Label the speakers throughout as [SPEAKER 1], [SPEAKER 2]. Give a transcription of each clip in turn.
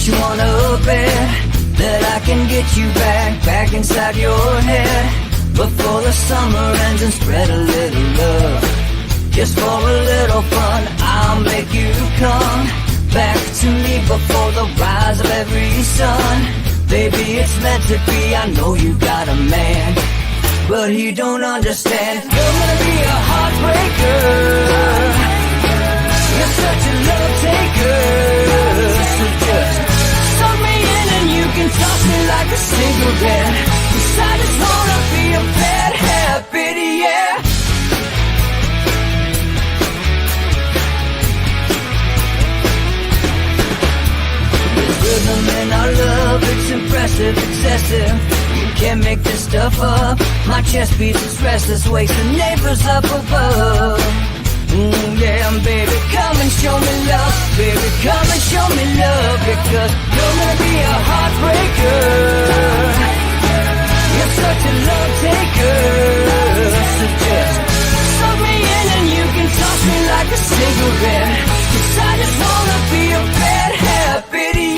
[SPEAKER 1] you wanna bet that I can get you back inside your head before the summer ends and spread a little love. Just for a little fun, I'll make you come back to me before the rise of every sun. Baby, it's meant to be, I know you got a man, but he don't understand. You're gonna be a heartbreaker, you're such a love taker. So just suck me in and you can toss me like a cigarette, 'cause I just wanna be a bad habit, yeah. Rhythm in our love, it's impressive, excessive. You can't make this stuff up. My chest beats, it's restless, wakes the neighbors up above. Yeah, baby, come and show me love. Baby, come and show me love, because you're gonna be a heartbreaker, you're such a love taker. So just suck me in and you can toss me like a cigarette, 'cause I just wanna be a bad habit, yeah.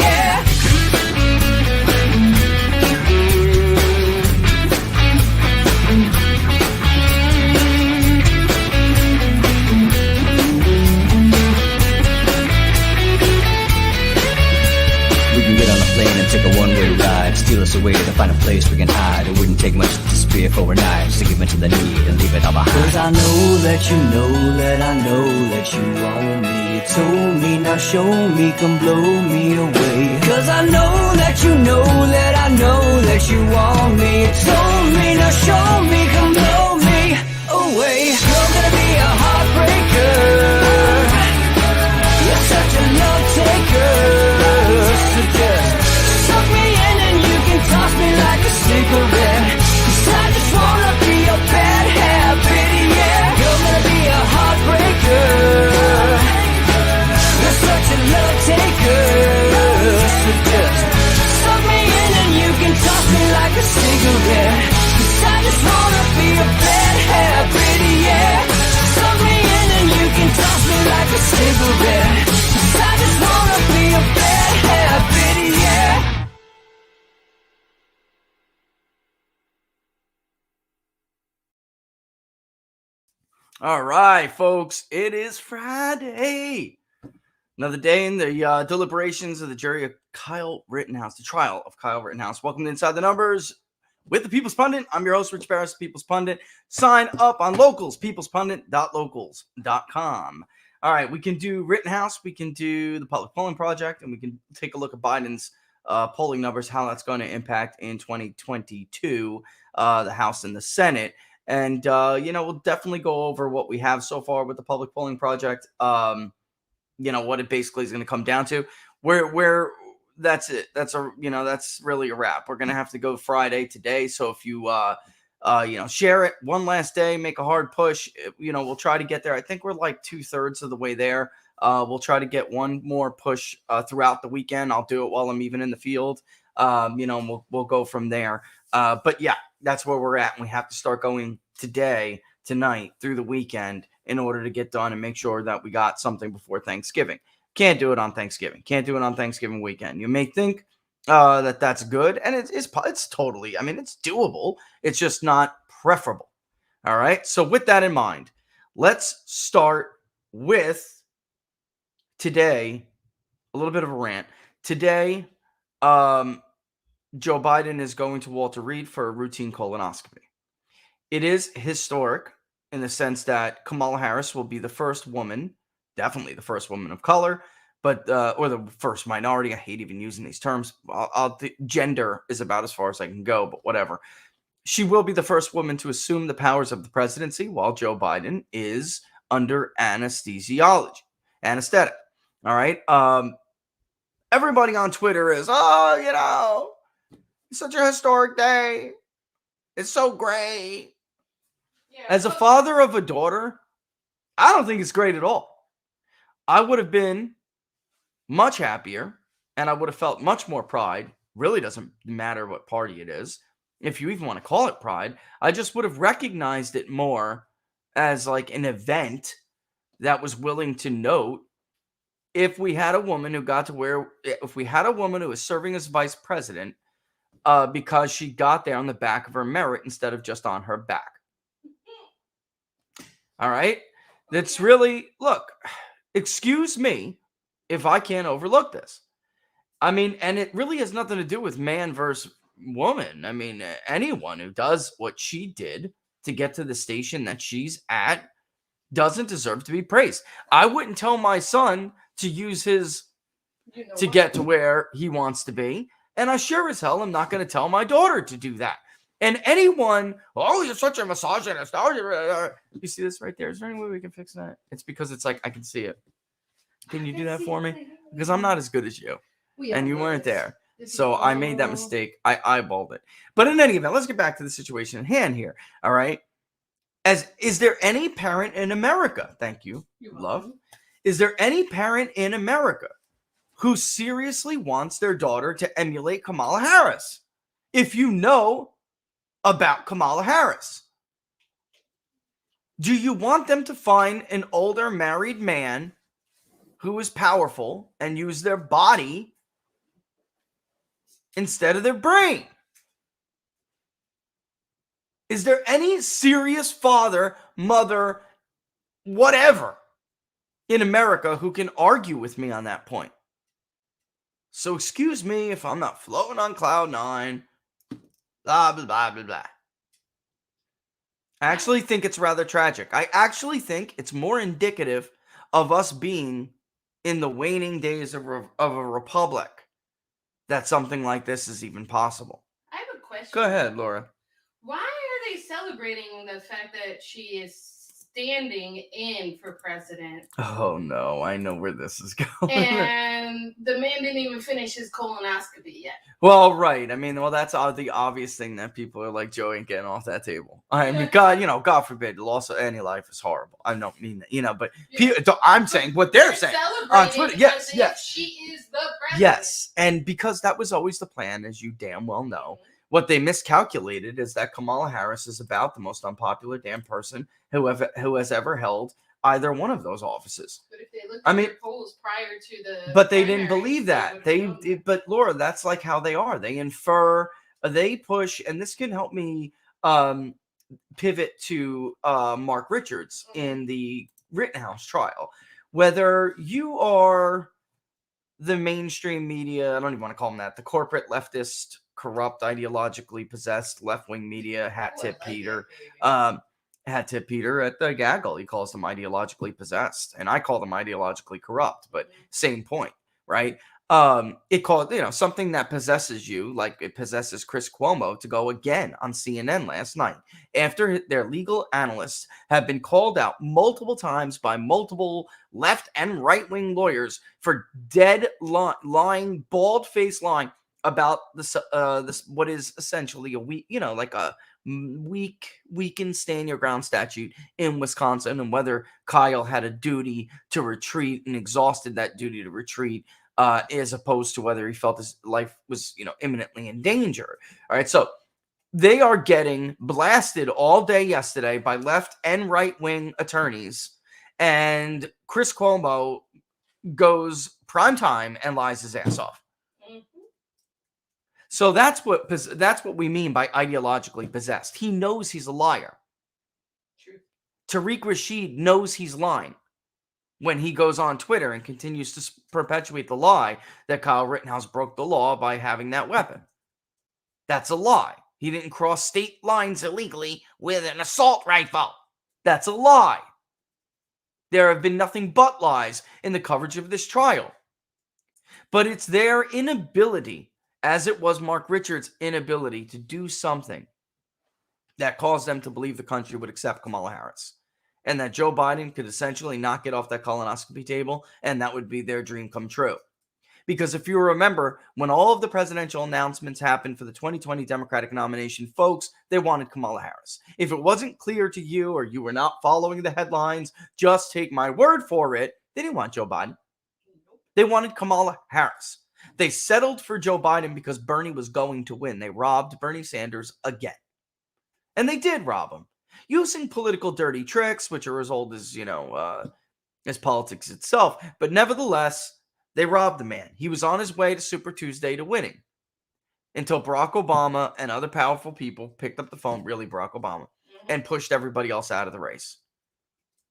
[SPEAKER 2] Take a one-way ride, steal us away to find a place we can hide. It wouldn't take much to spear for a knife, to give into the need and leave it all behind.
[SPEAKER 1] 'Cause I know that you know that I know that you want me. You told me, now show me, come blow me away. 'Cause I know that you know that I know that you want me. You told me, now show me, come blow me away. You're gonna be a heartbreaker, you're such a love taker. So just suck me in and you can toss me like a cigarette, 'cause I just wanna be a bad habit, yeah. You're gonna be a heartbreaker, you're such a love taker. So just suck me in and you can toss me like a cigarette, 'cause I just wanna be a bad habit, yeah. Suck me in and you can toss me like a cigarette, 'cause I just wanna be a bad habit, yeah.
[SPEAKER 3] All right, folks, it is Friday. Another day in the deliberations of the jury of Kyle Rittenhouse, the trial of Kyle Rittenhouse. Welcome to Inside the Numbers with the People's Pundit. I'm your host, Rich Barris, People's Pundit. Sign up on Locals, peoplespundit.locals.com. All right, we can do Rittenhouse, we can do the Public Polling Project, and we can take a look at Biden's polling numbers, how that's going to impact in 2022, the House and the Senate. And, we'll definitely go over what we have so far with the Public Polling Project, what it basically is going to come down to. Where that's it. That's really a wrap. We're going to have to go Friday today. So if you, share it one last day, make a hard push. We'll try to get there. I think we're like 2/3 of the way there. We'll try to get one more push throughout the weekend. I'll do it while I'm even in the field. And we'll go from there. But yeah, that's where we're at. And we have to start going today, tonight, through the weekend in order to get done and make sure that we got something before Thanksgiving. Can't do it on Thanksgiving. Can't do it on Thanksgiving weekend. You may think that's good, and it's totally, it's doable. It's just not preferable. All right. So with that in mind, let's start with today, a little bit of a rant. Today, Joe Biden is going to Walter Reed for a routine colonoscopy. It is historic in the sense that Kamala Harris will be the first woman, definitely the first woman of color, but or the first minority. I hate even using these terms. Gender is about as far as I can go, but whatever. She will be the first woman to assume the powers of the presidency while Joe Biden is under anesthetic. All right. Everybody on Twitter is, it's such a historic day. It's so great. Yeah, as a father of a daughter, I don't think it's great at all. I would have been much happier and I would have felt much more pride. Really doesn't matter what party it is. If you even want to call it pride, I just would have recognized it more as like an event that was willing to note if we had a woman who got to where, if we had a woman who was serving as vice president because she got there on the back of her merit instead of just on her back. All right? That's really, look, excuse me if I can't overlook this. I mean, and it really has nothing to do with man versus woman. I mean, anyone who does what she did to get to the station that she's at doesn't deserve to be praised. I wouldn't tell my son to use his to get to where he wants to be, and I sure as hell am not going to tell my daughter to do that. And anyone, oh, you're such a misogynist. You see this right there? Is there any way we can fix that? It's because it's like I can see it. Can you do that for me? Because I'm not as good as you, and you weren't there. So I made that mistake. I eyeballed it. But in any event, let's get back to the situation at hand here. All right. Is there any parent in America? Thank you, love. Is there any parent in America who seriously wants their daughter to emulate Kamala Harris? If you know about Kamala Harris, do you want them to find an older married man who is powerful and use their body instead of their brain? Is there any serious father, mother, whatever in America who can argue with me on that point? So excuse me if I'm not floating on cloud nine, blah, blah, blah, blah, blah. I actually think it's rather tragic. I actually think it's more indicative of us being in the waning days of a republic that something like this is even possible.
[SPEAKER 4] I have a question.
[SPEAKER 3] Go ahead, Laura.
[SPEAKER 4] Why are they celebrating the fact that she is standing in for president?
[SPEAKER 3] Oh no, I know where this is going.
[SPEAKER 4] And the man didn't even finish his colonoscopy yet.
[SPEAKER 3] Well, right. I mean, well, that's the obvious thing that people are like, Joe ain't getting off that table. I mean, God forbid, the loss of any life is horrible. I don't mean that, but I'm saying what they're saying on Twitter. Yes.
[SPEAKER 4] She is the president.
[SPEAKER 3] Yes, and because that was always the plan, as you damn well know. What they miscalculated is that Kamala Harris is about the most unpopular damn person who has ever held either one of those offices.
[SPEAKER 4] But if they looked at the polls prior to the
[SPEAKER 3] but they didn't believe that. But Laura, that's like how they are. They infer, they push, and this can help me pivot to Mark Richards in the Rittenhouse trial. Whether you are the mainstream media, I don't even want to call them that, the corporate leftist, corrupt, ideologically possessed left-wing media, hat tip Peter at the gaggle. He calls them ideologically possessed, and I call them ideologically corrupt, but same point, right? It called, something that possesses you, like it possesses Chris Cuomo to go again on CNN last night after their legal analysts have been called out multiple times by multiple left and right-wing lawyers for lying, bald-faced lying about this what is essentially a weakened stand your ground statute in Wisconsin, and whether Kyle had a duty to retreat and exhausted that duty to retreat, as opposed to whether he felt his life was imminently in danger. All right, so they are getting blasted all day yesterday by left and right wing attorneys, and Chris Cuomo goes prime time and lies his ass off. So that's what we mean by ideologically possessed. He knows he's a liar.
[SPEAKER 4] True.
[SPEAKER 3] Tariq Rashid knows he's lying when he goes on Twitter and continues to perpetuate the lie that Kyle Rittenhouse broke the law by having that weapon. That's a lie. He didn't cross state lines illegally with an assault rifle. That's a lie. There have been nothing but lies in the coverage of this trial. But it's their inability, as it was Mark Richards' inability to do something that caused them to believe the country would accept Kamala Harris, and that Joe Biden could essentially not get off that colonoscopy table, and that would be their dream come true. Because if you remember, when all of the presidential announcements happened for the 2020 Democratic nomination, folks, they wanted Kamala Harris. If it wasn't clear to you, or you were not following the headlines, just take my word for it, they didn't want Joe Biden. They wanted Kamala Harris. They settled for Joe Biden because Bernie was going to win. They robbed Bernie Sanders again. And they did rob him. Using political dirty tricks, which are as old as, as politics itself. But nevertheless, they robbed the man. He was on his way to Super Tuesday to winning until Barack Obama and other powerful people picked up the phone, really Barack Obama, and pushed everybody else out of the race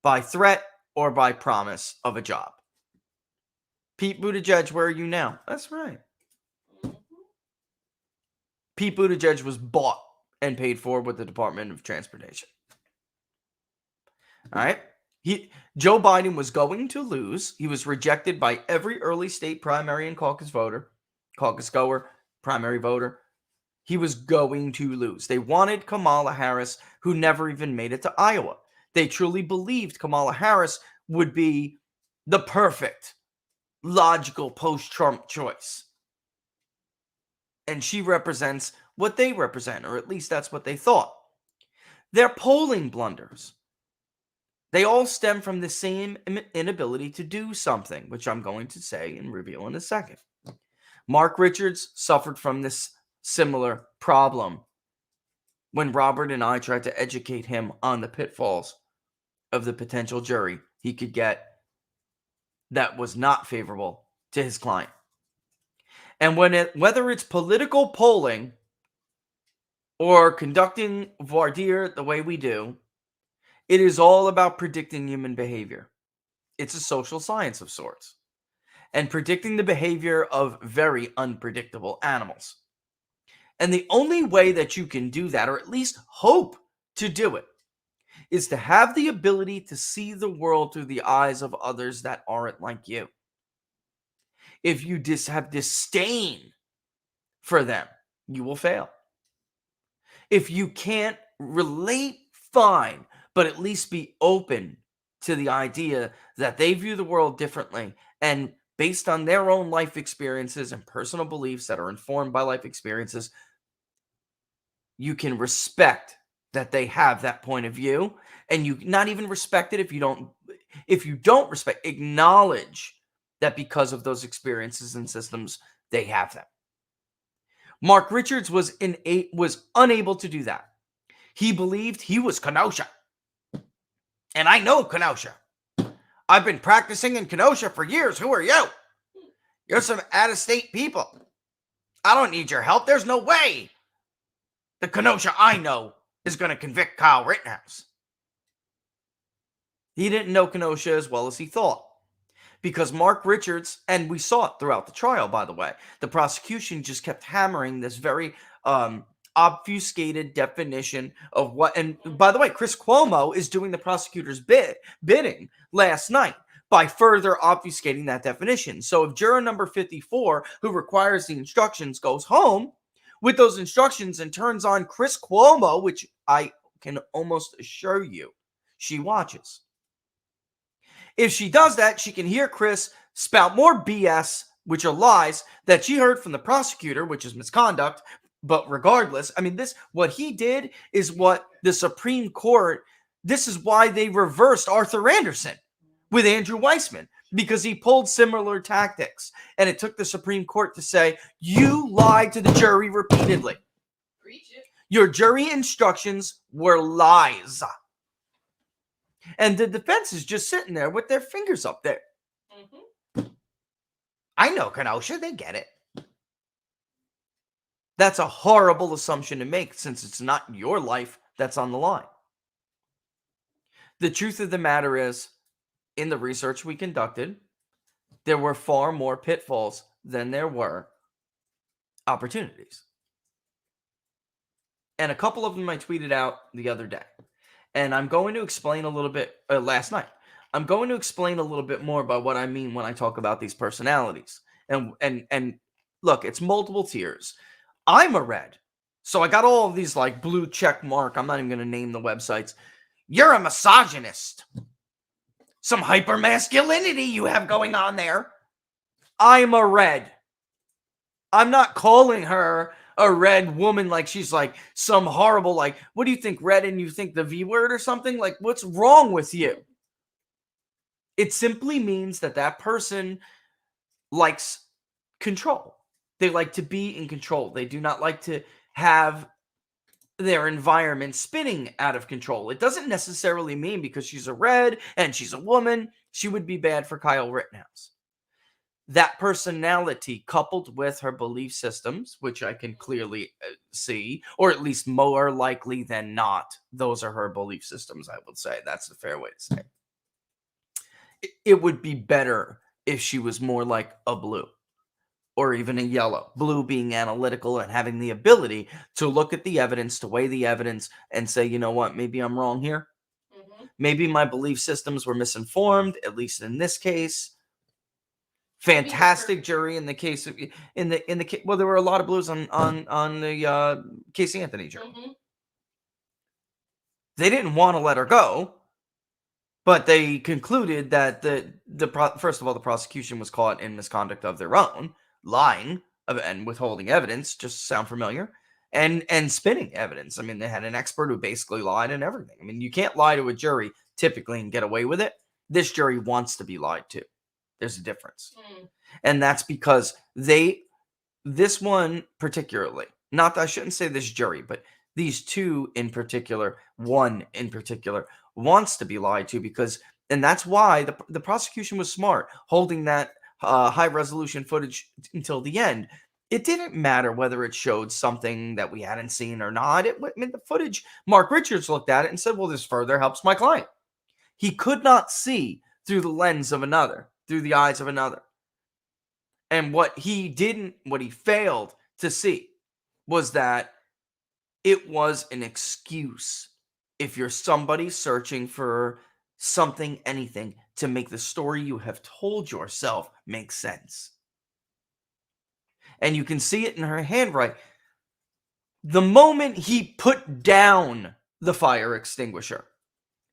[SPEAKER 3] by threat or by promise of a job. Pete Buttigieg, where are you now? That's right. Pete Buttigieg was bought and paid for with the Department of Transportation. All right. Joe Biden was going to lose. He was rejected by every early state primary and caucus goer, primary voter. He was going to lose. They wanted Kamala Harris, who never even made it to Iowa. They truly believed Kamala Harris would be the perfect, logical post-Trump choice. And she represents what they represent, or at least that's what they thought. Their polling blunders, they all stem from the same inability to do something, which I'm going to say and reveal in a second. Mark Richards suffered from this similar problem when Robert and I tried to educate him on the pitfalls of the potential jury he could get that was not favorable to his client. And whether it's political polling or conducting voir dire the way we do, it is all about predicting human behavior. It's a social science of sorts. And predicting the behavior of very unpredictable animals. And the only way that you can do that, or at least hope to do it, is to have the ability to see the world through the eyes of others that aren't like you. If you have disdain for them, you will fail. If you can't relate, fine, but at least be open to the idea that they view the world differently and based on their own life experiences and personal beliefs that are informed by life experiences, you can respect that they have that point of view, and you not even respect it if you don't respect, acknowledge that because of those experiences and systems, they have them. Mark Richards was unable to do that. He believed he was Kenosha. And I know Kenosha. I've been practicing in Kenosha for years. Who are you? You're some out-of-state people. I don't need your help. There's no way the Kenosha I know is going to convict Kyle Rittenhouse. He didn't know Kenosha as well as he thought. Because Mark Richards, and we saw it throughout the trial, by the way, the prosecution just kept hammering this very obfuscated definition of what, and by the way, Chris Cuomo is doing the prosecutor's bidding last night by further obfuscating that definition. So if juror number 54, who requires the instructions, goes home with those instructions and turns on Chris Cuomo, which I can almost assure you she watches. If she does that, she can hear Chris spout more BS, which are lies, that she heard from the prosecutor, which is misconduct. But regardless, I mean, what he did is what the Supreme Court, this is why they reversed Arthur Anderson with Andrew Weissman, because he pulled similar tactics. And it took the Supreme Court to say, you lied to the jury repeatedly.
[SPEAKER 4] Preach it.
[SPEAKER 3] Your jury instructions were lies. And the defense is just sitting there with their fingers up there. Mm-hmm. I know Kenosha, they get it. That's a horrible assumption to make since it's not your life that's on the line. The truth of the matter is, in the research we conducted, there were far more pitfalls than there were opportunities. And a couple of them I tweeted out the other day. And I'm going to explain a little bit, last night. I'm going to explain a little bit more about what I mean when I talk about these personalities. And look, it's multiple tiers. I'm a red. So I got all of these like blue check mark. I'm not even going to name the websites. You're a misogynist. Some hypermasculinity you have going on there. I'm a red. I'm not calling her a red woman like she's like some horrible, like, what do you think, red, and you think the V word or something? Like, what's wrong with you? It simply means that that person likes control. They like to be in control. They do not like to have their environment spinning out of control. It doesn't necessarily mean because she's a red and she's a woman she would be bad for Kyle Rittenhouse. That personality coupled with her belief systems, which I can clearly see, or at least more likely than not, those are her belief systems, I would say. That's the fair way to say it. It would be better if she was more like a blue or even a yellow. Blue being analytical and having the ability to look at the evidence, to weigh the evidence and say, you know what, maybe I'm wrong here. Maybe my belief systems were misinformed, at least in this case. Fantastic jury in the case of well, there were a lot of blues on the Casey Anthony jury. They didn't want to let her go, but they concluded that first of all, the prosecution was caught in misconduct of their own, lying and withholding evidence. Just sound familiar? And spinning evidence. I mean, they had an expert who basically lied and everything. I mean, you can't lie to a jury typically and get away with it. This jury wants to be lied to. There's a difference. And that's because this one particularly, not that I shouldn't say this jury, but these two in particular, one in particular, wants to be lied to and that's why the prosecution was smart, holding that high resolution footage until the end. It didn't matter whether it showed something that we hadn't seen or not. The footage, Mark Richards looked at it and said, well, this further helps my client. He could not see through the lens of another, through the eyes of another. And what he failed to see was that it was an excuse if you're somebody searching for something, anything, to make the story you have told yourself make sense. And you can see it in her handwriting. The moment he put down the fire extinguisher,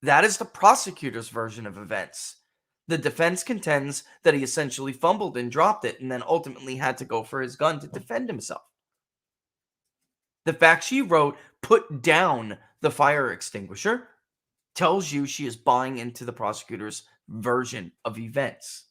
[SPEAKER 3] that is the prosecutor's version of events. The defense contends that he essentially fumbled and dropped it and then ultimately had to go for his gun to defend himself. The fact she wrote, put down the fire extinguisher, tells you she is buying into the prosecutor's version of events.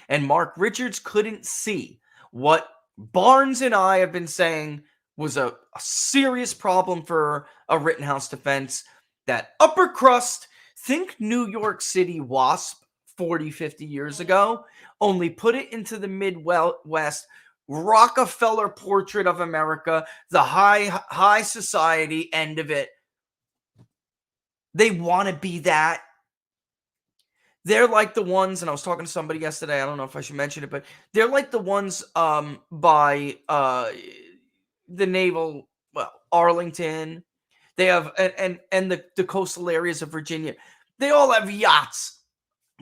[SPEAKER 3] And Mark Richards couldn't see what Barnes and I have been saying was a serious problem for a Rittenhouse defense. That upper crust, think New York City WASP 40, 50 years ago, only put it into the Midwest, Rockefeller portrait of America, the high society end of it. They want to be that. They're like the ones, and I was talking to somebody yesterday, I don't know if I should mention it, but they're like the ones by the naval, Arlington. They have, and the coastal areas of Virginia. They all have yachts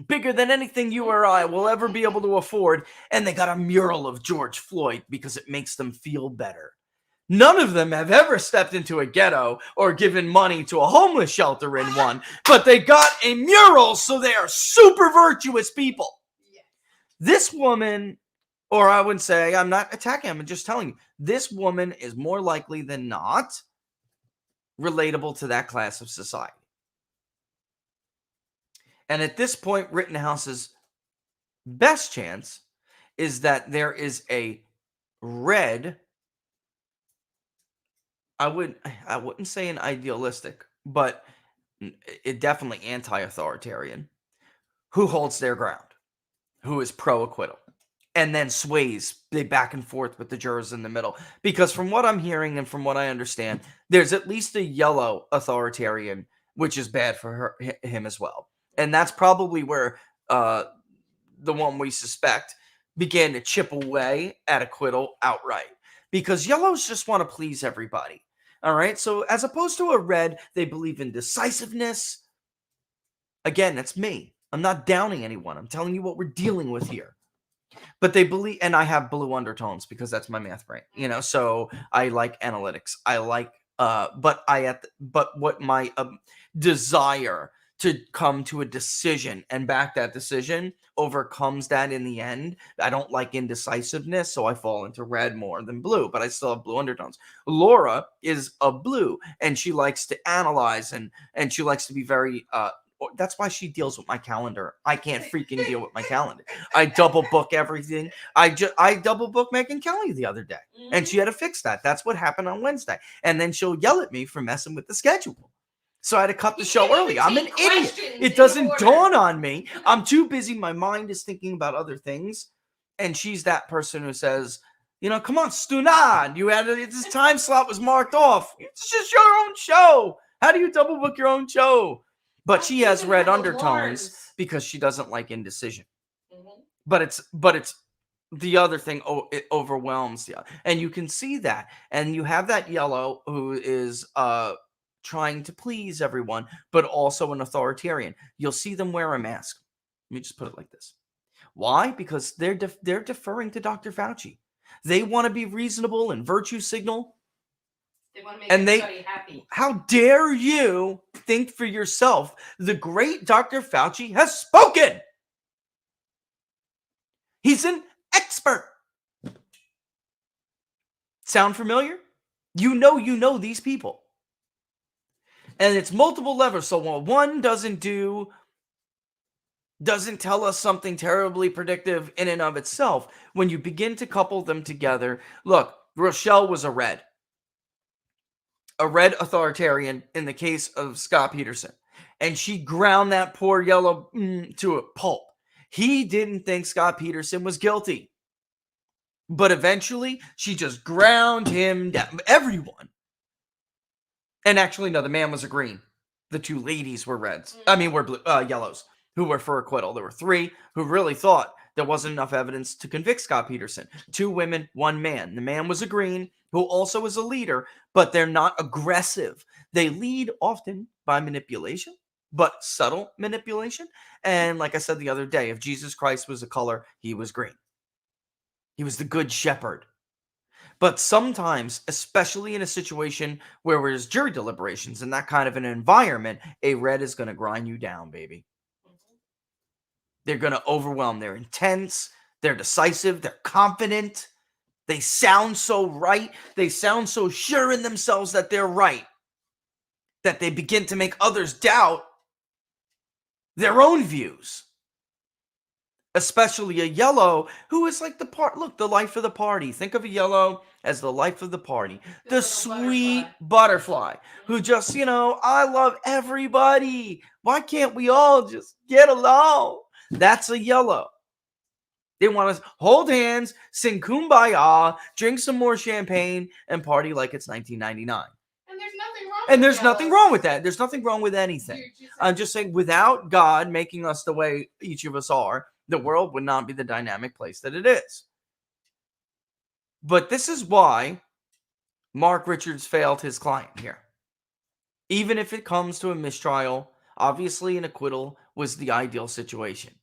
[SPEAKER 3] bigger than anything you or I will ever be able to afford, and they got a mural of George Floyd because it makes them feel better. None of them have ever stepped into a ghetto or given money to a homeless shelter in one, but they got a mural, so they are super virtuous people. Yes. This woman, or I would say, I'm not attacking him, I'm just telling you, this woman is more likely than not relatable to that class of society. And at this point, Rittenhouse's best chance is that there is a red, I wouldn't say an idealistic, but it definitely anti-authoritarian, who holds their ground, who is pro-acquittal, and then sways back and forth with the jurors in the middle. Because from what I'm hearing and from what I understand, there's at least a yellow authoritarian, which is bad for him as well. And that's probably where the one we suspect began to chip away at acquittal outright. Because yellows just want to please everybody. All right, so as opposed to a red, they believe in decisiveness. Again, that's me. I'm not downing anyone. I'm telling you what we're dealing with here. But they believe, and I have blue undertones because that's my math brain, so I like analytics. I like, but what my desire to come to a decision and back that decision overcomes that in the end. I don't like indecisiveness, so I fall into red more than blue, but I still have blue undertones. Laura is a blue, and she likes to analyze, and she likes to be very, that's why she deals with my calendar. I can't freaking deal with my calendar. I double book everything. I double book Megyn Kelly the other day, and she had to fix that. That's what happened on Wednesday. And then she'll yell at me for messing with the schedule. So I had to cut the
[SPEAKER 4] You
[SPEAKER 3] show
[SPEAKER 4] can't
[SPEAKER 3] early.
[SPEAKER 4] even
[SPEAKER 3] I'm an
[SPEAKER 4] take
[SPEAKER 3] idiot.
[SPEAKER 4] questions
[SPEAKER 3] It
[SPEAKER 4] in
[SPEAKER 3] doesn't
[SPEAKER 4] order.
[SPEAKER 3] dawn on me. I'm too busy. My mind is thinking about other things. And she's that person who says, you know, come on, Stunan. You had this time slot was marked off. It's just your own show. How do you double book your own show? But she has
[SPEAKER 4] Even
[SPEAKER 3] red
[SPEAKER 4] have
[SPEAKER 3] undertones
[SPEAKER 4] alarms.
[SPEAKER 3] because she doesn't like indecision.
[SPEAKER 4] Mhm.
[SPEAKER 3] But it's the other thing. Oh, it overwhelms the other. And you can see that. And you have that yellow who is trying to please everyone, but also an authoritarian. You'll see them wear a mask. Let me just put it like this. Why? Because they're deferring to Dr. Fauci. They want to be reasonable and virtue signal.
[SPEAKER 4] They want to make
[SPEAKER 3] And
[SPEAKER 4] everybody happy.
[SPEAKER 3] how dare you think for yourself? The great Dr. Fauci has spoken. He's an expert. Sound familiar? You know these people. And it's multiple levers. So while one doesn't tell us something terribly predictive in and of itself, when you begin to couple them together, look, Rochelle was a red authoritarian in the case of Scott Peterson. And she ground that poor yellow to a pulp. He didn't think Scott Peterson was guilty. But eventually, she just ground him down. Everyone. And actually, no, the man was a green. The two ladies were reds. I mean, were blue, yellows, who were for acquittal. There were three who really thought there wasn't enough evidence to convict Scott Peterson. 2 women, 1 man. The man was a green, who also is a leader, but they're not aggressive. They lead often by manipulation, but subtle manipulation. And like I said the other day, if Jesus Christ was a color, he was green. He was the good shepherd. But sometimes, especially in a situation where there's jury deliberations and that kind of an environment, a red is going to grind you down, baby. They're going to overwhelm. They're intense. They're decisive. They're confident. They sound so right. They sound so sure in themselves that they're right, that they begin to make others doubt their own views. Especially a yellow who is like the life of the party. Think of a yellow as the life of the party. The sweet butterfly who just, I love everybody. Why can't we all just get along? That's a yellow. They want to hold hands, sing Kumbaya, drink some more champagne, and party like it's 1999.
[SPEAKER 4] And there's nothing wrong
[SPEAKER 3] And
[SPEAKER 4] with
[SPEAKER 3] there's nothing
[SPEAKER 4] yellows.
[SPEAKER 3] wrong with that. There's nothing wrong with anything. I'm just saying, without God making us the way each of us are, the world would not be the dynamic place that it is. But this is why Mark Richards failed his client here. Even if it comes to a mistrial, obviously an acquittal was the ideal situation.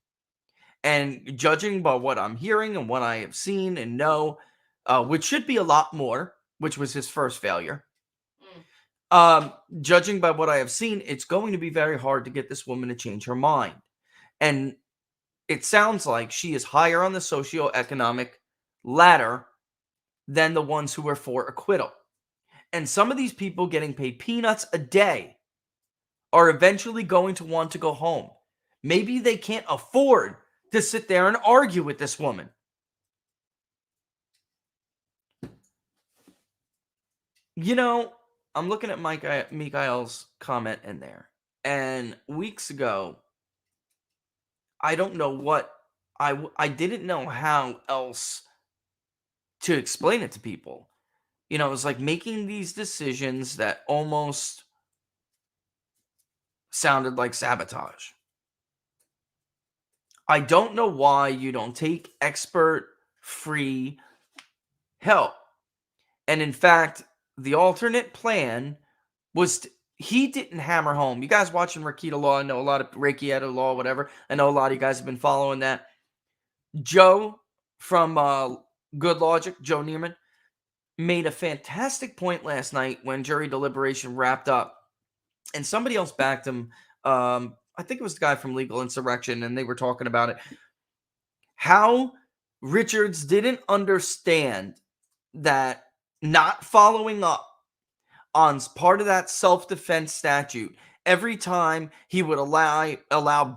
[SPEAKER 3] And judging by what I'm hearing and what I have seen and know, which should be a lot more, which was his first failure. Judging by what I have seen, it's going to be very hard to get this woman to change her mind. And it sounds like she is higher on the socioeconomic ladder than the ones who are for acquittal. And some of these people getting paid peanuts a day are eventually going to want to go home. Maybe they can't afford to sit there and argue with this woman. I'm looking at Mikhail's comment in there. And weeks ago, I don't know what, I didn't know how else to explain it to people. It was like making these decisions that almost sounded like sabotage. I don't know why you don't take expert-free help. And in fact, the alternate plan was he didn't hammer home. You guys watching Reiki Law, I know a lot of Reiki at Law, whatever. I know a lot of you guys have been following that. Joe from Good Logic, Joe Neerman, made a fantastic point last night when jury deliberation wrapped up. And somebody else backed him. I think it was the guy from Legal Insurrection, and they were talking about it. How Richards didn't understand that not following up on part of that self-defense statute every time he would allow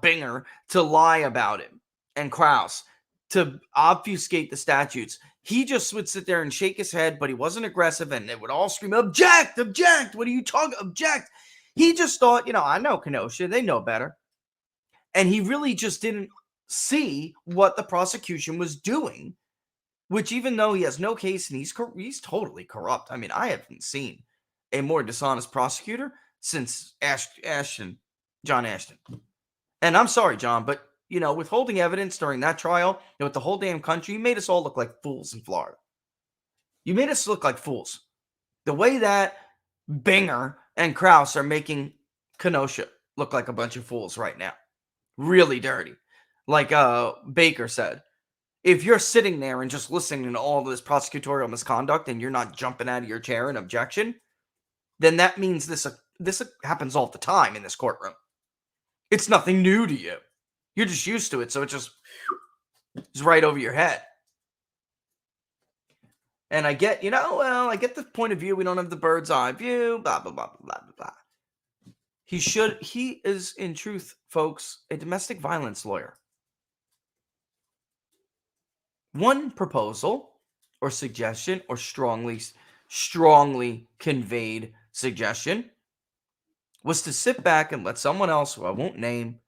[SPEAKER 3] Binger to lie about him and Krause to obfuscate the statutes. He just would sit there and shake his head, but he wasn't aggressive, and they would all scream, object, object, what are you talking, object. He just thought, I know Kenosha, they know better. And he really just didn't see what the prosecution was doing, which even though he has no case and he's totally corrupt. I mean, I haven't seen a more dishonest prosecutor since John Ashton. And I'm sorry, John, but, withholding evidence during that trial, with the whole damn country, you made us all look like fools in Florida. You made us look like fools. The way that Binger and Krause are making Kenosha look like a bunch of fools right now. Really dirty. Like Baker said, if you're sitting there and just listening to all this prosecutorial misconduct and you're not jumping out of your chair in objection, then that means this happens all the time in this courtroom. It's nothing new to you. You're just used to it, so it just is right over your head. And I get, I get the point of view. We don't have the bird's eye view, blah, blah, blah, blah, blah, blah. He is, in truth, folks, a domestic violence lawyer. One proposal or suggestion or strongly conveyed suggestion was to sit back and let someone else, who I won't name,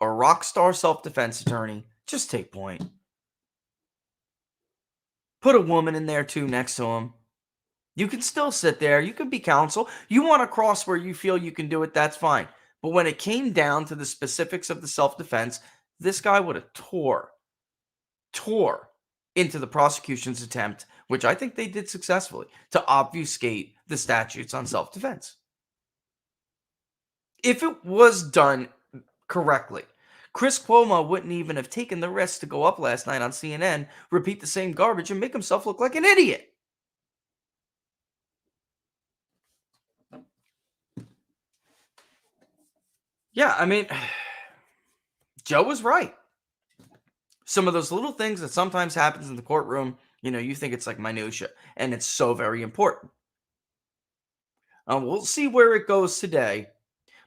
[SPEAKER 3] a rock star self-defense attorney, just take point. Put a woman in there too next to him. You can still sit there. You can be counsel. You want to cross where you feel you can do it, that's fine. But when it came down to the specifics of the self-defense, this guy would have tore into the prosecution's attempt, which I think they did successfully, to obfuscate the statutes on self-defense. If it was done correctly, Chris Cuomo wouldn't even have taken the risk to go up last night on CNN, repeat the same garbage, and make himself look like an idiot. Yeah, I mean, Joe was right. Some of those little things that sometimes happens in the courtroom, you think it's like minutia, and it's so very important. We'll see where it goes today,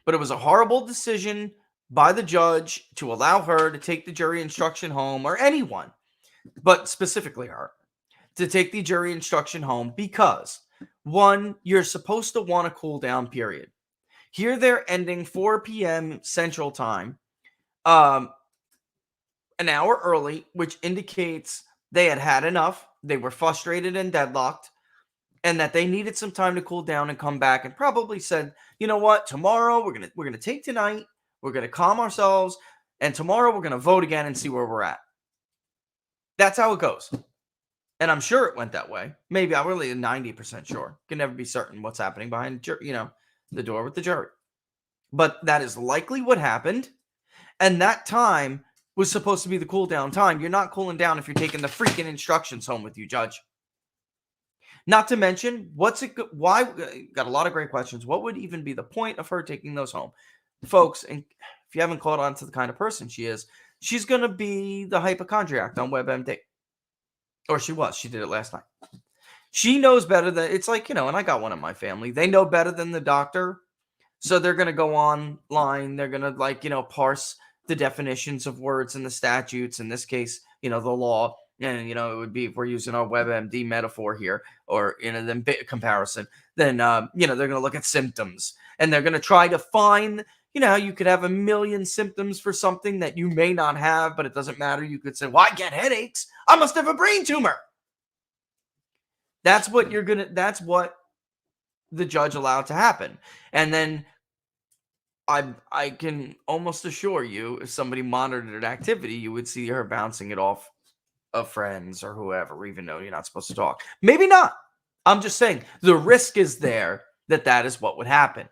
[SPEAKER 3] but it was a horrible decision by the judge to allow her to take the jury instruction home, or anyone, but specifically her, to take the jury instruction home because, one, you're supposed to want a cool down period. Here they're ending 4 p.m. Central Time, an hour early, which indicates they had enough. They were frustrated and deadlocked, and that they needed some time to cool down and come back, and probably said, you know what, tomorrow we're gonna take tonight, we're gonna calm ourselves, and tomorrow we're gonna vote again and see where we're at. That's how it goes. And I'm sure it went that way. Maybe I'm really 90% sure. Can never be certain what's happening behind the door with the jury. But that is likely what happened. And that time was supposed to be the cool down time. You're not cooling down if you're taking the freaking instructions home with you, Judge. Not to mention, why, got a lot of great questions. What would even be the point of her taking those home? Folks, and if you haven't caught on to the kind of person she is, she's going to be the hypochondriac on WebMD. Or she did it last night. She knows better than, it's like, and I got one in my family. They know better than the doctor. So they're going to go online. They're going to parse the definitions of words in the statutes. In this case, the law. And, it would be, if we're using our WebMD metaphor here, or, then comparison, then, they're going to look at symptoms. And they're going to try to find, how you could have a million symptoms for something that you may not have, but it doesn't matter. You could say, well, I get headaches. I must have a brain tumor. That's what the judge allowed to happen. And then I can almost assure you, if somebody monitored activity, you would see her bouncing it off of friends or whoever, even though you're not supposed to talk. Maybe not. I'm just saying the risk is there that is what would happen.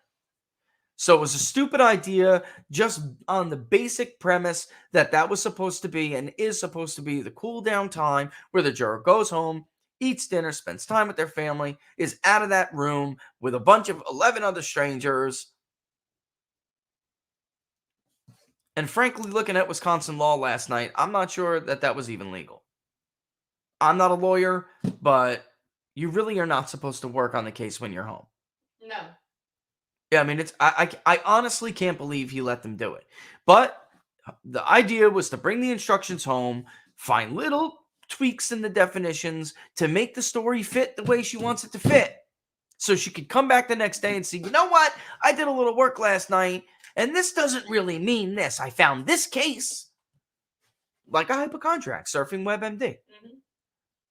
[SPEAKER 3] So it was a stupid idea, just on the basic premise that was supposed to be and is supposed to be the cool down time where the juror goes home, eats dinner, spends time with their family, is out of that room with a bunch of 11 other strangers. And frankly, looking at Wisconsin law last night, I'm not sure that was even legal. I'm not a lawyer, but you really are not supposed to work on the case when you're home.
[SPEAKER 4] No.
[SPEAKER 3] Yeah, I mean, I honestly can't believe he let them do it. But the idea was to bring the instructions home, find little tweaks in the definitions to make the story fit the way she wants it to fit. So she could come back the next day and see, you know what? I did a little work last night, and this doesn't really mean this. I found this case, like a hypochondriac surfing WebMD.
[SPEAKER 4] Mhm.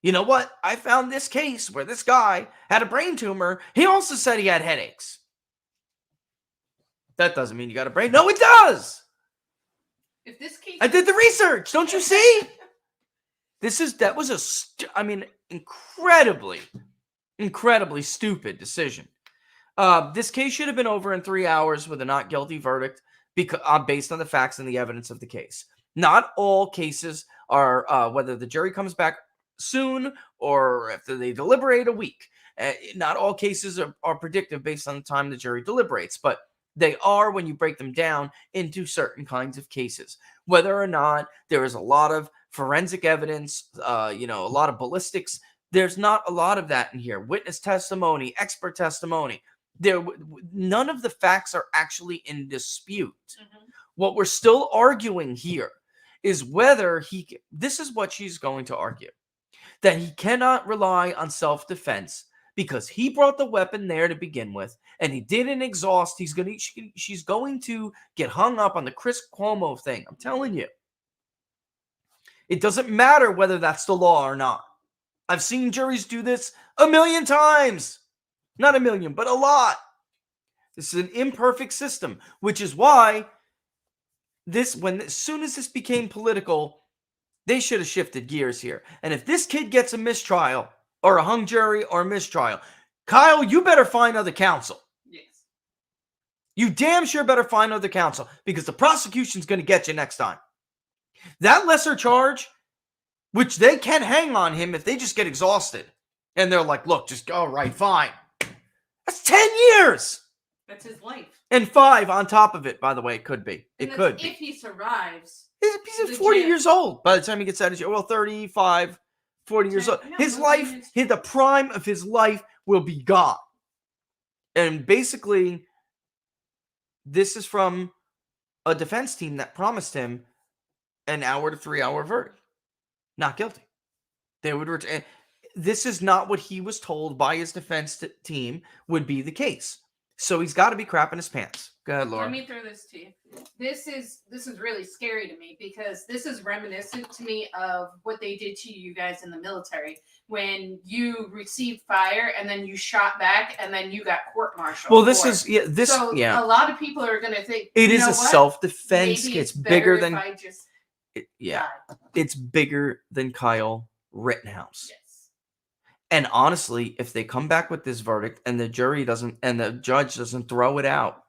[SPEAKER 3] You know what? I found this case where this guy had a brain tumor. He also said he had headaches. That doesn't mean you got a brain. No, it does.
[SPEAKER 4] If this case,
[SPEAKER 3] I did the research. Don't you see? That was incredibly stupid decision. This case should have been over in 3 hours with a not guilty verdict because based on the facts and the evidence of the case. Not all cases are, whether the jury comes back soon or after they deliberate a week. Not all cases are predictive based on the time the jury deliberates, but they are when you break them down into certain kinds of cases. Whether or not there is a lot of forensic evidence, a lot of ballistics, there's not a lot of that in here. Witness testimony, expert testimony. None of the facts are actually in dispute.
[SPEAKER 4] Mhm.
[SPEAKER 3] What we're still arguing here is whether this is what she's going to argue, that he cannot rely on self-defense because he brought the weapon there to begin with, and he didn't exhaust. She's going to get hung up on the Chris Cuomo thing. I'm telling you. It doesn't matter whether that's the law or not. I've seen juries do this a million times. Not a million, but a lot. This is an imperfect system, which is why as soon as this became political, they should have shifted gears here. And if this kid gets a mistrial or a hung jury or a mistrial, Kyle, you better find other counsel.
[SPEAKER 4] Yes.
[SPEAKER 3] You damn sure better find other counsel because the prosecution's going to get you next time. That lesser charge, which they can hang on him if they just get exhausted. And they're like, look, just go, right, fine. That's 10 years.
[SPEAKER 4] That's his life.
[SPEAKER 3] And 5 on top of it, by the way, it could be.
[SPEAKER 4] And
[SPEAKER 3] It could be.
[SPEAKER 4] if he survives.
[SPEAKER 3] He's 40 years old by the time he gets out of jail. Well, 35, 40 years old.
[SPEAKER 4] No,
[SPEAKER 3] His
[SPEAKER 4] no,
[SPEAKER 3] life, the prime of his life will be gone. And basically, this is from a defense team that promised him an hour to 3 hour verdict. Not guilty. They would return. This is not what he was told by his defense team would be the case. So he's got to be crapping his pants. Go ahead, Laura.
[SPEAKER 4] Let me throw this to you. This is really scary to me because this is reminiscent to me of what they did to you guys in the military when you received fire and then you shot back and then you got court-martialed.
[SPEAKER 3] Well, a
[SPEAKER 4] lot of people are going to think
[SPEAKER 3] it is a self-defense.
[SPEAKER 4] Maybe
[SPEAKER 3] it's bigger than
[SPEAKER 4] die.
[SPEAKER 3] It's bigger than Kyle Rittenhouse.
[SPEAKER 4] Yes.
[SPEAKER 3] And honestly, if they come back with this verdict and the jury doesn't and the judge doesn't throw it out,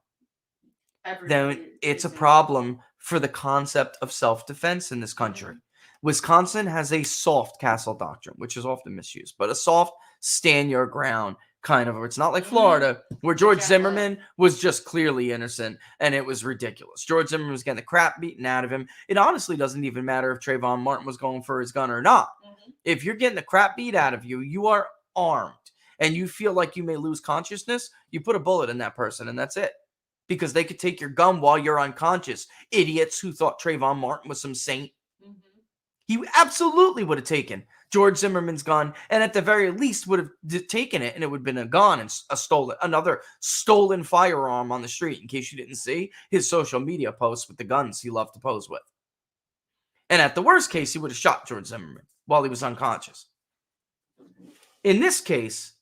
[SPEAKER 3] then it's a problem for the concept of self-defense in this country. Wisconsin has a soft castle doctrine, which is often misused, but a soft stand your ground kind of. It's not like Florida, where George Zimmerman was just clearly innocent and it was ridiculous. George Zimmerman was getting the crap beaten out of him. It honestly doesn't even matter if Trayvon Martin was going for his gun or not. If you're getting the crap beat out of you, you are armed and you feel like you may lose consciousness, you put a bullet in that person and that's it. Because they could take your gun while you're unconscious. Idiots who thought Trayvon Martin was some saint. He absolutely would have taken George Zimmerman's gun and at the very least would have taken it and it would have been a gun and another stolen firearm on the street. In case you didn't see his social media posts with the guns he loved to pose with. And at the worst case, he would have shot George Zimmerman while he was unconscious. In this case,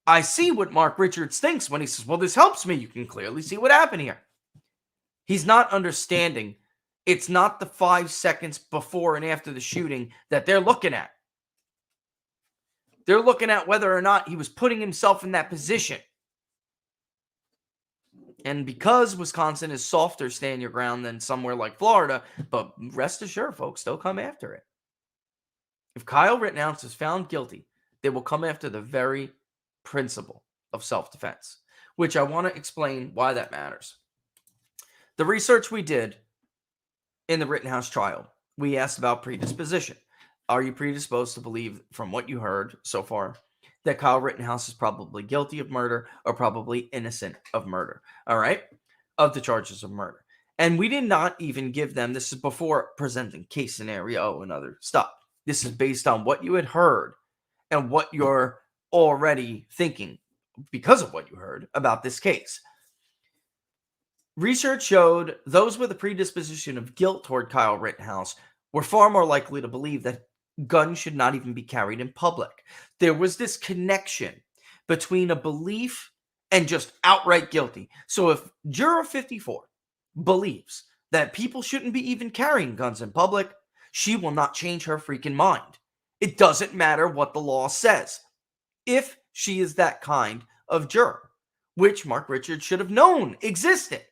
[SPEAKER 3] I see what Mark Richards thinks when he says, well, this helps me. You can clearly see what happened here. He's not understanding. It's not the 5 seconds before and after the shooting that they're looking at. They're looking at whether or not he was putting himself in that position. And because Wisconsin is softer stand your ground than somewhere like Florida, but rest assured, folks, they'll come after it. If Kyle Rittenhouse is found guilty, they will come after the very principle of self-defense, which I want to explain why that matters. The research we did in the Rittenhouse trial, we asked about predisposition. Are you predisposed to believe, from what you heard so far, that Kyle Rittenhouse is probably guilty of murder or probably innocent of murder? All right? Of the charges of murder. And we did not even give them, this is before presenting case scenario and other stuff. This is based on what you had heard and what you're already thinking because of what you heard about this case. Research showed those with a predisposition of guilt toward Kyle Rittenhouse were far more likely to believe that guns should not even be carried in public. There was this connection between a belief and just outright guilty. So if Juror 54 believes that people shouldn't be even carrying guns in public, she will not change her freaking mind. It doesn't matter what the law says. If she is that kind of juror, which Mark Richards should have known existed.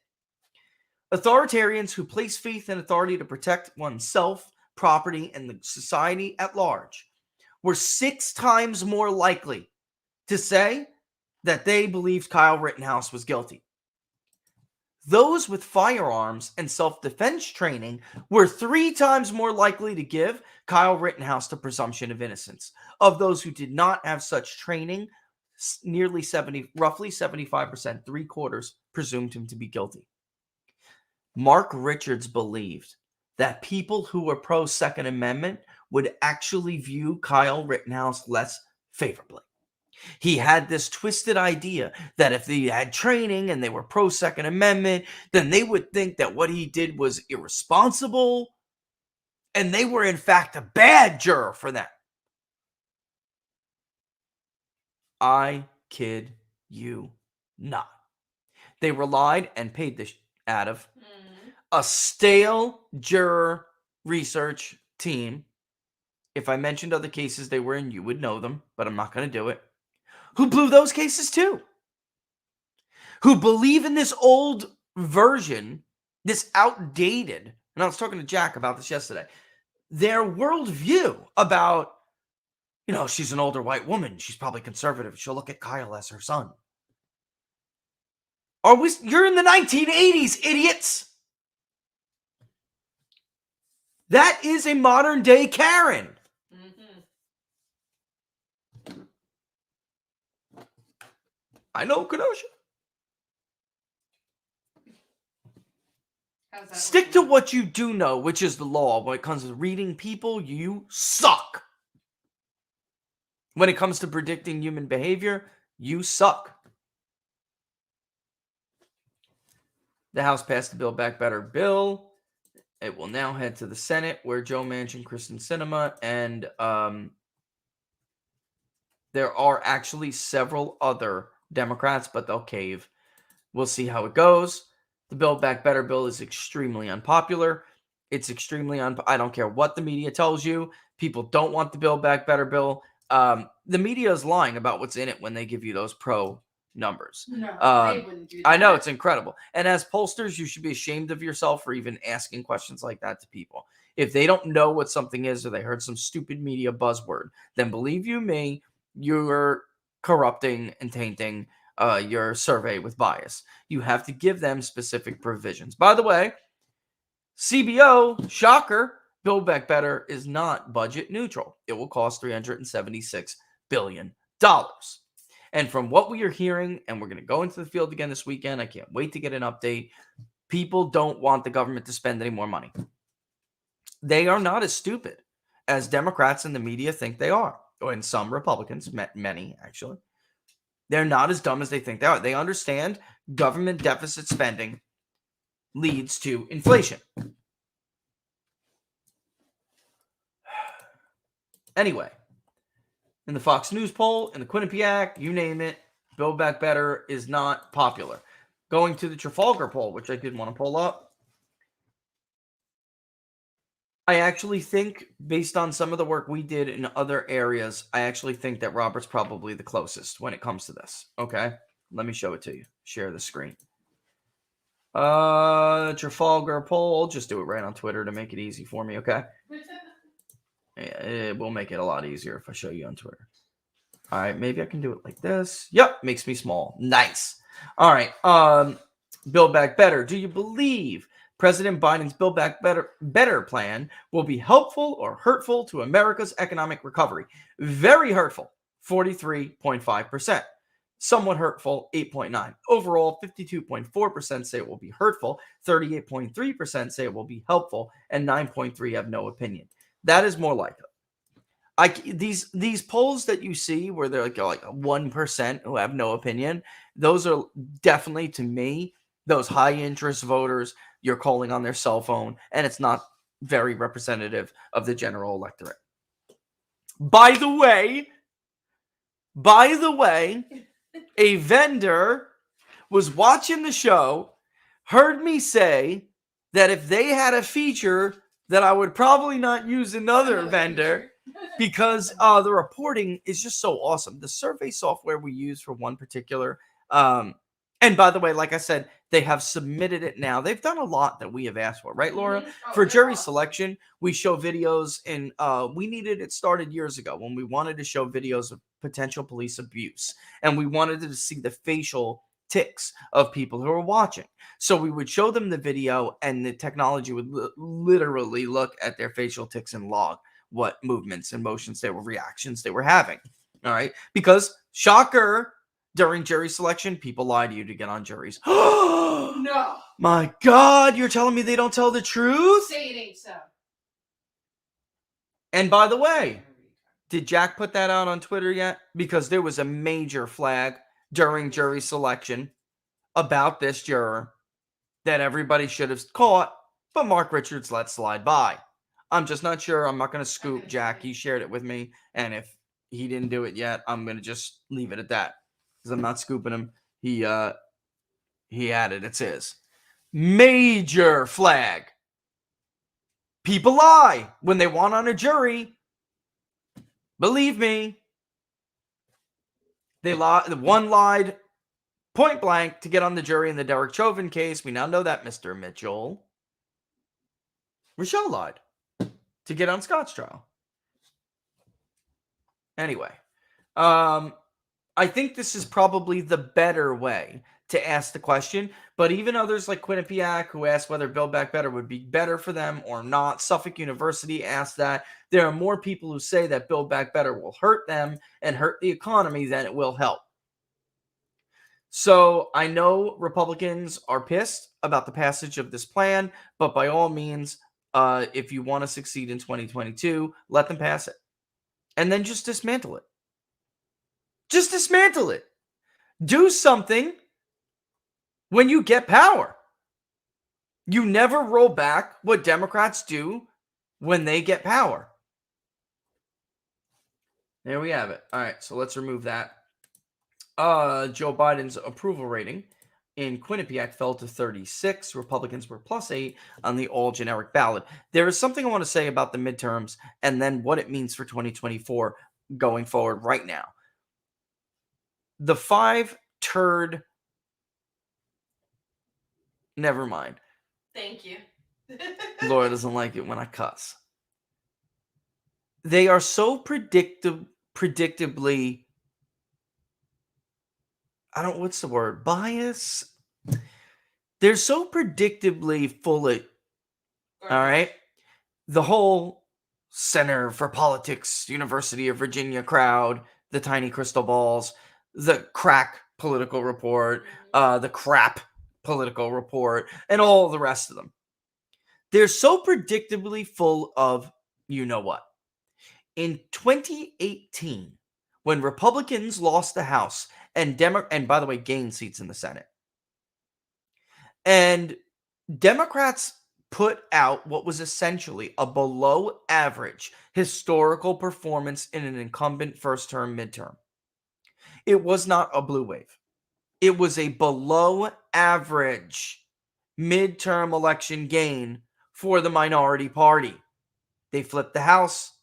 [SPEAKER 3] Authoritarians who place faith in authority to protect oneself, property, and the society at large were 6 times more likely to say that they believed Kyle Rittenhouse was guilty. Those with firearms and self-defense training were 3 times more likely to give Kyle Rittenhouse the presumption of innocence. Of those who did not have such training, roughly 75%, 3/4, presumed him to be guilty. Mark Richards believed that people who were pro-Second Amendment would actually view Kyle Rittenhouse less favorably. He had this twisted idea that if they had training and they were pro-Second Amendment, then they would think that what he did was irresponsible, and they were in fact a bad juror for them. I kid you not. They relied and paid the out of a stale juror research team. If I mentioned other cases they were in, you would know them, but I'm not going to do it. Who blew those cases too? Who believe in this old version, this outdated, and I was talking to Jack about this yesterday, their worldview about, she's an older white woman, she's probably conservative, she'll look at Kyle as her son. You're in the 1980s, idiots! That is a modern day Karen. I know, Kenosha. Stick to what you do know, which is the law. When it comes to reading people, you suck. When it comes to predicting human behavior, you suck. The House passed the Build Back Better bill. It will now head to the Senate, where Joe Manchin, Kristen Sinema, and there are actually several other Democrats, but they'll cave. We'll see how it goes. The Build Back Better bill is extremely unpopular. It's extremely I don't care what the media tells you. People don't want the Build Back Better bill. The media is lying about what's in it when they give you those pro numbers.
[SPEAKER 4] No, they wouldn't do that.
[SPEAKER 3] I know, it's incredible. And as pollsters, you should be ashamed of yourself for even asking questions like that to people. If they don't know what something is, or they heard some stupid media buzzword, then believe you me, you're corrupting and tainting your survey with bias. You have to give them specific provisions. By the way, CBO, shocker, Build Back Better is not budget neutral. It will cost $376 billion. And from what we are hearing, and we're going to go into the field again this weekend, I can't wait to get an update. People don't want the government to spend any more money. They are not as stupid as Democrats and the media think they are. And some Republicans, many actually. They're not as dumb as they think they are. They understand government deficit spending leads to inflation. Anyway, in the Fox News poll, in the Quinnipiac, you name it, Build Back Better is not popular. Going to the Trafalgar poll, which I did want to pull up, I actually think, based on some of the work we did in other areas, I actually think that Robert's probably the closest when it comes to this. Okay, let me show it to you. Share the screen. Trafalgar poll. Just do it right on Twitter to make it easy for me, okay? Yeah, it will make it a lot easier if I show you on Twitter. All right, maybe I can do it like this. Yep, makes me small. Nice. All right, Build Back Better. Do you believe President Biden's Build Back Better plan will be helpful or hurtful to America's economic recovery? Very hurtful, 43.5%. Somewhat hurtful, 8.9%. Overall, 52.4% say it will be hurtful, 38.3% say it will be helpful, and 9.3% have no opinion. That is more likely. These polls that you see where they're like 1% who have no opinion, those are definitely, to me, those high interest voters. You're calling on their cell phone, and it's not very representative of the general electorate. By the way, a vendor was watching the show, heard me say that if they had a feature that I would probably not use another vendor because the reporting is just so awesome. The survey software we use for one particular, and by the way, like I said, they have submitted it now. They've done a lot that we have asked for, right, Laura? For jury selection, we show videos, and we needed it started years ago when we wanted to show videos of potential police abuse, and we wanted to see the facial tics of people who are watching. So we would show them the video, and the technology would literally look at their facial tics and log what movements and motions reactions they were having. All right, because shocker, during jury selection, people lie to you to get on juries.
[SPEAKER 4] No.
[SPEAKER 3] My God, you're telling me they don't tell the truth?
[SPEAKER 4] Say it ain't so.
[SPEAKER 3] And by the way, did Jack put that out on Twitter yet? Because there was a major flag during jury selection about this juror that everybody should have caught, but Mark Richards let slide by. I'm just not sure. I'm not going to scoop Jack. He shared it with me, and if he didn't do it yet, I'm going to just leave it at that because I'm not scooping him. He had it. It's his. Major flag. People lie when they want on a jury. Believe me. They lied. One lied point blank to get on the jury in the Derek Chauvin case. We now know that, Mr. Mitchell. Rochelle lied to get on Scott's trial. Anyway, I think this is probably the better way to ask the question, but even others like Quinnipiac, who asked whether Build Back Better would be better for them or not. Suffolk University asked that. There are more people who say that Build Back Better will hurt them and hurt the economy than it will help. So I know Republicans are pissed about the passage of this plan, but by all means, if you want to succeed in 2022, let them pass it. And then just dismantle it. Just dismantle it. Do something when you get power. You never roll back what Democrats do when they get power. There we have it. All right, so let's remove that. Joe Biden's approval rating in Quinnipiac fell to 36. Republicans were +8 on the all-generic ballot. There is something I want to say about the midterms and then what it means for 2024 going forward right now. The 5-turd... Never mind.
[SPEAKER 4] Thank you.
[SPEAKER 3] Laura doesn't like it when I cuss. They are so predictably... what's the word? Bias? They're so predictably full of... All right? The whole Center for Politics, University of Virginia crowd, the tiny crystal balls, the crack political report, the crap political report, and all the rest of them. They're so predictably full of you know what. In 2018, when Republicans lost the House and by the way, gained seats in the Senate, and Democrats put out what was essentially a below average historical performance in an incumbent first term midterm. It was not a blue wave. It was a below average midterm election gain for the minority party. They flipped the House.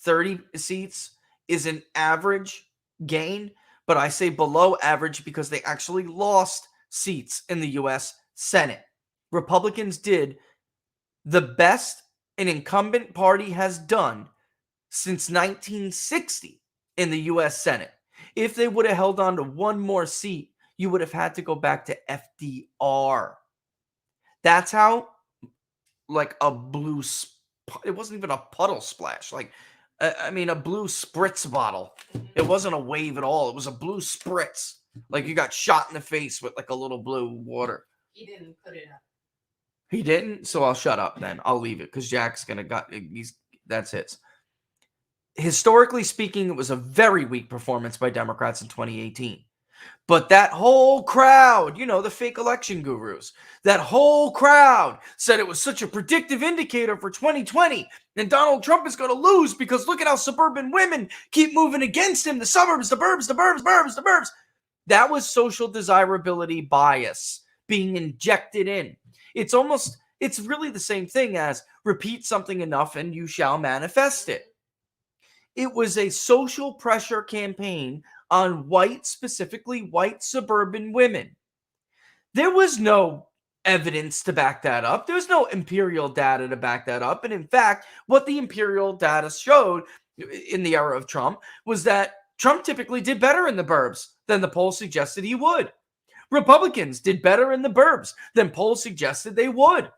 [SPEAKER 3] 30 seats is an average gain, but I say below average because they actually lost seats in the U.S. Senate. Republicans did the best an incumbent party has done since 1960 in the U.S. Senate. If they would have held on to one more seat, you would have had to go back to FDR. That's how, like a blue, it wasn't even a puddle splash. A blue spritz bottle. It wasn't a wave at all. It was a blue spritz. Like you got shot in the face with like a little blue water.
[SPEAKER 4] He didn't put it up.
[SPEAKER 3] He didn't? So I'll shut up then. I'll leave it because Jack's going to that's his. historically speaking, it was a very weak performance by Democrats in 2018. But that whole crowd, the fake election gurus, that whole crowd said it was such a predictive indicator for 2020. And Donald Trump is going to lose because look at how suburban women keep moving against him. The suburbs, the burbs, the burbs, burbs, the burbs. That was social desirability bias being injected in. It's really the same thing as repeat something enough and you shall manifest it. It was a social pressure campaign on specifically white suburban women. There was no evidence to back that up. There was no empirical data to back that up. And in fact, what the empirical data showed in the era of Trump was that Trump typically did better in the burbs than the polls suggested he would. Republicans did better in the burbs than polls suggested they would.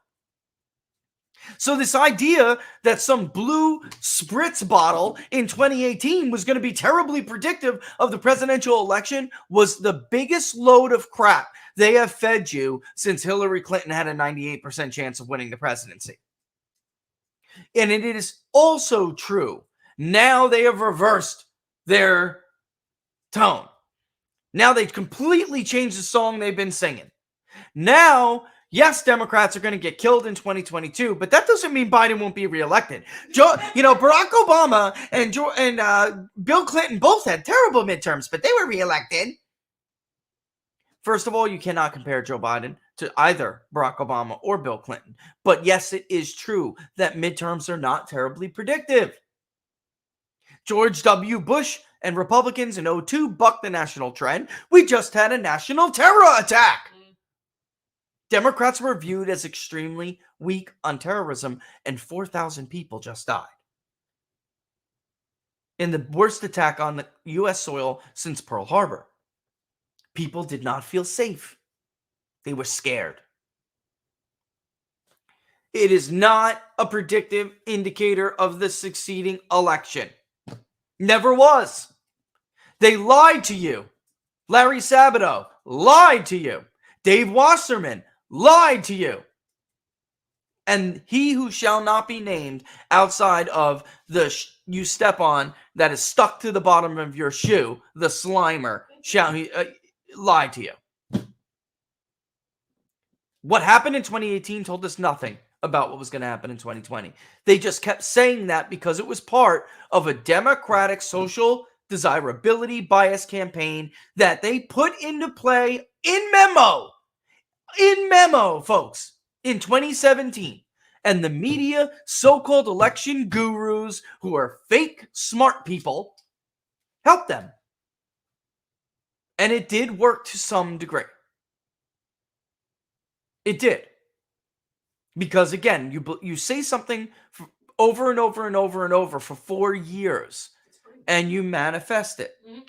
[SPEAKER 3] So this idea that some blue spritz bottle in 2018 was going to be terribly predictive of the presidential election was the biggest load of crap they have fed you since Hillary Clinton had a 98% chance of winning the presidency. And it is also true. Now they have reversed their tone. Now they've completely changed the song they've been singing. Now, yes, Democrats are going to get killed in 2022, but that doesn't mean Biden won't be reelected. Barack Obama and Bill Clinton both had terrible midterms, but they were reelected. First of all, you cannot compare Joe Biden to either Barack Obama or Bill Clinton. But yes, it is true that midterms are not terribly predictive. George W. Bush and Republicans in 2002 bucked the national trend. We just had a national terror attack. Democrats were viewed as extremely weak on terrorism, and 4,000 people just died. In the worst attack on the U.S. soil since Pearl Harbor. People did not feel safe. They were scared. It is not a predictive indicator of the succeeding election. Never was. They lied to you. Larry Sabato lied to you. Dave Wasserman lied to you. And he who shall not be named outside of the you step on that is stuck to the bottom of your shoe, the Slimer, lied to you. What happened in 2018 told us nothing about what was going to happen in 2020. They just kept saying that because it was part of a Democratic social desirability bias campaign that they put into play in memo, folks, in 2017. And the media, so-called election gurus who are fake smart people, helped them. And it did work to some degree. It did. Because again, you say something over and over and over and over for 4 years, and you manifest it. Mm-hmm.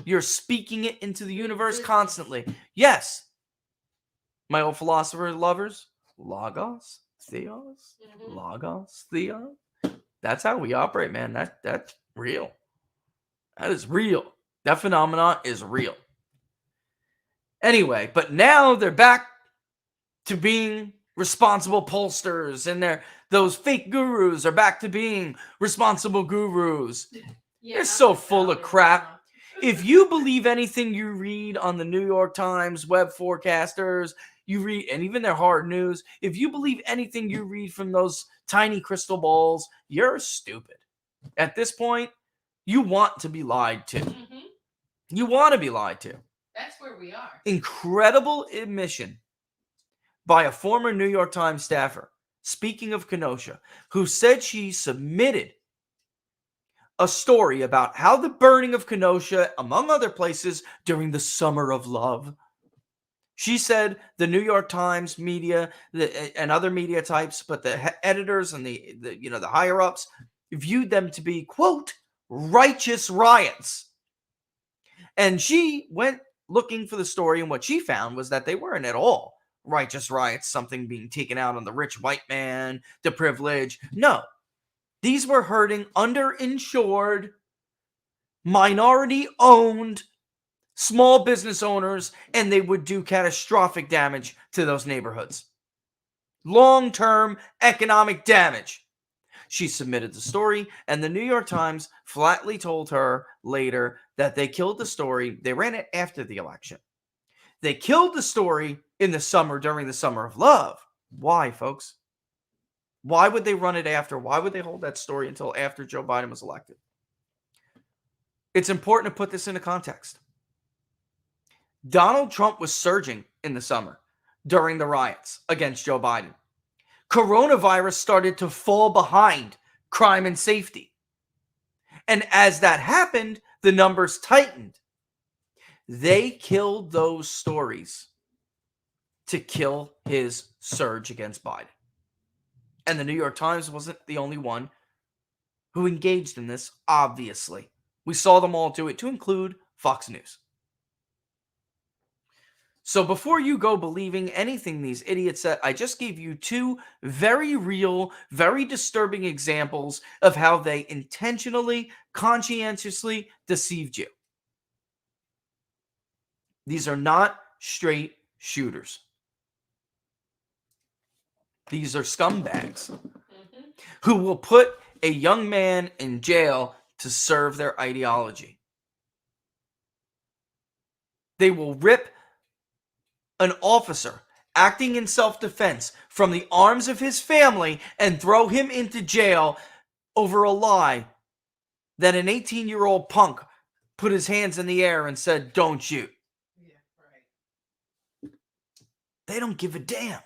[SPEAKER 3] You're speaking it into the universe constantly. Yes. My old philosopher lovers, logos, theos, logos, theos. That's how we operate, man. That's real. That is real. That phenomenon is real. Anyway, but now they're back to being responsible pollsters, and those fake gurus are back to being responsible gurus. Yeah, they're so full of crap. If you believe anything you read on the New York Times, web forecasters, you read, and even their hard news, if you believe anything you read from those tiny crystal balls, you're stupid. At this point, you want to be lied to. Mm-hmm. You want to be lied to.
[SPEAKER 4] That's where we are.
[SPEAKER 3] Incredible admission by a former New York Times staffer, speaking of Kenosha, who said she submitted a story about how the burning of Kenosha, among other places, during the Summer of Love. She said the New York Times media and other media types, but the editors and the higher ups viewed them to be, quote, righteous riots. And she went looking for the story, and what she found was that they weren't at all righteous riots, something being taken out on the rich white man, the privileged. No. These were hurting underinsured, minority-owned, small business owners, and they would do catastrophic damage to those neighborhoods. Long-term economic damage. She submitted the story, and the New York Times flatly told her later that they killed the story. They ran it after the election. They killed the story in the summer, during the summer of love. Why, folks? Why would they run it after? Why would they hold that story until after Joe Biden was elected? It's important to put this into context. Donald Trump was surging in the summer during the riots against Joe Biden. Coronavirus started to fall behind crime and safety. And as that happened, the numbers tightened. They killed those stories to kill his surge against Biden. And the New York Times wasn't the only one who engaged in this, obviously. We saw them all do it, to include Fox News. So before you go believing anything these idiots said, I just gave you two very real, very disturbing examples of how they intentionally, conscientiously deceived you. These are not straight shooters. These are scumbags who will put a young man in jail to serve their ideology. They will rip an officer acting in self-defense from the arms of his family and throw him into jail over a lie that an 18-year-old punk put his hands in the air and said, "Don't shoot."
[SPEAKER 4] Yeah, right.
[SPEAKER 3] They don't give a damn.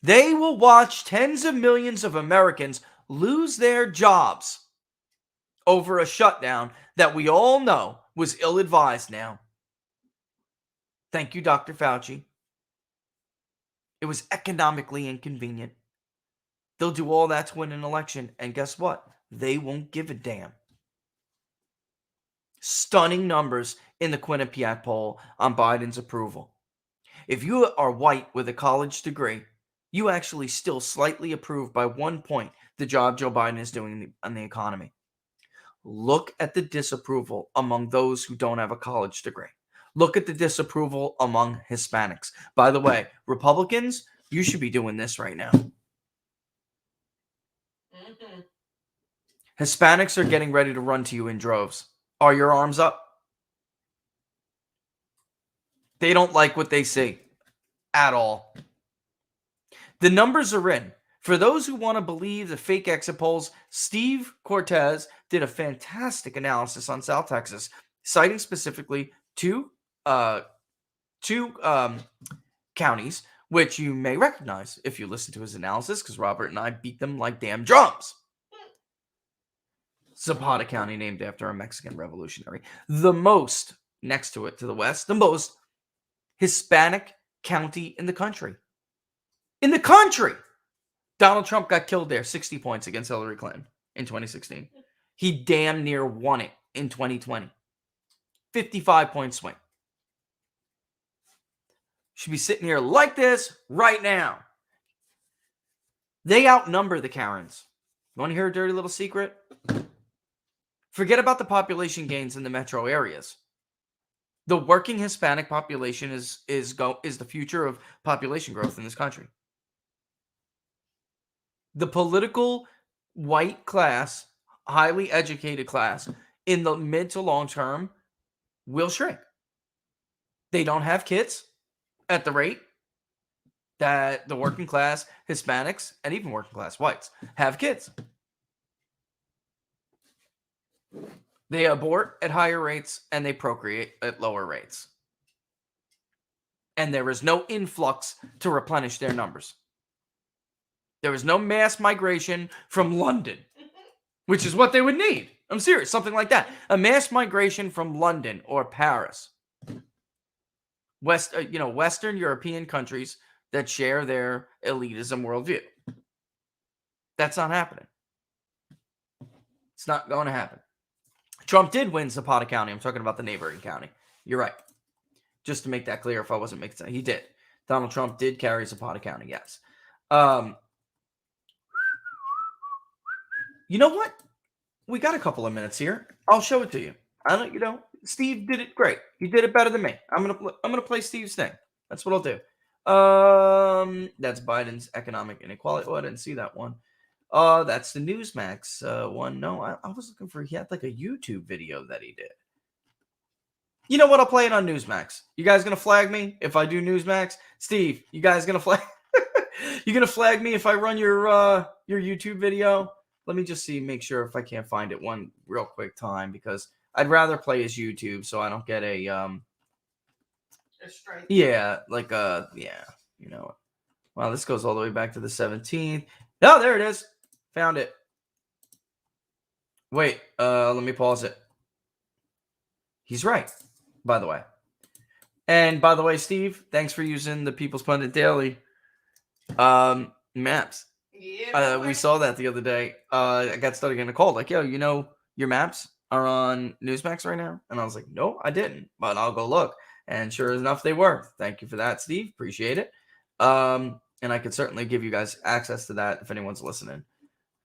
[SPEAKER 3] They will watch tens of millions of Americans lose their jobs over a shutdown that we all know was ill-advised now. Thank you, Dr. Fauci. It was economically inconvenient. They'll do all that to win an election, and guess what? They won't give a damn. Stunning numbers in the Quinnipiac poll on Biden's approval. If you are white with a college degree, you actually still slightly approve by 1 point the job Joe Biden is doing on the economy. Look at the disapproval among those who don't have a college degree. Look at the disapproval among Hispanics. By the way, Republicans, you should be doing this right now. Hispanics are getting ready to run to you in droves. Are your arms up? They don't like what they see at all. The numbers are in. For those who want to believe the fake exit polls, Steve Cortez did a fantastic analysis on South Texas, citing specifically two counties, which you may recognize if you listen to his analysis, because Robert and I beat them like damn drums. Zapata County, named after a Mexican revolutionary. The most, next to it to the west, the most Hispanic county in the country. In the country! Donald Trump got killed there, 60 points against Hillary Clinton in 2016. He damn near won it in 2020. 55-point swing. Should be sitting here like this right now. They outnumber the Karens. You want to hear a dirty little secret? Forget about the population gains in the metro areas. The working Hispanic population is the future of population growth in this country. The political white class, highly educated class, in the mid to long term will shrink. They don't have kids at the rate that the working class Hispanics and even working class whites have kids. They abort at higher rates and they procreate at lower rates. And there is no influx to replenish their numbers. There is no mass migration from London, which is what they would need. I'm serious, something like that. A mass migration from London or Paris. Western European countries that share their elitism worldview. That's not happening. It's not going to happen. Trump did win Zapata County. I'm talking about the neighboring county. You're right. Just to make that clear, if I wasn't making sense, he did. Donald Trump did carry Zapata County, yes. You know what? We got a couple of minutes here. I'll show it to you. Steve did it great. He did it better than me. I'm gonna play Steve's thing. That's what I'll do. That's Biden's economic inequality. Oh, I didn't see that one. That's the Newsmax one. No, I was looking for. He had like a YouTube video that he did. You know what? I'll play it on Newsmax. You guys gonna flag me if I do Newsmax? Steve, you guys gonna flag? You gonna flag me if I run your YouTube video? Let me just see, make sure if I can't find it one real quick time, because I'd rather play his YouTube so I don't get a
[SPEAKER 4] strike.
[SPEAKER 3] yeah, like yeah, you know. Wow, this goes all the way back to the 17th. Oh, there it is. Found it. Wait, let me pause it. He's right, by the way. And by the way, Steve, thanks for using the People's Pundit Daily maps.
[SPEAKER 4] Yeah.
[SPEAKER 3] We saw that the other day. I got started getting a call like, yo, you know, your maps are on Newsmax right now? And I was like, no, I didn't, but I'll go look. And sure enough, they were. Thank you for that, Steve. Appreciate it. And I could certainly give you guys access to that if anyone's listening,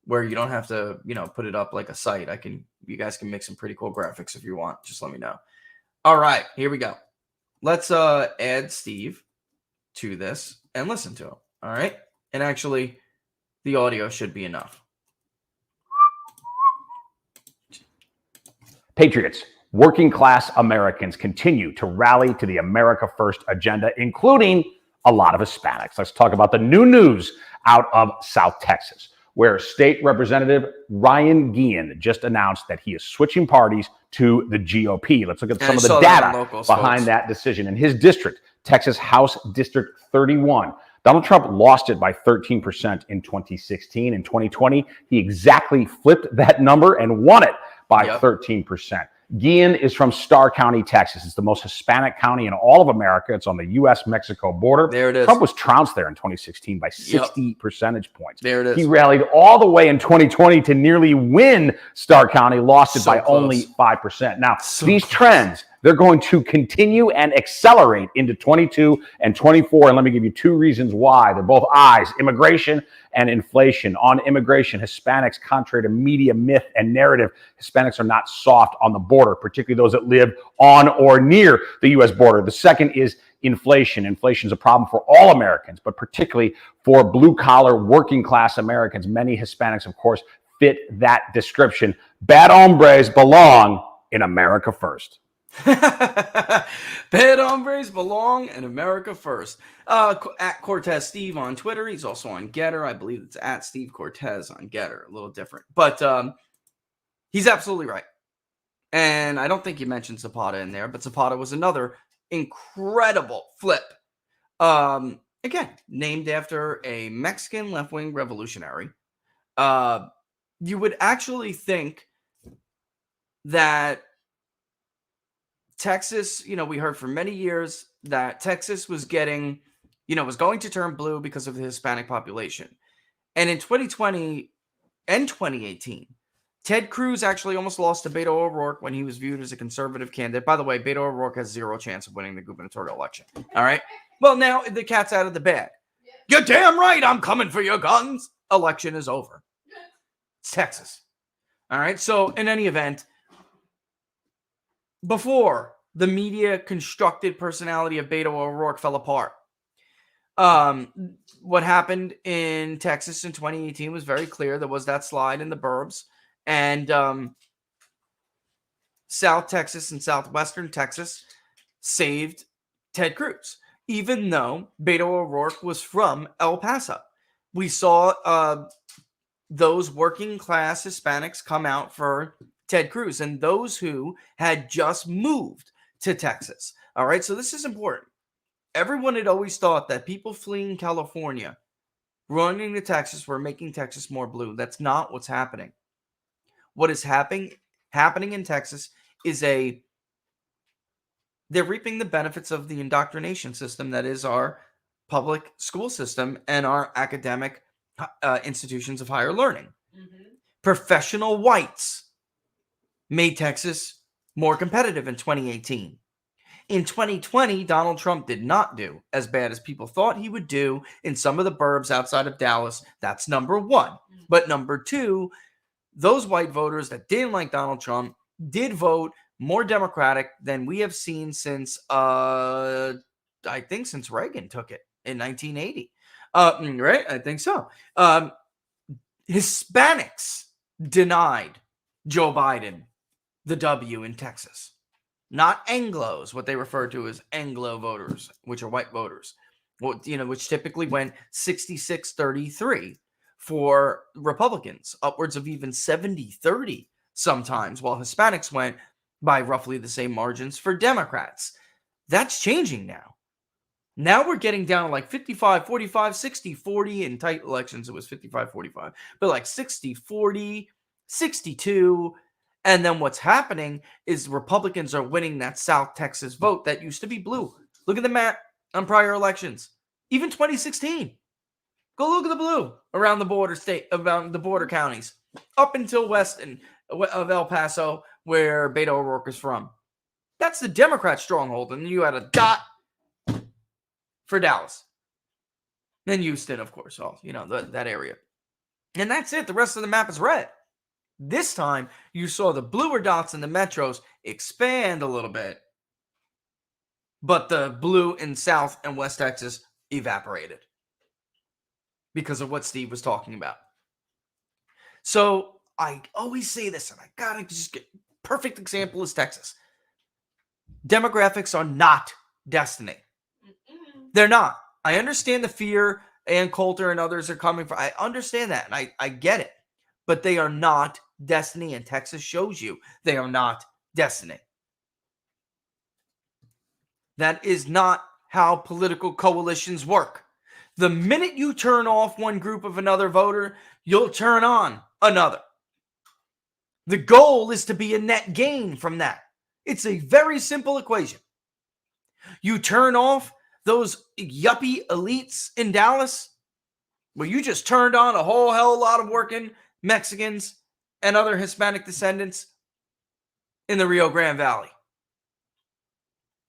[SPEAKER 3] where you don't have to, you know, put it up like a site. You guys can make some pretty cool graphics if you want. Just let me know. All right, here we go. Let's add Steve to this and listen to him. All right. And actually, the audio should be enough.
[SPEAKER 5] Patriots, working class Americans continue to rally to the America First agenda, including a lot of Hispanics. Let's talk about the new news out of South Texas, where State Representative Ryan Guillen just announced that he is switching parties to the GOP. Let's look at some of the data behind that decision. In his district, Texas House District 31, Donald Trump lost it by 13% in 2016. In 2020, he exactly flipped that number and won it by 13%. Guillen is from Starr County, Texas. It's the most Hispanic county in all of America. It's on the U.S.-Mexico border.
[SPEAKER 3] There it is.
[SPEAKER 5] Trump was trounced there in 2016 by 60 percentage points.
[SPEAKER 3] There it is.
[SPEAKER 5] He rallied all the way in 2020 to nearly win Starr County, lost it by only 5%. Now, these trends, they're going to continue and accelerate into 22 and 24. And let me give you two reasons why. They're both I's: immigration and inflation. On immigration, Hispanics, contrary to media myth and narrative, Hispanics are not soft on the border, particularly those that live on or near the U.S. border. The second is inflation. Inflation is a problem for all Americans, but particularly for blue-collar, working-class Americans. Many Hispanics, of course, fit that description. Bad hombres belong in America First.
[SPEAKER 3] Bad hombres belong in America First. At Cortez Steve on Twitter. He's also on Getter. I believe it's at Steve Cortez on Getter. A little different, but he's absolutely right. And I don't think you mentioned Zapata in there, but Zapata was another incredible flip. Again, named after a Mexican left-wing revolutionary. You would actually think that Texas, you know, we heard for many years that Texas was getting, you know, was going to turn blue because of the Hispanic population. And in 2020 and 2018, Ted Cruz actually almost lost to Beto O'Rourke when he was viewed as a conservative candidate. By the way, Beto O'Rourke has zero chance of winning the gubernatorial election. All right. Well, now the cat's out of the bag. You're damn right. I'm coming for your guns. Election is over. It's Texas. All right. So in any event, before the media constructed personality of Beto O'Rourke fell apart, what happened in Texas in 2018 was very clear. There was that slide in the burbs, and South Texas and Southwestern Texas saved Ted Cruz, even though Beto O'Rourke was from El Paso. We saw those working class Hispanics come out for Ted Cruz, and those who had just moved to Texas. All right, so this is important. Everyone had always thought that people fleeing California, running to Texas, were making Texas more blue. That's not what's happening. What is happening in Texas is they're reaping the benefits of the indoctrination system that is our public school system and our academic institutions of higher learning. Mm-hmm. Professional whites made Texas more competitive in 2018. In 2020, Donald Trump did not do as bad as people thought he would do in some of the burbs outside of Dallas. That's number one. But number two, those white voters that didn't like Donald Trump did vote more Democratic than we have seen since, I think since Reagan took it. in 1980. Right? I think so. Hispanics denied Joe Biden the W in Texas. Not Anglos, what they refer to as Anglo voters, which are white voters, which typically went 66-33 for Republicans, upwards of even 70-30 sometimes, while Hispanics went by roughly the same margins for Democrats. That's changing now. Now we're getting down to like 55-45, 60-40. In tight elections, it was 55-45. But like 60-40, 62. And then what's happening is Republicans are winning that South Texas vote that used to be blue. Look at the map on prior elections. Even 2016. Go look at the blue around the border counties. Up until west of El Paso, where Beto O'Rourke is from. That's the Democrat stronghold. And you had a dot for Dallas. Then Houston, of course, that area. And that's it. The rest of the map is red. This time, you saw the bluer dots in the metros expand a little bit, but the blue in South and West Texas evaporated because of what Steve was talking about. So I always say this, and I gotta just get perfect example is Texas. Demographics are not destiny. They're not. I understand the fear Ann Coulter and others are coming from. I understand that, and I get it. But they are not destiny, and Texas shows you they are not destiny. That is not how political coalitions work. The minute you turn off one group of another voter, you'll turn on another. The goal is to be a net gain from that. It's a very simple equation. You turn off those yuppie elites in Dallas, where you just turned on a whole hell of a lot of working Mexicans and other Hispanic descendants in the Rio Grande Valley.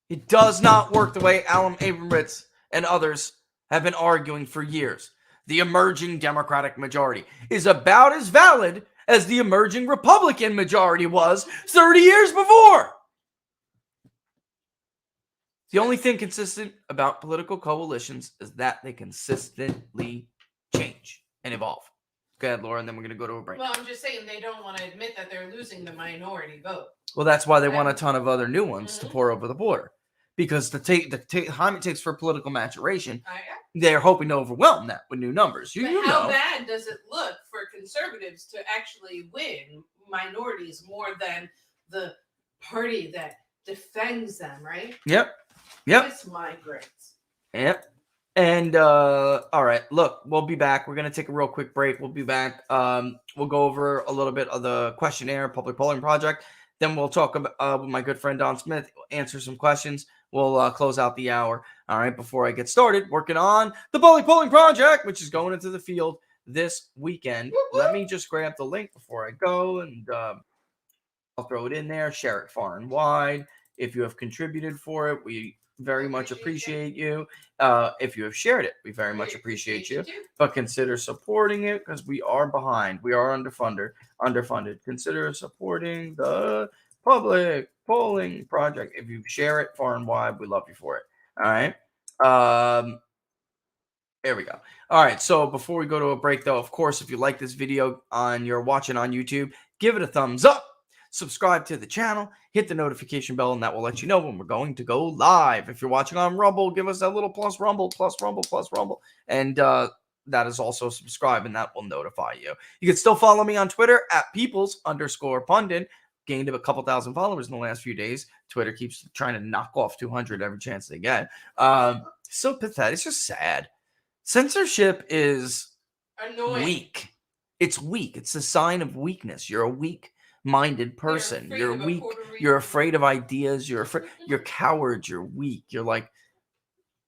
[SPEAKER 3] It does not work the way Alan Abrams and others have been arguing for years. The emerging Democratic majority is about as valid as the emerging Republican majority was 30 years before. The only thing consistent about political coalitions is that they consistently change and evolve. Go ahead, Laura, and then we're going to go to a break.
[SPEAKER 4] Well, I'm just saying they don't want to admit that they're losing the minority vote.
[SPEAKER 3] Well, that's why they want a ton of other new ones to pour over the border. Because the time it takes for political maturation, they're hoping to overwhelm that with new numbers.
[SPEAKER 4] How bad does it look for conservatives to actually win minorities more than the party that defends them, right?
[SPEAKER 3] Yep.
[SPEAKER 4] It's migrants.
[SPEAKER 3] Yep. And all right, look, we'll be back. We're gonna take a real quick break. We'll be back. We'll go over a little bit of the questionnaire, public polling project. Then we'll talk about with my good friend Don Smith, answer some questions. We'll close out the hour. All right, before I get started, working on the public polling project, which is going into the field this weekend. Let me just grab the link before I go, and I'll throw it in there. Share it far and wide. If you have contributed for it, we very much appreciate you. If you have shared it, we very much appreciate you. But consider supporting it because we are behind. We are underfunded. Consider supporting the public polling project. If you share it far and wide, we love you for it. All right. There we go. All right. So before we go to a break, though, of course, if you like this video you're watching on YouTube, give it a thumbs up. Subscribe to the channel, hit the notification bell, and that will let you know when we're going to go live. If you're watching on Rumble, give us that little plus Rumble. And that is also subscribe, and that will notify you. You can still follow me on Twitter at peoples_pundit. Gained a couple thousand followers in the last few days. Twitter keeps trying to knock off 200 every chance they get. So pathetic. It's just sad. Censorship is
[SPEAKER 4] annoying.
[SPEAKER 3] Weak. It's weak. It's a sign of weakness. You're a weak-minded person. You're weak. You're afraid of ideas. You're cowards. You're weak. You're like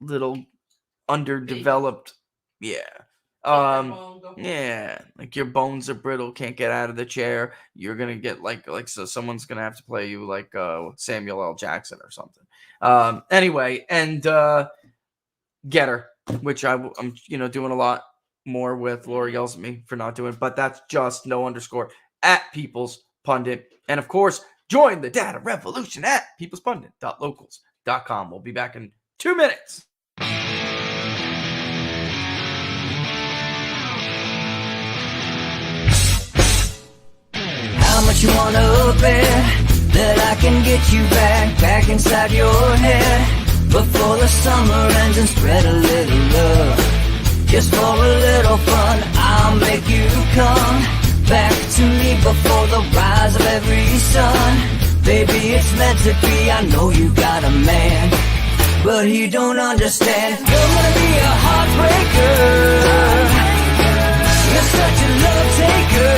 [SPEAKER 3] little underdeveloped. Yeah. Yeah, like your bones are brittle, can't get out of the chair. You're gonna get so someone's gonna have to play you like Samuel L. Jackson or something. Anyway, and Getter, which I'm doing a lot more with. Laura yells at me for not doing, but that's just _@ People's Pundit, and of course, join the data revolution at peoplespundit.locals.com. We'll be back in 2 minutes.
[SPEAKER 1] much you wanna bet that I can get you back inside your head before the summer ends and spread a little love. Just for a little fun, I'll make you come back to me before the rise of every sun. Baby, it's meant to be, I know you got a man, but he don't understand. You're gonna be a heartbreaker, you're such a love taker.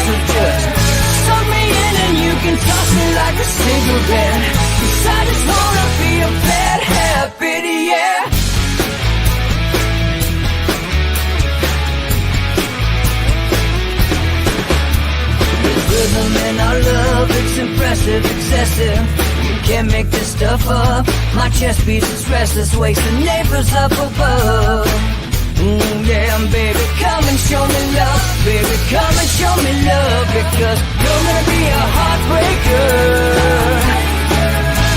[SPEAKER 1] So just suck me in and you can toss me like a cigarette, 'cause I just wanna be a bad habit, yeah. Rhythm in our love, it's impressive, excessive. You can't make this stuff up. My chest beats, it's restless, wakes the neighbors up above. Yeah, baby, come and show me love. Baby, come and show me love, because you're gonna be a heartbreaker,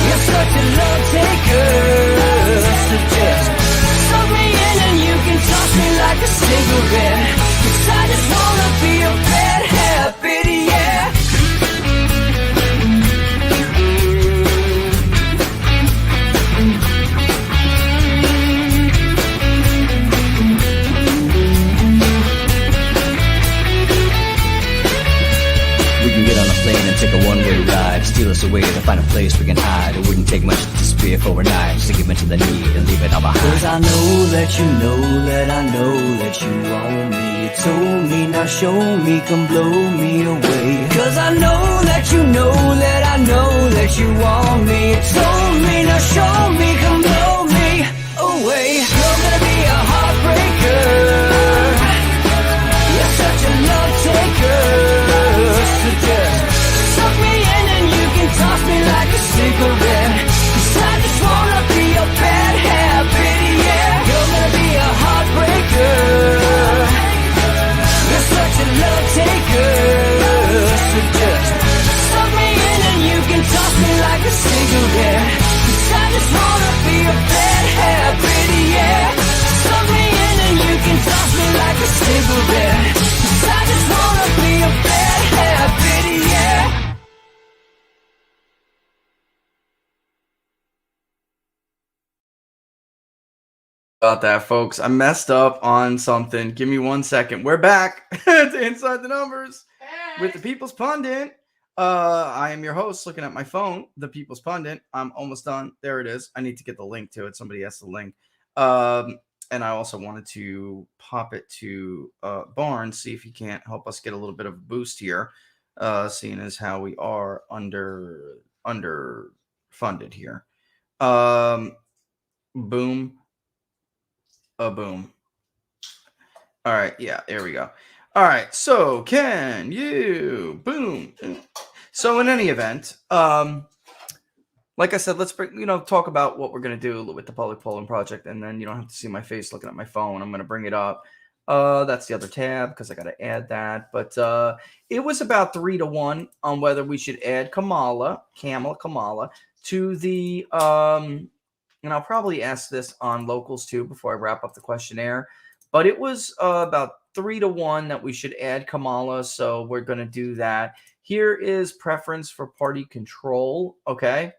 [SPEAKER 1] you're such a love taker. So just suck me in and you can toss me like a cigarette, 'cause I just wanna be a bad habit, yeah.
[SPEAKER 2] We can get on a plane and take a one-way ride, steal us away to find a place we can hide. It wouldn't take much to spear for a knife, just to give into the need and leave it all behind.
[SPEAKER 1] 'Cause I know that you know that I know that you want me. You told me, now show me, come blow me away. 'Cause I know that you know that I know that you want me. You told me, now show me, come blow me away. You're gonna be a heartbreaker, you're such a love taker. So just suck me in and you can toss me like a cigarette, 'cause I just wanna be a bad habit, yeah. You're gonna be a heartbreaker, you're such a love taker. So just suck me in and you can toss me like a cigarette, 'cause I just wanna be a bad habit, yeah. Suck me in and you can toss me like a cigarette, 'cause I just wanna be a bad habit, yeah.
[SPEAKER 3] About that, folks. I messed up on something. Give me 1 second. We're back to Inside the Numbers with the People's Pundit. I am your host, looking at my phone, the People's Pundit. I'm almost done. There it is. I need to get the link to it. Somebody has the link. And I also wanted to pop it to Barnes, see if he can't help us get a little bit of a boost here, seeing as how we are underfunded here. Boom. A boom. All right. Yeah, there we go. All right. So can you boom? So in any event, like I said, let's talk about what we're going to do with the public polling project. And then you don't have to see my face looking at my phone. I'm going to bring it up. That's the other tab because I got to add that. But it was about 3-1 on whether we should add Kamala to the and I'll probably ask this on locals too before I wrap up the questionnaire. But it was about 3-1 that we should add Kamala. So we're going to do that. Here is preference for party control. Okay.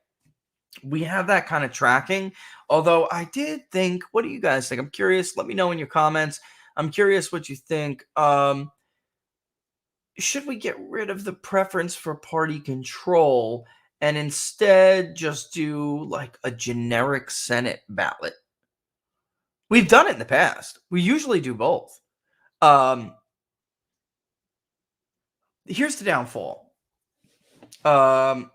[SPEAKER 3] We have that kind of tracking. Although I did think, what do you guys think? I'm curious. Let me know in your comments. I'm curious what you think. Should we get rid of the preference for party control and instead just do like a generic Senate ballot? We've done it in the past. We usually do both. Here's the downfall. The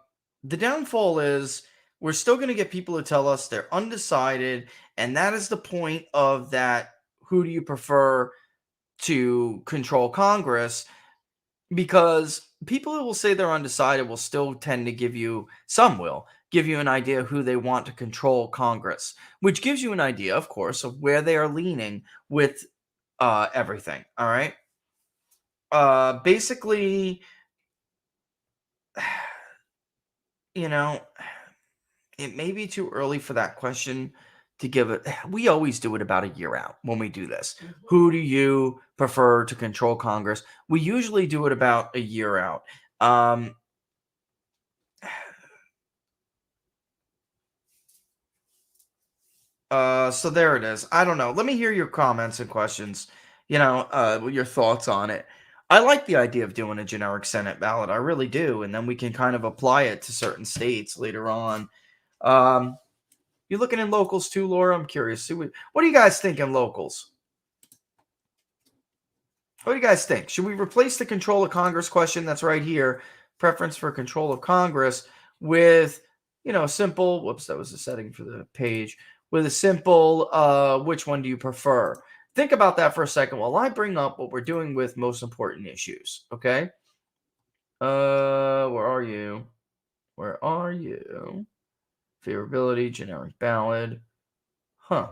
[SPEAKER 3] downfall is we're still going to get people to tell us they're undecided. And that is the point of that. Who do you prefer to control Congress? Because people who will say they're undecided will still tend to give you an idea of who they want to control Congress, which gives you an idea, of course, of where they are leaning with everything. All right. Basically, it may be too early for that question to give it. We always do it about a year out when we do this. Who do you prefer to control Congress? We usually do it about a year out. So there it is. I don't know. Let me hear your comments and questions. Your thoughts on it. I like the idea of doing a generic Senate ballot. I really do, and then we can kind of apply it to certain states later on. You looking in locals too, Laura? I'm curious. What do you guys think in locals? What do you guys think? Should we replace the control of Congress question that's right here, preference for control of Congress, with, a simple, whoops, that was the setting for the page, with a simple, which one do you prefer? Think about that for a second while I bring up what we're doing with most important issues, okay? Where are you? Where are you? Favorability, generic ballot.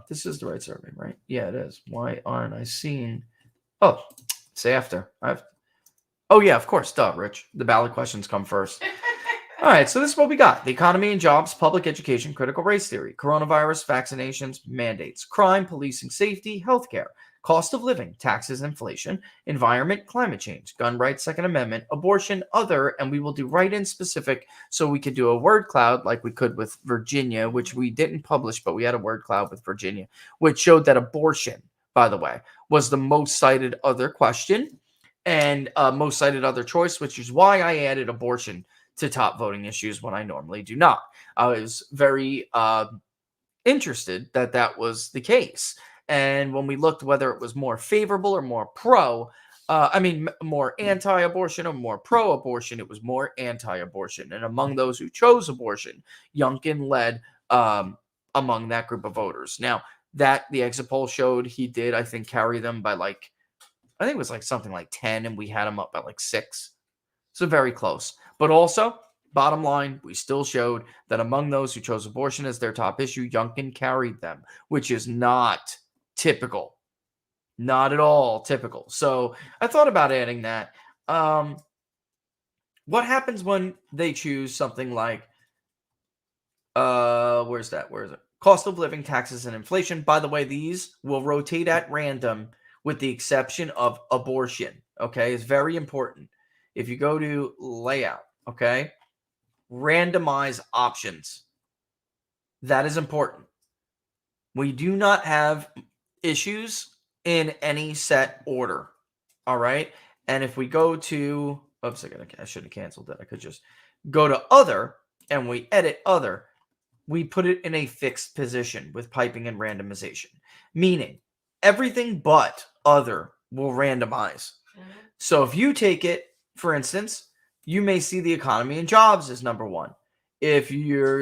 [SPEAKER 3] This is the right survey, right? Yeah, it is. Why aren't I seeing? Oh, it's after. Oh, yeah, of course. Duh, Rich. The ballot questions come first. All right, so this is what we got. The economy and jobs, public education, critical race theory, coronavirus, vaccinations, mandates, crime, policing, safety, healthcare, cost of living, taxes, inflation, environment, climate change, gun rights, Second Amendment, abortion, other, and we will do write-in specific so we could do a word cloud like we could with Virginia, which we didn't publish, but we had a word cloud with Virginia, which showed that abortion, by the way, was the most cited other question and most cited other choice, which is why I added abortion to top voting issues when I normally do not. I was very interested that that was the case. And when we looked whether it was more favorable or more more anti-abortion or more pro-abortion, it was more anti-abortion. And among those who chose abortion, Youngkin led among that group of voters. Now, that the exit poll showed he did, I think, carry them by I think it was something like 10, and we had him up by 6. So very close. But also, bottom line, we still showed that among those who chose abortion as their top issue, Youngkin carried them, which is not typical. Not at all typical. So I thought about adding that. What happens when they choose something like, where's that? Where is it? Cost of living, taxes, and inflation. By the way, these will rotate at random with the exception of abortion. Okay, it's very important. If you go to layout, okay, randomize options. That is important. We do not have issues in any set order. All right. And if we go to, oops, I should have canceled that. I could just go to other and we edit other. We put it in a fixed position with piping and randomization, meaning everything but other will randomize. So if you take it, for instance, you may see the economy and jobs as number 1. If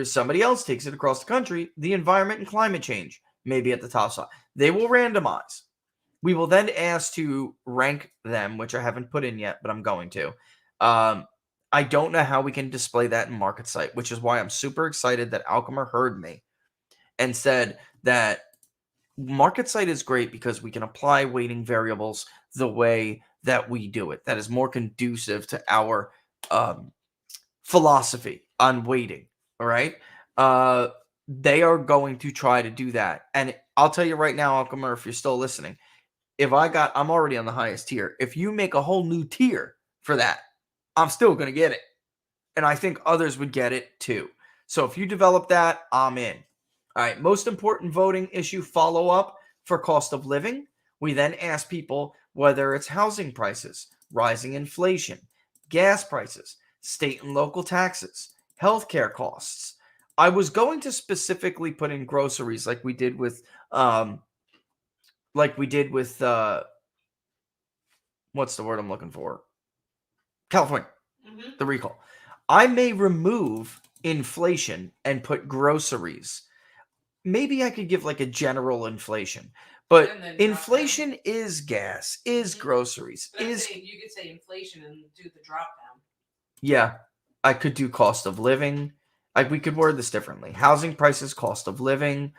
[SPEAKER 3] somebody else takes it across the country, the environment and climate change may be at the top side. They will randomize. We will then ask to rank them, which I haven't put in yet, but I'm going to. I don't know how we can display that in MarketSite, which is why I'm super excited that Alchemer heard me and said that MarketSite is great because we can apply weighting variables the way that we do it. That is more conducive to our philosophy on weighting. All right. They are going to try to do that. And I'll tell you right now, Alchemer, if you're still listening, I'm already on the highest tier. If you make a whole new tier for that, I'm still going to get it. And I think others would get it too. So if you develop that, I'm in. All right. Most important voting issue follow-up for cost of living. We then ask people whether it's housing prices, rising inflation, gas prices, state and local taxes, healthcare costs. I was going to specifically put in groceries like we did with what's the word I'm looking for? California, the recall. I may remove inflation and put groceries. Maybe I could give a general inflation, but inflation is gas, is groceries,
[SPEAKER 4] you could say inflation and do the drop down.
[SPEAKER 3] Yeah, I could do cost of living. We could word this differently. Housing prices, cost of living,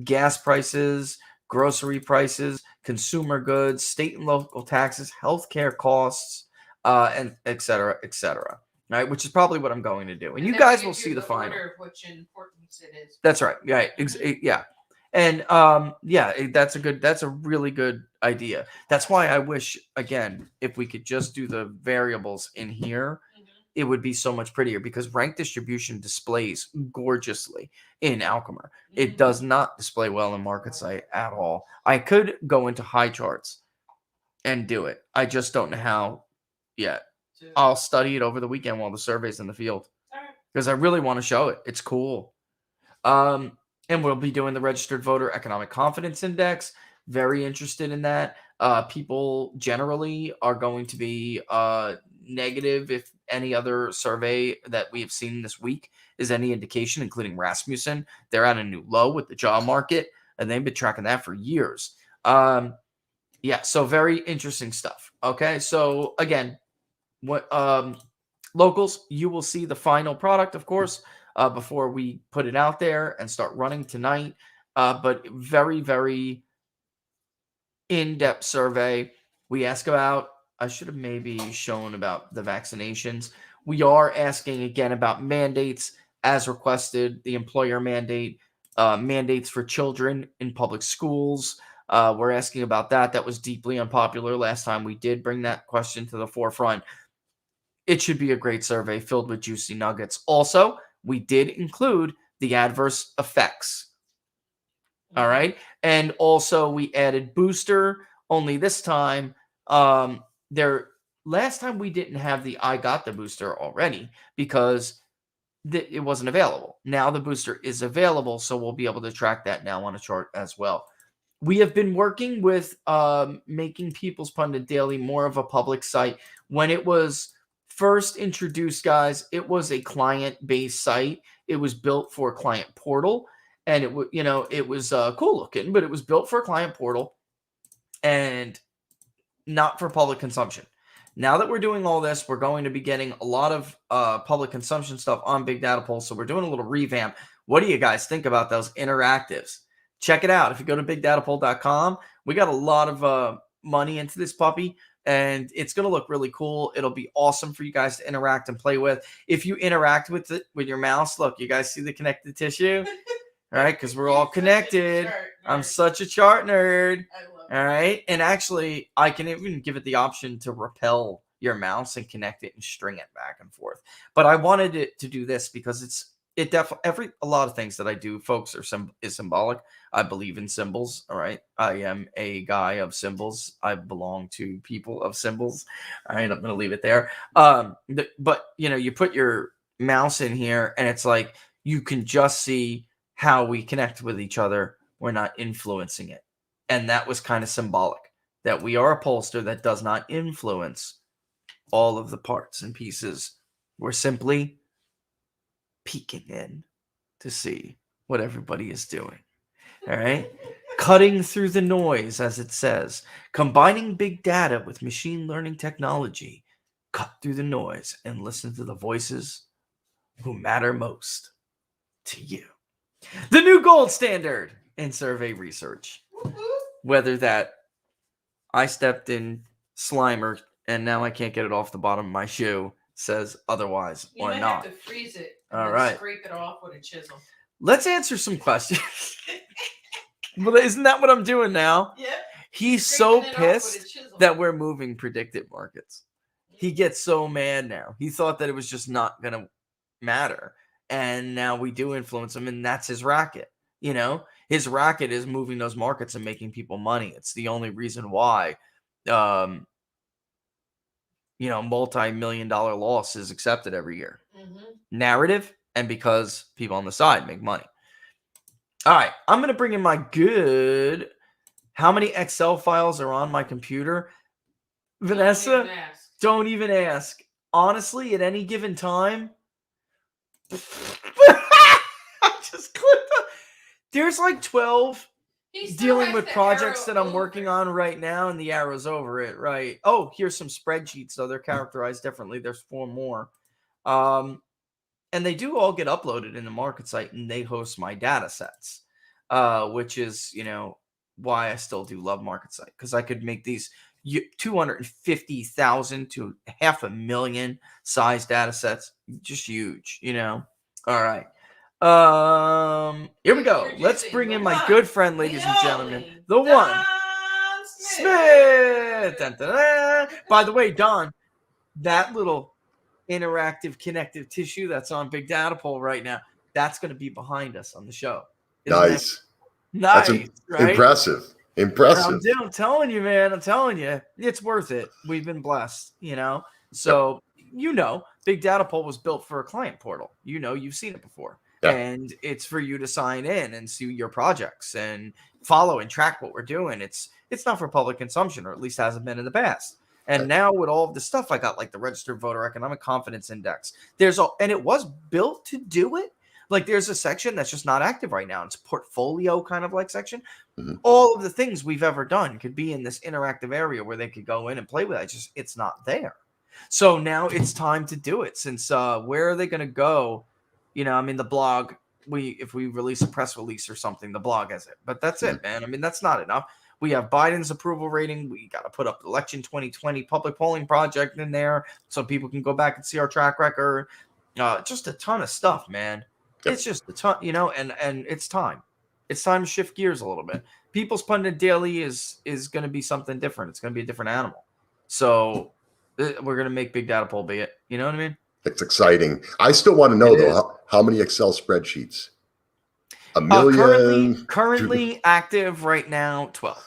[SPEAKER 3] gas prices, grocery prices, consumer goods, state and local taxes, healthcare costs, and et cetera, right? Which is probably what I'm going to do. And you guys will see the final.
[SPEAKER 4] Order of which importance it is.
[SPEAKER 3] That's right. Yeah. Yeah. And that's a really good idea. That's why I wish, again, if we could just do the variables in here, it would be so much prettier, because rank distribution displays gorgeously in Alchemar. It does not display well in MarketSite at all. I could go into high charts and do it. I just don't know how yet. I'll study it over the weekend while the survey's in the field, because I really want to show it. It's cool. And we'll be doing the Registered Voter Economic Confidence Index. Very interested in that. People generally are going to be negative if any other survey that we have seen this week is any indication, including Rasmussen. They're at a new low with the job market, and they've been tracking that for years. So very interesting stuff. Okay, so again, what locals, you will see the final product, of course, before we put it out there and start running tonight. But very, very in-depth survey. We ask about, I should have maybe shown about the vaccinations. We are asking again about mandates as requested, the employer mandate, mandates for children in public schools. We're asking about that. That was deeply unpopular last time we did bring that question to the forefront. It should be a great survey filled with juicy nuggets. Also, we did include the adverse effects. All right. And also we added booster, only this time last time we didn't have the I got the booster already because it wasn't available. Now the booster is available, so we'll be able to track that now on a chart as well. We have been working with making People's Pundit Daily more of a public site. When it was first introduced, guys, it was a client-based site. It was built for a client portal, and it was cool looking, but it was built for a client portal and not for public consumption. Now that we're doing all this, we're going to be getting a lot of public consumption stuff on Big Data Pulse. So we're doing a little revamp. What do you guys think about those interactives? Check it out. If you go to bigdatapole.com, we got a lot of money into this puppy, and it's going to look really cool. It'll be awesome for you guys to interact and play with. If you interact with it with your mouse, look, you guys see the connected tissue? All right, because we're all connected. I'm such a chart nerd. All right, and actually, I can even give it the option to repel your mouse and connect it and string it back and forth. But I wanted it to do this because a lot of things that I do, folks, is symbolic. I believe in symbols. All right, I am a guy of symbols. I belong to people of symbols. All right, I'm gonna leave it there. But you put your mouse in here, and it's like you can just see how we connect with each other. We're not influencing it. And that was kind of symbolic, that we are a pollster that does not influence all of the parts and pieces. We're simply peeking in to see what everybody is doing. All right? Cutting through the noise, as it says. Combining big data with machine learning technology. Cut through the noise and listen to the voices who matter most to you. The new gold standard in survey research. Whether that I stepped in Slimer and now I can't get it off the bottom of my shoe says otherwise
[SPEAKER 4] you
[SPEAKER 3] or
[SPEAKER 4] might
[SPEAKER 3] not.
[SPEAKER 4] have to freeze it and
[SPEAKER 3] All
[SPEAKER 4] then
[SPEAKER 3] right.
[SPEAKER 4] scrape it off with a chisel.
[SPEAKER 3] Let's answer some questions. Well, isn't that what I'm doing now?
[SPEAKER 4] Yeah.
[SPEAKER 3] He's
[SPEAKER 4] Scraping
[SPEAKER 3] so
[SPEAKER 4] it off with a
[SPEAKER 3] pissed
[SPEAKER 4] chisel.
[SPEAKER 3] that we're moving predicted markets. He gets so mad now. He thought that it was just not going to matter. And now we do influence him, and that's his racket. His racket is moving those markets and making people money. It's the only reason why, multi-million-dollar loss is accepted every year. Mm-hmm. Narrative, and because people on the side make money. All right, I'm going to bring in my good. How many Excel files are on my computer? Vanessa, don't even ask. Honestly, at any given time, I just clicked up. There's like 12 dealing with projects that I'm working on right now, and the arrow's over it, right? Oh, here's some spreadsheets, though. They're characterized differently. There's 4 more. And they do all get uploaded in the market site, and they host my data sets, which is, why I still do love market site, because I could make these 250,000 to 500,000 size data sets. Just huge, All right. Here we go. Let's bring in my good friend, ladies and gentlemen, the one, Smith. Dun, dun, dun. By the way, Don, that little interactive connective tissue that's on Big Data Poll right now, that's going to be behind us on the show.
[SPEAKER 6] Nice.
[SPEAKER 3] Nice, right?
[SPEAKER 6] Impressive.
[SPEAKER 3] I'm telling you, man. I'm telling you, it's worth it. We've been blessed, So, Big Data Poll was built for a client portal. You've seen it before.
[SPEAKER 6] Yeah.
[SPEAKER 3] And it's for you to sign in and see your projects and follow and track what we're doing. It's not for public consumption, or at least hasn't been in the past. And now with all of the stuff I got, like the Registered Voter Economic Confidence Index, and it was built to do it. Like there's a section that's just not active right now. It's a portfolio kind of like section. Mm-hmm. All of the things we've ever done could be in this interactive area where they could go in and play with it. It's not there. So now it's time to do it. Since where are they going to go? The blog, if we release a press release or something, the blog has it. But that's it, man. That's not enough. We have Biden's approval rating. We got to put up the election 2020 public polling project in there so people can go back and see our track record. Just a ton of stuff, man. Yep. It's just a ton, and it's time. It's time to shift gears a little bit. People's Pundit Daily is going to be something different. It's going to be a different animal. So we're going to make Big Data Poll be it. You know what I mean?
[SPEAKER 6] It's exciting. I still want to know, though, how many Excel spreadsheets? A million?
[SPEAKER 3] Currently active right now, 12.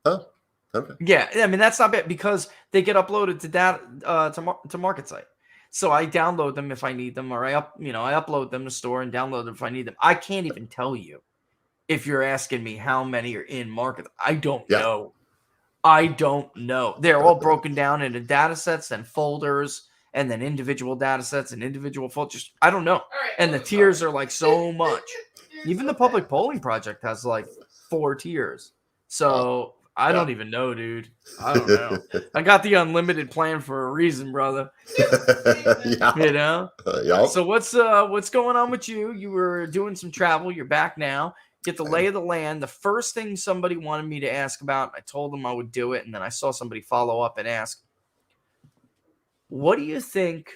[SPEAKER 6] Oh, okay.
[SPEAKER 3] Yeah, that's not bad because they get uploaded to data to MarketSite. So I download them if I need them, or I upload them to store and download them if I need them. I can't even tell you if you're asking me how many are in Market. I don't know. They're all broken down into data sets and folders, and then individual data sets and individual folders. I don't know. And the tiers are like so much. Even the public polling project has like 4 tiers. So I don't even know, dude. I don't know. I got the unlimited plan for a reason, brother.
[SPEAKER 6] Yeah.
[SPEAKER 3] So what's going on with you? You were doing some travel. You're back now. Get the lay of the land. The first thing somebody wanted me to ask about, I told them I would do it, and then I saw somebody follow up and ask, what do you think?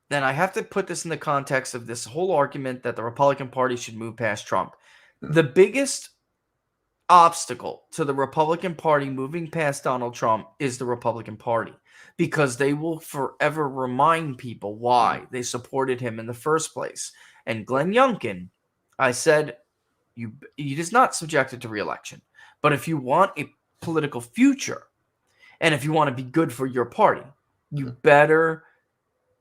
[SPEAKER 3] Then I have to put this in the context of this whole argument that the Republican Party should move past Trump. The biggest obstacle to the Republican Party moving past Donald Trump is the Republican Party, because they will forever remind people why they supported him in the first place. And Glenn Youngkin, I said, he is not subjected to re-election, but if you want a political future and if you want to be good for your party, you better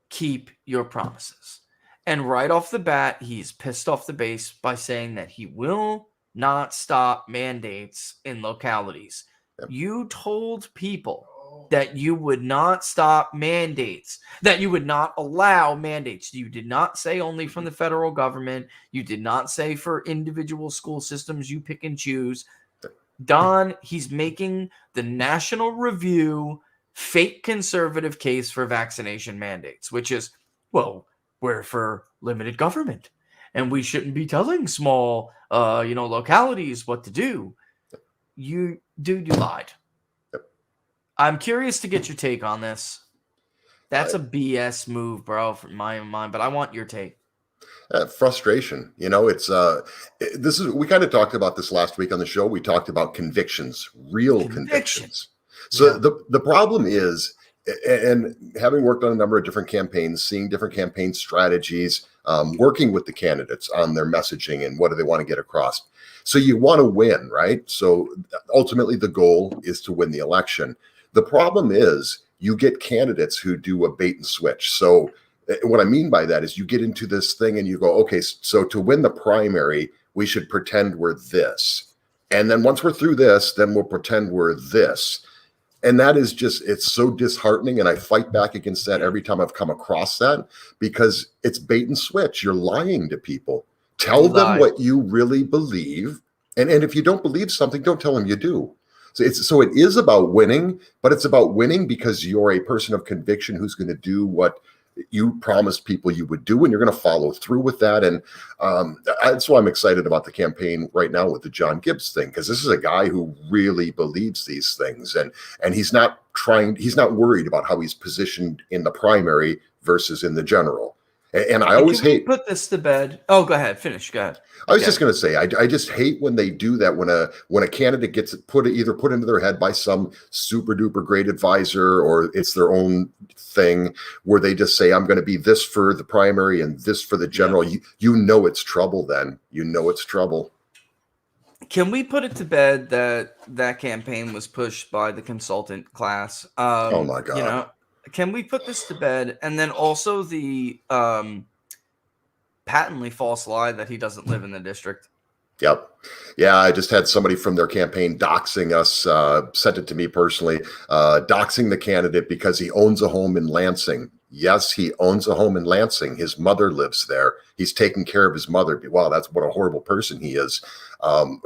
[SPEAKER 3] keep your promises. And right off the bat, he's pissed off the base by saying that he will not stop mandates in localities. Yep. You told people that you would not stop mandates, that you would not allow mandates. You did not say only from the federal government. You did not say for individual school systems you pick and choose. Don, he's making the National Review fake conservative case for vaccination mandates, which is, well, we're for limited government and we shouldn't be telling small, localities what to do. You lied. I'm curious to get your take on this. That's a BS move, bro, from my mind, but I want your take.
[SPEAKER 6] Frustration. It's we kind of talked about this last week on the show. We talked about convictions, real convictions. So the problem is, and having worked on a number of different campaigns, seeing different campaign strategies, working with the candidates on their messaging and what do they want to get across. So you want to win, right? So ultimately the goal is to win the election. The problem is you get candidates who do a bait and switch. So what I mean by that is you get into this thing and you go, okay, so to win the primary, we should pretend we're this. And then once we're through this, then we'll pretend we're this. And that is just, it's so disheartening. And I fight back against that every time I've come across that, because it's bait and switch. You're lying to people. Tell them what you really believe. And if you don't believe something, don't tell them you do. So it is about winning, but it's about winning because you're a person of conviction who's going to do what you promised people you would do, and you're going to follow through with that. And that's why I'm excited about the campaign right now with the John Gibbs thing, because this is a guy who really believes these things, and he's not worried about how he's positioned in the primary versus in the general. And I always hate
[SPEAKER 3] put this to bed. Oh, go ahead. Finish. Go ahead.
[SPEAKER 6] I was just going to say, I just hate when they do that. When a candidate gets either put into their head by some super duper great advisor, or it's their own thing where they just say, I'm going to be this for the primary and this for the general. Yeah. You know it's trouble. Then you know it's trouble.
[SPEAKER 3] Can we put it to bed that campaign was pushed by the consultant class?
[SPEAKER 6] Oh my God!
[SPEAKER 3] You know, can we put this to bed? And then also the patently false lie that he doesn't live in the district.
[SPEAKER 6] Yep. Yeah, I just had somebody from their campaign doxing us, sent it to me personally, doxing the candidate because he owns a home in Lansing. Yes, he owns a home in Lansing. His mother lives there. He's taking care of his mother. Wow, that's what a horrible person he is,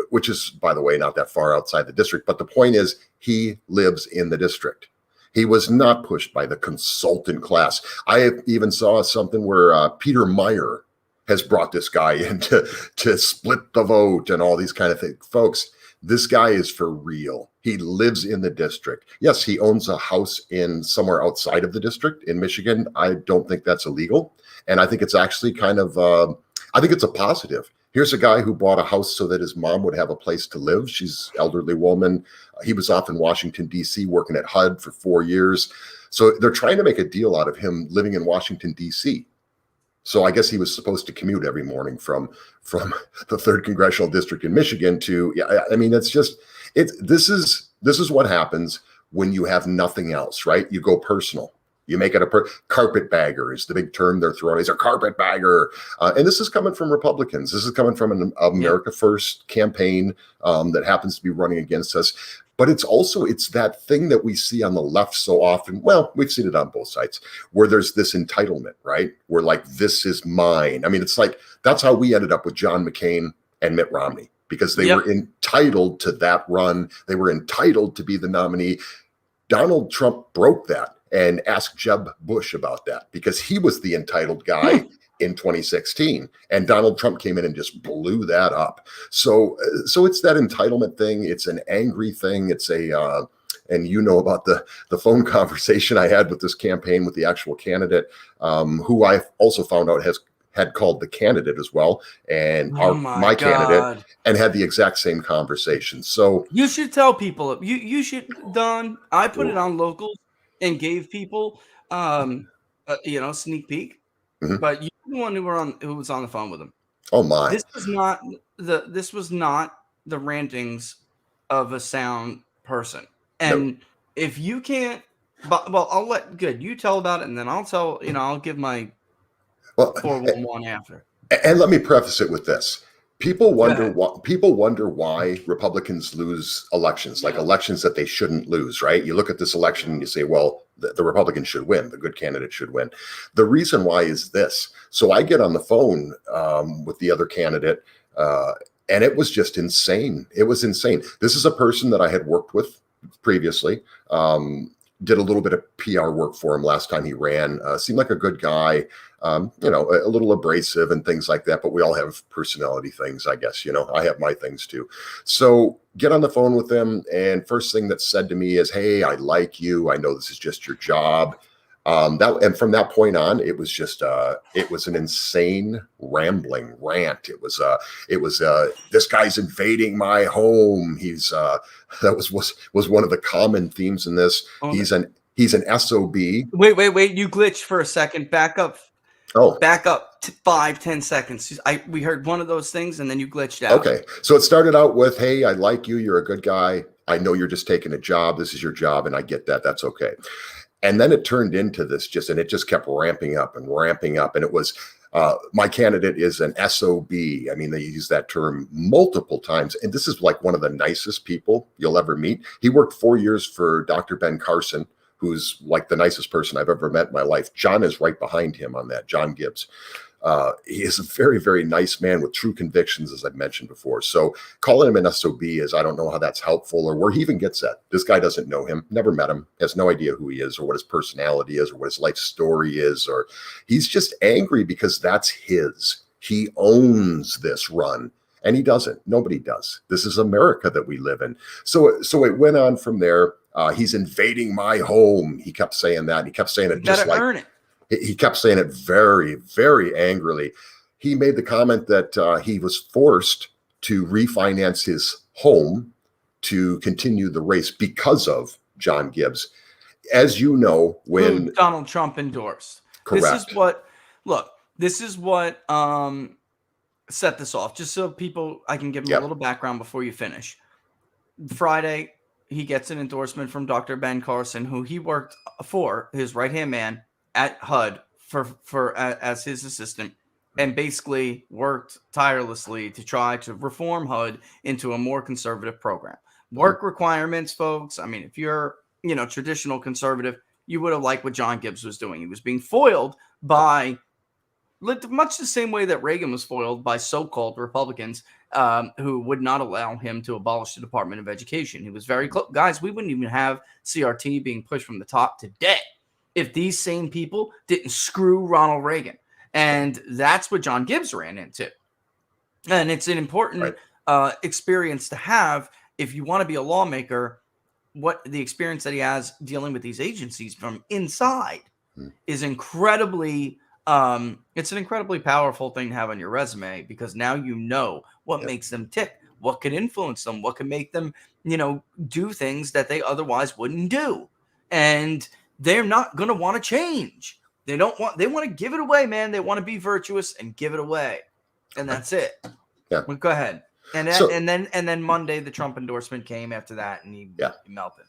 [SPEAKER 6] which is, by the way, not that far outside the district. But the point is, he lives in the district. He was not pushed by the consultant class. I even saw something where Peter Meyer has brought this guy in to split the vote and all these kind of things. Folks, this guy is for real. He lives in the district. Yes, he owns a house in somewhere outside of the district in Michigan. I don't think that's illegal. And I think it's actually kind of, I think it's a positive. Here's a guy who bought a house so that his mom would have a place to live. She's an elderly woman. He was off in Washington, D.C., working at HUD for 4 years. So they're trying to make a deal out of him living in Washington, D.C. So I guess he was supposed to commute every morning from the 3rd Congressional District in Michigan to, I mean, this is what happens when you have nothing else, right? You go personal. You make it carpetbagger is the big term they're throwing. He's a carpetbagger. And this is coming from Republicans. This is coming from an America First campaign that happens to be running against us. But it's that thing that we see on the left so often. Well, we've seen it on both sides where there's this entitlement, right? Where like, this is mine. I mean, it's like, that's how we ended up with John McCain and Mitt Romney, because they were entitled to that run. They were entitled to be the nominee. Donald Trump broke that and asked Jeb Bush about that because he was the entitled guy in 2016, and Donald Trump came in and just blew that up. So it's that entitlement thing. It's an angry thing. It's and you know about the phone conversation I had with this campaign with the actual candidate, who I also found out had called the candidate as well, and my candidate, and had the exact same conversation. So
[SPEAKER 3] you should tell people. You should, Don. I put it on locals and gave people, sneak peek. Mm-hmm. But you're the one who was on the phone with him.
[SPEAKER 6] Oh my!
[SPEAKER 3] This was not the rantings of a sound person. And if you can't, I'll let you tell about it, and then I'll tell. I'll give my 411 after.
[SPEAKER 6] And let me preface it with this. People wonder why Republicans lose elections, like elections that they shouldn't lose, right? You look at this election and you say, well, the Republicans should win. The good candidate should win. The reason why is this. So I get on the phone with the other candidate, and it was just insane. It was insane. This is a person that I had worked with previously, did a little bit of PR work for him last time he ran. Seemed like a good guy, a little abrasive and things like that. But we all have personality things, I guess. I have my things too. So get on the phone with him, and first thing that's said to me is, "Hey, I like you. I know this is just your job." And from that point on, it was just it was an insane rambling rant. It was this guy's invading my home. He's that was one of the common themes in this. He's an SOB.
[SPEAKER 3] Wait! You glitched for a second. Back up. Oh, back up 5-10 seconds. We heard one of those things, and then you glitched out.
[SPEAKER 6] Okay, so it started out with, "Hey, I like you. You're a good guy. I know you're just taking a job. This is your job, and I get that. That's okay." And then it turned into this and it just kept ramping up. And it was, my candidate is an SOB. I mean, they use that term multiple times. And this is like one of the nicest people you'll ever meet. He worked 4 years for Dr. Ben Carson, who's like the nicest person I've ever met in my life. John is right behind him on that, John Gibbs. He is a very, very nice man with true convictions, as I've mentioned before. So calling him an SOB is, I don't know how that's helpful or where he even gets that. This guy doesn't know him, never met him, has no idea who he is or what his personality is or what his life story is, or he's just angry because that's his. He owns this run. And he doesn't. Nobody does. This is America that we live in. So it went on from there. He's invading my home. He kept saying that. He kept saying it just like, earn it. He kept saying it very, very angrily. He made the comment that he was forced to refinance his home to continue the race because of John Gibbs. As you know, when
[SPEAKER 3] who Donald Trump endorsed.
[SPEAKER 6] Correct.
[SPEAKER 3] This is what set this off. Just so people, I can give them a little background before you finish. Friday, he gets an endorsement from Dr. Ben Carson, who he worked for, his right-hand man at HUD as his assistant, and basically worked tirelessly to try to reform HUD into a more conservative program. Work requirements, folks. I mean, if you're, traditional conservative, you would have liked what John Gibbs was doing. He was being foiled by much the same way that Reagan was foiled by so-called Republicans who would not allow him to abolish the Department of Education. He was very close. Guys, we wouldn't even have CRT being pushed from the top today if these same people didn't screw Ronald Reagan. And that's what John Gibbs ran into. And it's an important experience to have if you want to be a lawmaker. What the experience that he has dealing with these agencies from inside is incredibly it's an incredibly powerful thing to have on your resume, because now you know what makes them tick, what could influence them, what can make them, do things that they otherwise wouldn't do. And they're not going to want to change. They want to give it away, man. They want to be virtuous and give it away. And that's it.
[SPEAKER 6] Yeah.
[SPEAKER 3] Well, go ahead. And then Monday, the Trump endorsement came after that, and he melted.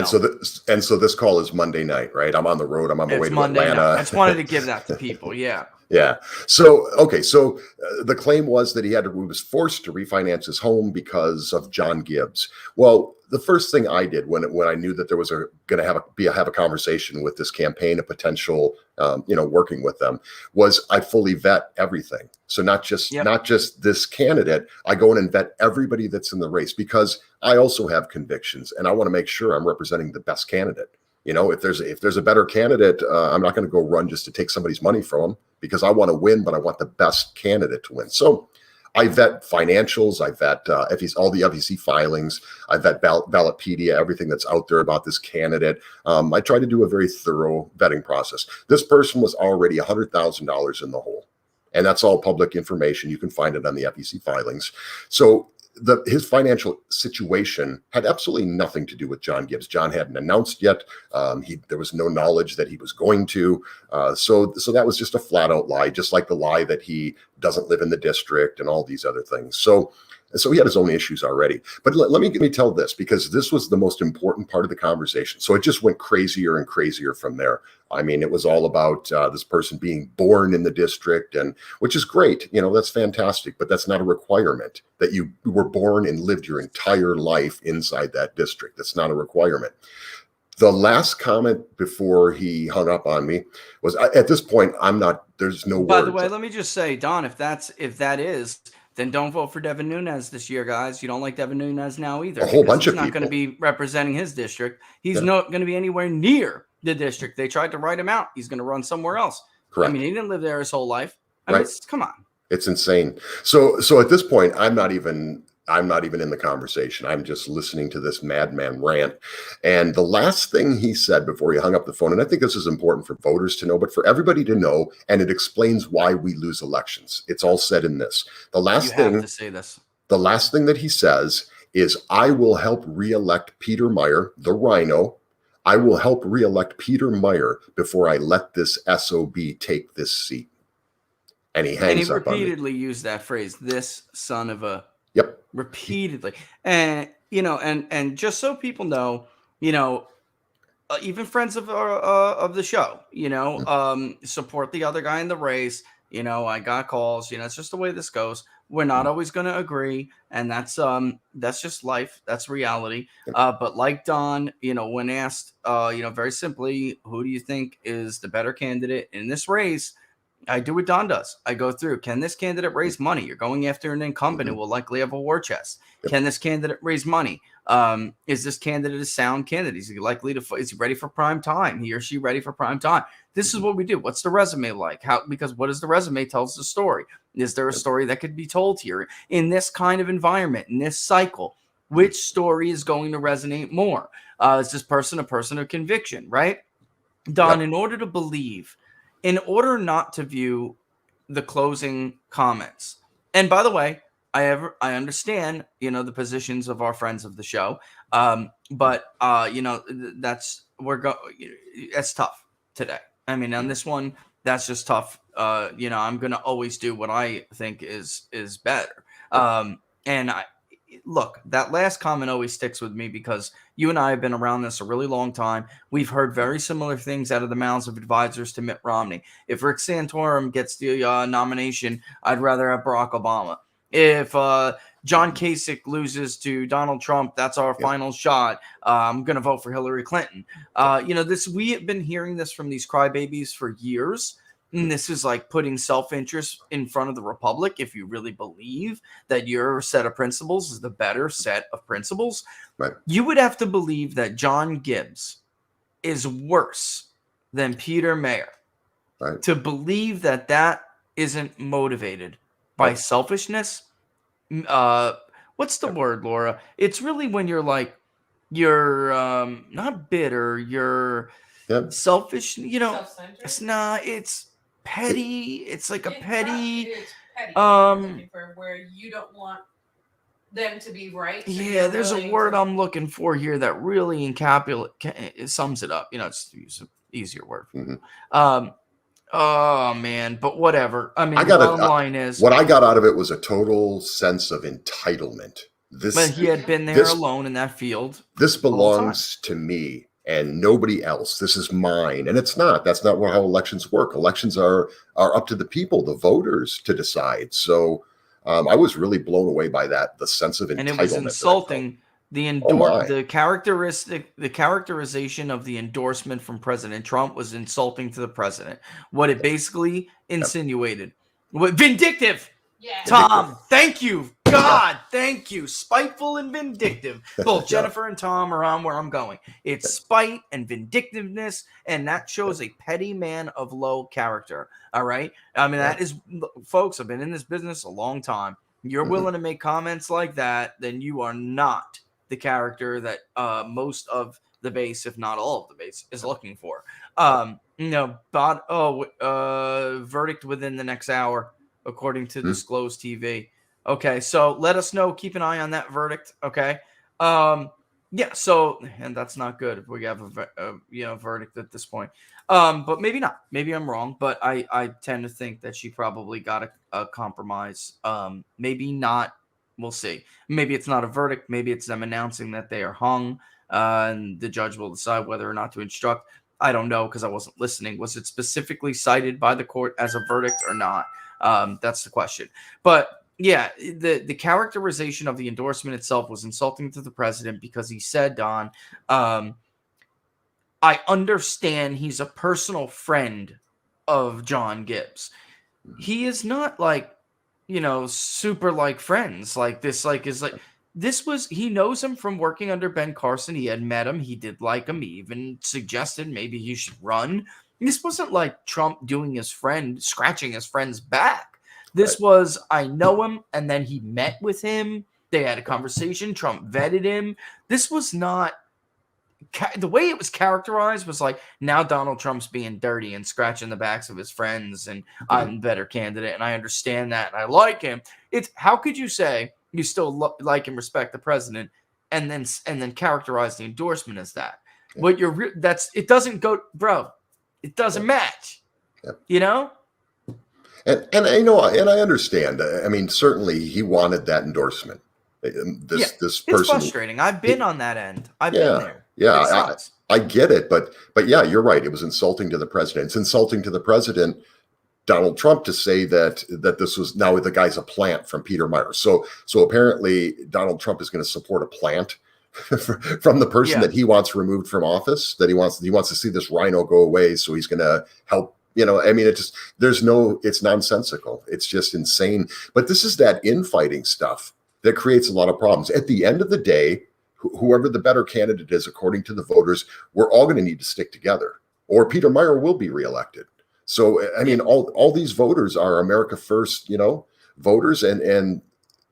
[SPEAKER 6] So this call is Monday night, right? I'm on the road. I'm on my way to
[SPEAKER 3] Monday
[SPEAKER 6] Atlanta.
[SPEAKER 3] Night. I just wanted to give that to people. Yeah.
[SPEAKER 6] Yeah. So, okay. So the claim was that he was forced to refinance his home because of John Gibbs. Well, the first thing I did when I knew that there was going to have a conversation with this campaign, a potential, working with them, was I fully vet everything. So not just this candidate, I go in and vet everybody that's in the race, because I also have convictions and I want to make sure I'm representing the best candidate. If there's a better candidate, I'm not going to go run just to take somebody's money from them, because I want to win, but I want the best candidate to win. So I vet financials, I vet all the FEC filings, I vet Ballotpedia, everything that's out there about this candidate. I try to do a very thorough vetting process. This person was already $100,000 in the hole, and that's all public information. You can find it on the FEC filings. So his financial situation had absolutely nothing to do with John Gibbs. John hadn't announced yet. There was no knowledge that he was going to. So that was just a flat out lie, just like the lie that he doesn't live in the district and all these other things. So he had his own issues already. But let me tell this, because this was the most important part of the conversation. So it just went crazier and crazier from there. I mean, it was all about this person being born in the district, and which is great. That's fantastic, but that's not a requirement that you were born and lived your entire life inside that district. That's not a requirement. The last comment before he hung up on me was, at this point, there's no
[SPEAKER 3] By
[SPEAKER 6] words.
[SPEAKER 3] the way, let me just say, Don, if that is, then don't vote for Devin Nunes this year, guys. You don't like Devin Nunes now either.
[SPEAKER 6] A whole bunch of
[SPEAKER 3] people. He's not going to be representing his district. He's not going to be anywhere near the district. They tried to write him out. He's going to run somewhere else.
[SPEAKER 6] Correct.
[SPEAKER 3] I mean, he didn't live there his whole life. I mean, come on.
[SPEAKER 6] It's insane. So at this point, I'm not even in the conversation. I'm just listening to this madman rant. And the last thing he said before he hung up the phone, and I think this is important for voters to know, but for everybody to know, and it explains why we lose elections. It's all said in this. The last thing that he says is, I will help reelect Peter Meyer, the rhino. I will help reelect Peter Meyer before I let this SOB take this seat. And he hangs up on me.
[SPEAKER 3] Repeatedly used that phrase, this son of a...
[SPEAKER 6] Yep.
[SPEAKER 3] Repeatedly. And, and just so people know, even friends of the show, support the other guy in the race. I got calls, it's just the way this goes. We're not always going to agree. And that's just life. That's reality. But like Don, when asked, very simply, who do you think is the better candidate in this race? I do what Don does. I go through, can this candidate raise money? You're going after an incumbent who will likely have a war chest. Yep. Can this candidate raise money? Is this candidate a sound candidate? Is he likely to, is he ready for prime time? He or she ready for prime time? This is what we do. What's the resume like? Because what does the resume tells the story? Is there a story that could be told here in this kind of environment, in this cycle? Which story is going to resonate more? Is this person a person of conviction, right? Don, in order to believe in order not to view the closing comments. And by the way, I understand, the positions of our friends of the show. But it's tough today. I mean, on this one, that's just tough. I'm going to always do what I think is better. And look, that last comment always sticks with me because you and I have been around this a really long time. We've heard very similar things out of the mouths of advisors to Mitt Romney. If Rick Santorum gets the nomination, I'd rather have Barack Obama. If John Kasich loses to Donald Trump, that's our final shot. I'm going to vote for Hillary Clinton. We have been hearing this from these crybabies for years. And this is like putting self-interest in front of the republic. If you really believe that your set of principles is the better set of principles,
[SPEAKER 6] right,
[SPEAKER 3] you would have to believe that John Gibbs is worse than Peter Mayer,
[SPEAKER 6] right,
[SPEAKER 3] to believe that isn't motivated by selfishness. What's the word, Laura? It's really when you're not bitter, you're selfish. It's petty. It's like a petty.
[SPEAKER 4] It's petty. For where you don't want them to be right. So
[SPEAKER 3] there's a word I'm looking for here that really it sums it up. It's an easier word.
[SPEAKER 6] Mm-hmm.
[SPEAKER 3] Oh man, but whatever. I mean,
[SPEAKER 6] the
[SPEAKER 3] bottom line is
[SPEAKER 6] what I got out of it was a total sense of entitlement.
[SPEAKER 3] But he had been there alone in that field.
[SPEAKER 6] This belongs to me and nobody else. This is mine. And it's not. That's not how elections work. Elections are up to the people, the voters, to decide. So I was really blown away by that, the sense of entitlement.
[SPEAKER 3] And it was insulting. The characterization of the endorsement from President Trump was insulting to the president. What it basically insinuated. Vindictive.
[SPEAKER 4] Yeah.
[SPEAKER 3] Tom, thank you. God, thank you. Spiteful and vindictive. Both Jennifer and Tom are on where I'm going. It's spite and vindictiveness, and that shows a petty man of low character. All right? I mean, that is, folks, I've been in this business a long time. You're willing to make comments like that, then you are not the character that most of the base, if not all of the base, is looking for. Verdict within the next hour, according to Disclosed TV. Okay, so let us know. Keep an eye on that verdict. Okay. So, and that's not good if we have a verdict at this point. But maybe not. Maybe I'm wrong. But I tend to think that she probably got a compromise. Maybe not. We'll see. Maybe it's not a verdict. Maybe it's them announcing that they are hung, and the judge will decide whether or not to instruct. I don't know because I wasn't listening. Was it specifically cited by the court as a verdict or not? That's the question. But yeah, the characterization of the endorsement itself was insulting to the president because he said, Don, I understand he's a personal friend of John Gibbs. He is not super like friends like this. He knows him from working under Ben Carson. He had met him. He did like him. He even suggested maybe he should run. This wasn't like Trump doing scratching his friend's back. This was, I know him, and then he met with him. They had a conversation. Trump vetted him. This was not, the way it was characterized was like, now Donald Trump's being dirty and scratching the backs of his friends, and I'm a better candidate, and I understand that, and I like him. It's, how could you say you still like and respect the president, and then characterize the endorsement as that? What it doesn't go, bro. It doesn't match.
[SPEAKER 6] And I understand. I mean, certainly he wanted that endorsement. This person.
[SPEAKER 3] It's frustrating. I've been on that end. I've been there.
[SPEAKER 6] Yeah, I get it, but yeah, you're right. It was insulting to the president. It's insulting to the president, Donald Trump, to say that this was, now the guy's a plant from Peter Mayer. So apparently Donald Trump is going to support a plant from the person that he wants removed from office. That he wants to see this rhino go away. So he's going to help. I mean, it's nonsensical. It's just insane. But this is that infighting stuff that creates a lot of problems. At the end of the day, whoever the better candidate is, according to the voters, we're all going to need to stick together, or Peter Mayer will be reelected. So, I mean, all these voters are America First, voters, and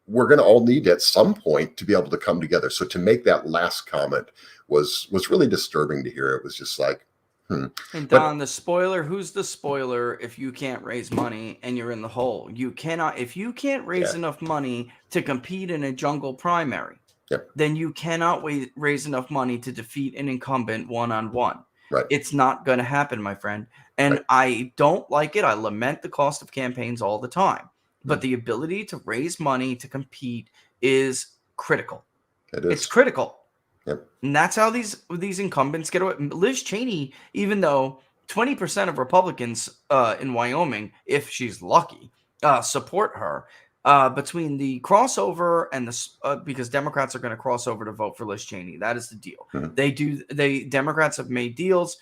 [SPEAKER 6] we're going to all need at some point to be able to come together. So to make that last comment was really disturbing to hear. It was just like,
[SPEAKER 3] And Don, the spoiler, who's the spoiler if you can't raise money and you're in the hole? You cannot, if you can't raise enough money to compete in a jungle primary, then you cannot raise enough money to defeat an incumbent one-on-one.
[SPEAKER 6] Right.
[SPEAKER 3] It's not going to happen, my friend. And I don't like it. I lament the cost of campaigns all the time. But the ability to raise money to compete is critical.
[SPEAKER 6] It is.
[SPEAKER 3] It's critical.
[SPEAKER 6] Yep.
[SPEAKER 3] And that's how these incumbents get away. Liz Cheney, even though 20% of Republicans in Wyoming, if she's lucky, support her, between the crossover and the because Democrats are going to cross over to vote for Liz Cheney. That is the deal. Democrats have made deals.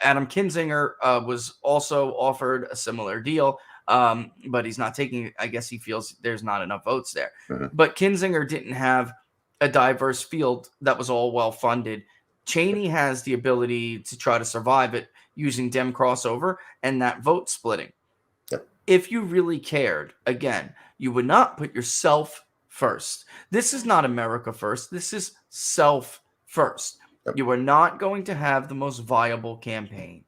[SPEAKER 3] Adam Kinzinger was also offered a similar deal, but he's not taking it. I guess he feels there's not enough votes there. But Kinzinger didn't have a diverse field that was all well funded. Cheney has the ability to try to survive it using Dem crossover and that vote splitting. If you really cared, again, you would not put yourself first. This is not America first. This is self first. You are not going to have the most viable campaign.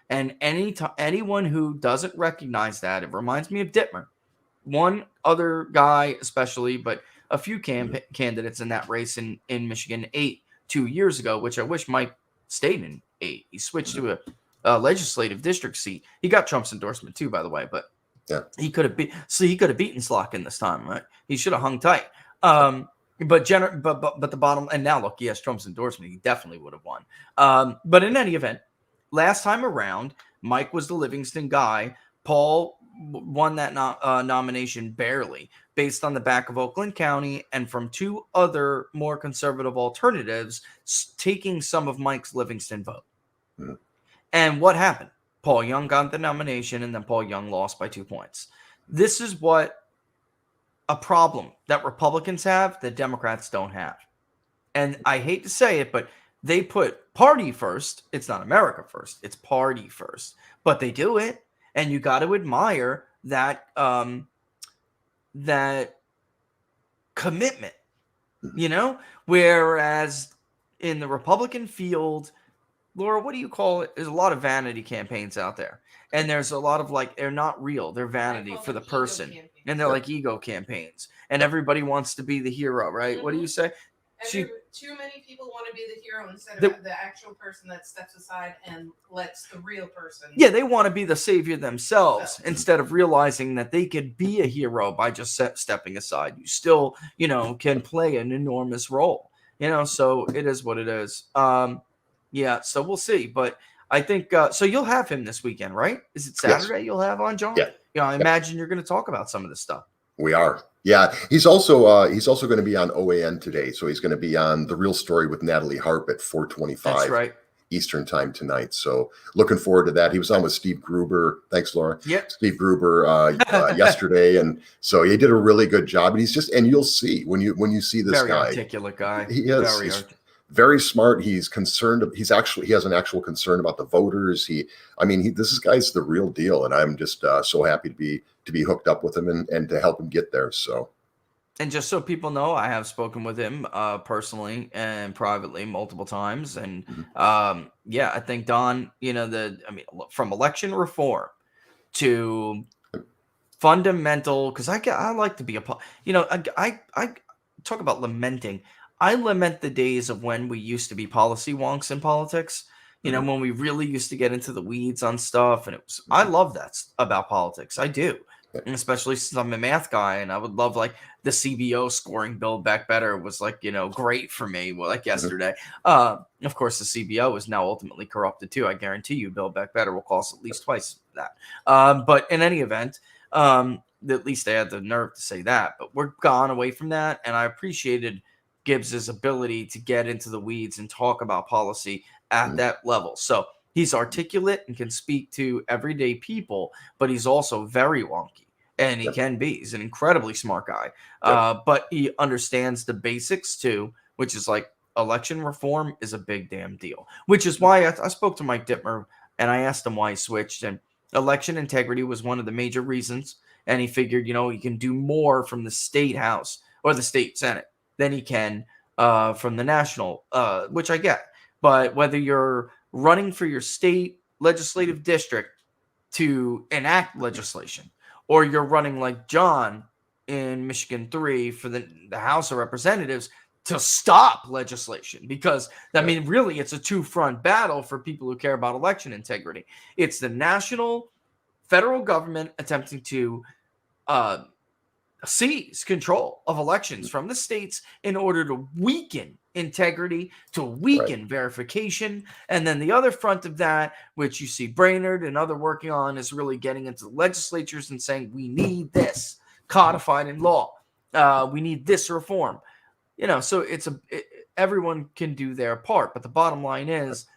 [SPEAKER 3] And anyone who doesn't recognize that, it reminds me of Dittmer. One other guy especially, but a few candidates in that race in Michigan 2 years ago, which I wish Mike stayed in 8. He switched to a legislative district seat. He got Trump's endorsement too, by the way, but he could have beaten Slotkin this time, right? He should have hung tight. But the bottom, and now look, he has Trump's endorsement. He definitely would have won. But in any event, last time around, Mike was the Livingston guy. Paul won that nomination barely, based on the back of Oakland County and from 2 other more conservative alternatives taking some of Mike's Livingston vote. And what happened? Paul Young got the nomination, and then Paul Young lost by 2 points. This is what a problem that Republicans have that Democrats don't have. And I hate to say it, but they put party first. It's not America first. It's party first. But they do it. And you got to admire that that commitment, whereas in the Republican field, Laura, what do you call it? There's a lot of vanity campaigns out there. And there's a lot of they're not real. They're vanity for the person. And they're like ego campaigns. And everybody wants to be the hero, right? What do you say?
[SPEAKER 4] Too many people want to be the hero instead of the actual person that steps aside and lets the real person.
[SPEAKER 3] Yeah, they want to be the savior themselves instead of realizing that they could be a hero by just stepping aside. You still, can play an enormous role. So it is what it is. So we'll see. But I think so. You'll have him this weekend, right? Is it Saturday? You'll have on John. I imagine you're going to talk about some of this stuff.
[SPEAKER 6] We are. Yeah, he's also going to be on OAN today, so he's going to be on The Real Story with Natalie Harp at 4:25
[SPEAKER 3] That's right.
[SPEAKER 6] Eastern time tonight. So looking forward to that. He was on with Steve Gruber. Thanks, Laura.
[SPEAKER 3] Yep.
[SPEAKER 6] Steve Gruber yesterday, and so he did a really good job. And and you'll see when you see this
[SPEAKER 3] very
[SPEAKER 6] guy,
[SPEAKER 3] articulate guy.
[SPEAKER 6] He is very smart. He's concerned. He has an actual concern about the voters. This guy's the real deal, and I'm just so happy to be hooked up with him and to help him get there. So,
[SPEAKER 3] and just so people know, I have spoken with him personally and privately multiple times, and I think Don, from election reform to fundamental, because I like to be I talk about lamenting. I lament the days of when we used to be policy wonks in politics. When we really used to get into the weeds on stuff, and I love that about politics. I do. And especially since I'm a math guy, and I would love the CBO scoring Build Back Better was great for me. Yesterday, of course, the CBO is now ultimately corrupted too. I guarantee you, Build Back Better will cost at least twice that. But in any event, at least they had the nerve to say that. But we're gone away from that, and I appreciated Gibbs's ability to get into the weeds and talk about policy at that level. So he's articulate and can speak to everyday people, but he's also very wonky, and he can be. He's an incredibly smart guy, but he understands the basics too, which is election reform is a big damn deal, which is why I spoke to Mike Dittmer and I asked him why he switched, and election integrity was one of the major reasons. And he figured, he can do more from the state house or the state Senate than he can from the national, which I get. But whether you're running for your state legislative district to enact legislation, or you're running like John in Michigan 3 for the House of Representatives to stop legislation. Because, I mean, really, it's a two-front battle for people who care about election integrity. It's the national federal government attempting to seize control of elections from the states in order to weaken integrity, to weaken verification. And then the other front of that, which you see Brainerd and other working on, is really getting into the legislatures and saying, we need this codified in law. We need this reform. You know, so everyone can do their part. But the bottom line is,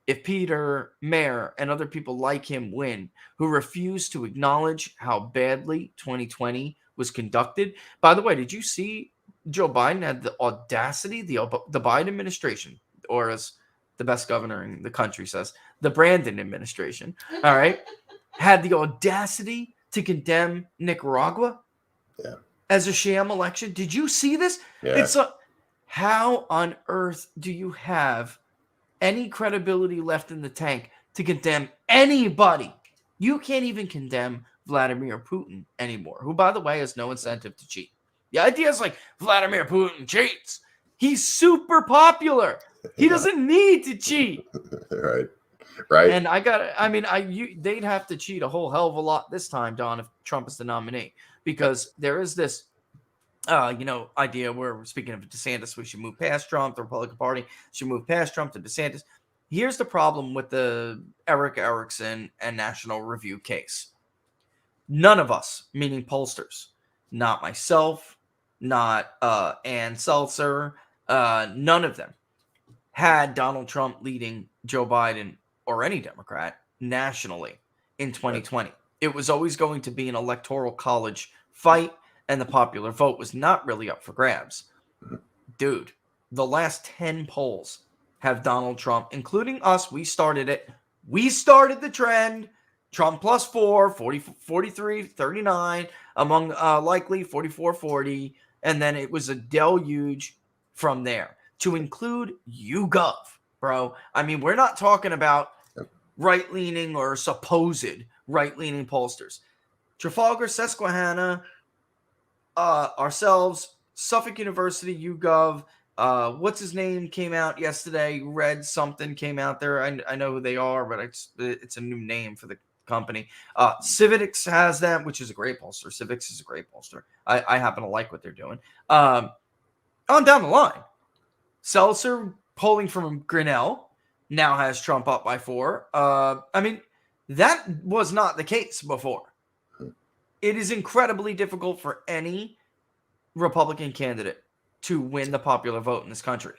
[SPEAKER 3] if Peter Mayer and other people like him win, who refuse to acknowledge how badly 2020 was conducted. By the way, did you see Joe Biden had the audacity, the Biden administration, or as the best governor in the country says, the Brandon administration, all right, had the audacity to condemn Nicaragua as a sham election? Did you see this? It's how on earth do you have any credibility left in the tank to condemn anybody? You can't even condemn Vladimir Putin anymore, who, by the way, has no incentive to cheat. The idea is like, Vladimir Putin cheats. He's super popular. He doesn't need to cheat.
[SPEAKER 6] Right.
[SPEAKER 3] And they'd have to cheat a whole hell of a lot this time, Don, if Trump is the nominee, because there is this idea where, speaking of DeSantis, we should move past Trump. The Republican Party should move past Trump to DeSantis. Here's the problem with the Eric Erickson and National Review case. None of us, meaning pollsters, not myself, not Ann Seltzer, none of them had Donald Trump leading Joe Biden or any Democrat nationally in 2020. It was always going to be an electoral college fight, and the popular vote was not really up for grabs. Dude, the last 10 polls have Donald Trump, including us. We started it. We started the trend. Trump plus 4, 40, 43, 39, among likely 44, 40. And then it was a deluge from there, to include YouGov, bro. I mean, we're not talking about right-leaning or supposed right-leaning pollsters. Trafalgar, Susquehanna, ourselves, Suffolk University, YouGov, what's his name came out yesterday, Red something came out there. I know who they are, but it's a new name for the company. Civics has that, which is a great pollster. Civics is a great pollster. I happen to like what they're doing. On down the line, Seltzer, polling from Grinnell, now has Trump up by 4. I mean, that was not the case before. It is incredibly difficult for any Republican candidate to win the popular vote in this country.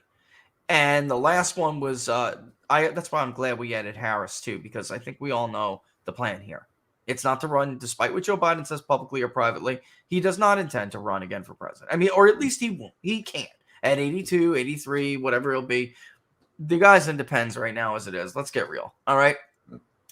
[SPEAKER 3] And the last one was, that's why I'm glad we added Harris too, because I think we all know the plan here. It's not to run, despite what Joe Biden says publicly or privately. He does not intend to run again for president. I mean, or at least he won't. He can't. At 82, 83, whatever it'll be. The guy's in Depends right now as it is. Let's get real. All right?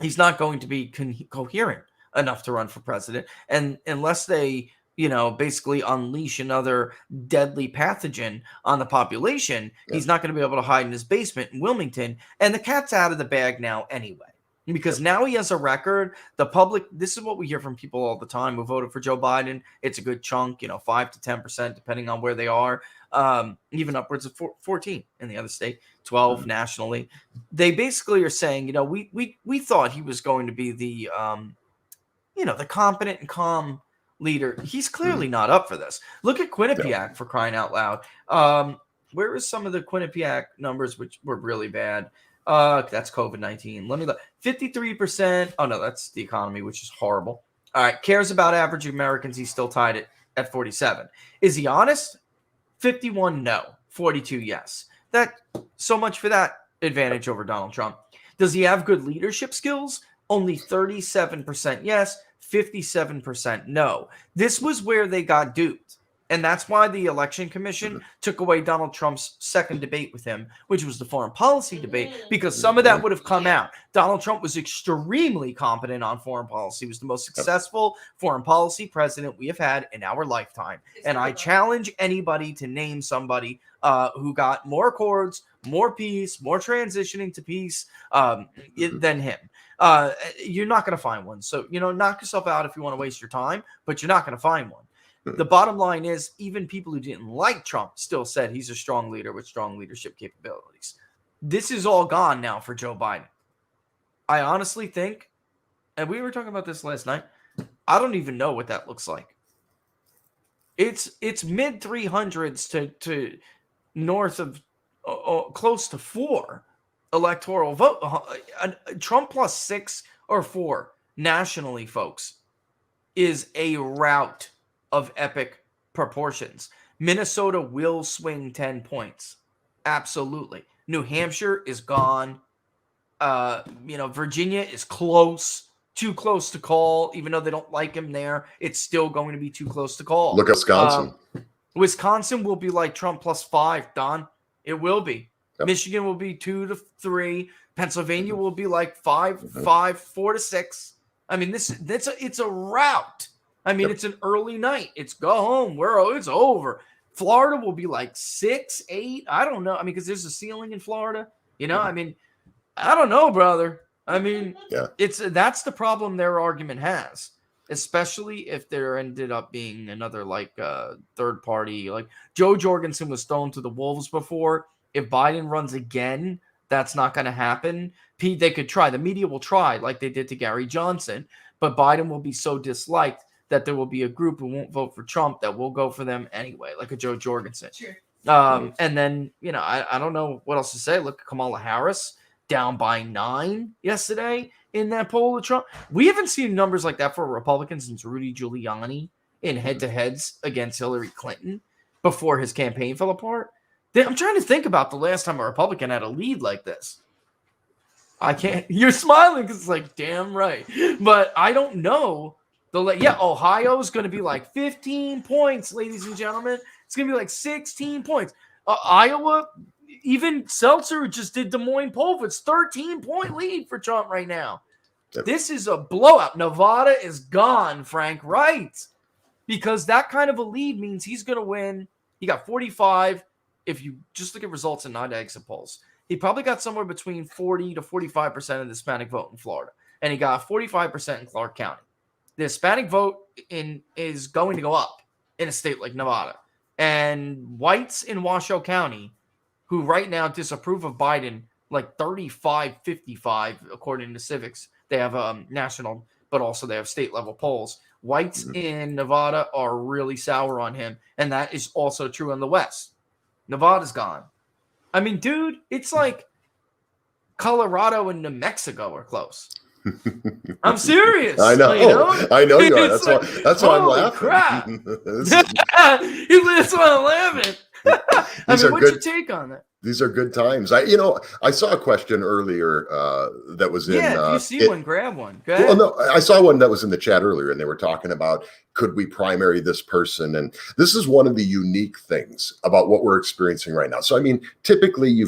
[SPEAKER 3] He's not going to be coherent enough to run for president. And unless they, basically unleash another deadly pathogen on the population, he's not going to be able to hide in his basement in Wilmington. And the cat's out of the bag now anyway. Because now he has a record. The public, this is what we hear from people all the time who voted for Joe Biden. It's a good chunk, 5 to 10%, depending on where they are. Even upwards of 14 in the other state, 12 nationally. They basically are saying, we thought he was going to be the, the competent and calm leader. He's clearly not up for this. Look at Quinnipiac, for crying out loud. Where is some of the Quinnipiac numbers, which were really bad? That's COVID-19. Let me look. 53%. Oh no, that's the economy, which is horrible. All right. Cares about average Americans. He's still tied it at 47. Is he honest? 51, no. 42, yes. That, so much for that advantage over Donald Trump. Does he have good leadership skills? Only 37% yes, 57% no. This was where they got duped. And that's why the Election Commission took away Donald Trump's second debate with him, which was the foreign policy debate, because some of that would have come out. Donald Trump was extremely competent on foreign policy. He was the most successful foreign policy president we have had in our lifetime. And I challenge anybody to name somebody who got more accords, more peace, more transitioning to peace than him. You're not going to find one. So, knock yourself out if you want to waste your time, but you're not going to find one. The bottom line is, even people who didn't like Trump still said he's a strong leader with strong leadership capabilities. This is all gone now for Joe Biden. I honestly think, and we were talking about this last night, I don't even know what that looks like. It's mid 300s to north of close to 4 electoral vote. Trump plus 6 or 4 nationally, folks, is a rout of epic proportions. Minnesota will swing 10 points. Absolutely. New Hampshire is gone. Virginia is close. Too close to call, even though they don't like him there. It's still going to be too close to call.
[SPEAKER 6] Look at Wisconsin.
[SPEAKER 3] Wisconsin will be like Trump plus 5, Don. It will be.
[SPEAKER 6] Yep.
[SPEAKER 3] Michigan will be 2 to 3. Pennsylvania will be like 4 to 6. I mean, it's a rout. I mean, It's an early night. It's go home. It's over. Florida will be like 6, 8. I don't know. I mean, because there's a ceiling in Florida. I mean, I don't know, brother. I mean, that's the problem their argument has, especially if there ended up being another third party. Like Joe Jorgensen was thrown to the wolves before. If Biden runs again, that's not going to happen. Pete, they could try. The media will try like they did to Gary Johnson, but Biden will be so disliked that there will be a group who won't vote for Trump that will go for them anyway, like a Joe Jorgensen.
[SPEAKER 4] Sure.
[SPEAKER 3] And then, I don't know what else to say. Look at Kamala Harris. Down by 9 yesterday in that poll with Trump. We haven't seen numbers like that for Republicans since Rudy Giuliani in head-to-heads against Hillary Clinton before his campaign fell apart. I'm trying to think about the last time a Republican had a lead like this. I can't. You're smiling because it's like, damn right. But I don't know. Ohio is going to be like 15 points, ladies and gentlemen. It's going to be like 16 points. Iowa, even Seltzer just did Des Moines poll. It's 13-point lead for Trump right now.
[SPEAKER 6] Yep.
[SPEAKER 3] This is a blowout. Nevada is gone, Frank Wright, because that kind of a lead means he's going to win. He got 45. If you just look at results and not exit polls, he probably got somewhere between 40 to 45% of the Hispanic vote in Florida, and he got 45% in Clark County. The Hispanic vote is going to go up in a state like Nevada, and whites in Washoe County, who right now disapprove of Biden, like 35-55, according to Civics. They have national, but also they have state-level polls. Whites in Nevada are really sour on him, and that is also true in the West. Nevada's gone. I mean, dude, it's like Colorado and New Mexico are close. I'm serious.
[SPEAKER 6] I know. I know you are. That's why I'm laughing.
[SPEAKER 3] Crap. That's why I'm laughing. What's your take on that?
[SPEAKER 6] These are good times. I saw a question earlier that was in.
[SPEAKER 3] Yeah, if you see one, grab one. Go ahead.
[SPEAKER 6] Well, no, I saw one that was in the chat earlier, and they were talking about, could we primary this person? And this is one of the unique things about what we're experiencing right now. So, I mean, typically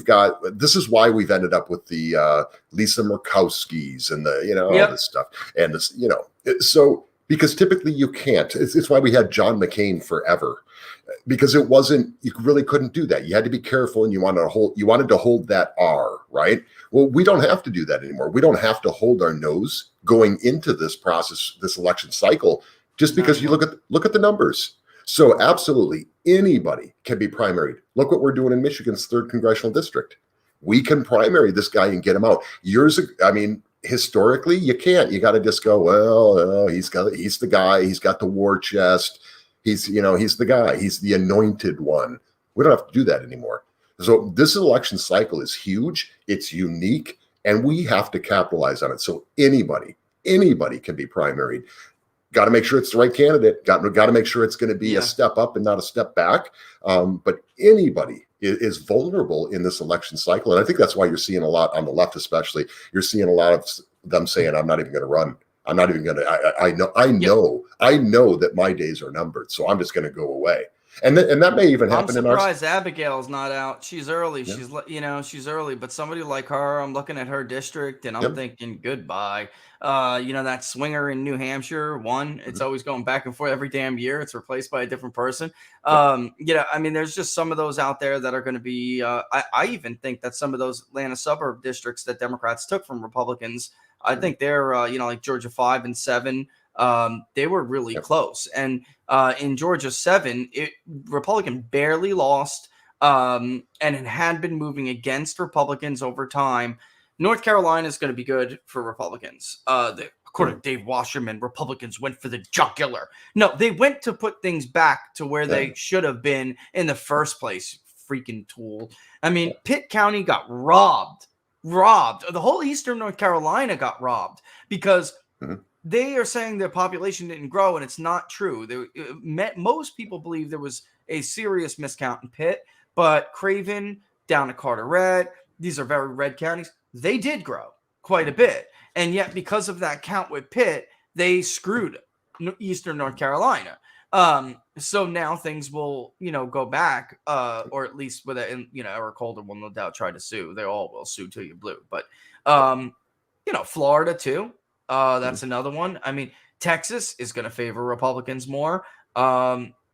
[SPEAKER 6] this is why we've ended up with the Lisa Murkowskis and all this stuff. And this, so because typically you can't. It's why we had John McCain forever. Because you really couldn't do that. You had to be careful, and you wanted to hold that R, right? Well, we don't have to do that anymore. We don't have to hold our nose going into this process, this election cycle, just because you look at the numbers. So absolutely anybody can be primaried. Look what we're doing in Michigan's 3rd congressional district. We can primary this guy and get him out. Historically, you can't. You got to just go, well, he's the guy. He's got the war chest. He's the guy. He's the anointed one. We don't have to do that anymore. So this election cycle is huge. It's unique, and we have to capitalize on it. So anybody can be primaried. Got to make sure it's the right candidate. Got to make sure it's going to be a step up and not a step back. But anybody is vulnerable in this election cycle, and I think that's why you're seeing a lot on the left, especially. You're seeing a lot of them saying, "I'm not even going to run. I'm not even going to, I know that my days are numbered, so I'm just going to go away." And that may even
[SPEAKER 3] I'm
[SPEAKER 6] happen in our.
[SPEAKER 3] surprised Abigail's not out. She's early.
[SPEAKER 6] Yeah.
[SPEAKER 3] She's early. But somebody like her, I'm looking at her district and I'm
[SPEAKER 6] Yep.
[SPEAKER 3] thinking goodbye. That swinger in New Hampshire won. It's always going back and forth every damn year. It's replaced by a different person. There's just some of those out there that are going to be. I even think that some of those Atlanta suburb districts that Democrats took from Republicans, I think they're like Georgia 5 and 7. They were really close. And in Georgia 7, Republican barely lost, and it had been moving against Republicans over time. North Carolina is going to be good for Republicans. According to Dave Wasserman, Republicans went for the jugular. No, they went to put things back to where they should have been in the first place. Freaking tool. I mean, Pitt County got robbed. The whole eastern North Carolina got robbed because they are saying their population didn't grow, and it's not true. Most people believe there was a serious miscount in Pitt, but Craven down to Carteret, these are very red counties. They did grow quite a bit, and yet because of that count with Pitt, they screwed eastern North Carolina. So now things will, go back, or at least with Eric Holder will no doubt try to sue. They all will sue till you're blue, but Florida too. That's another one. I mean, Texas is going to favor Republicans more.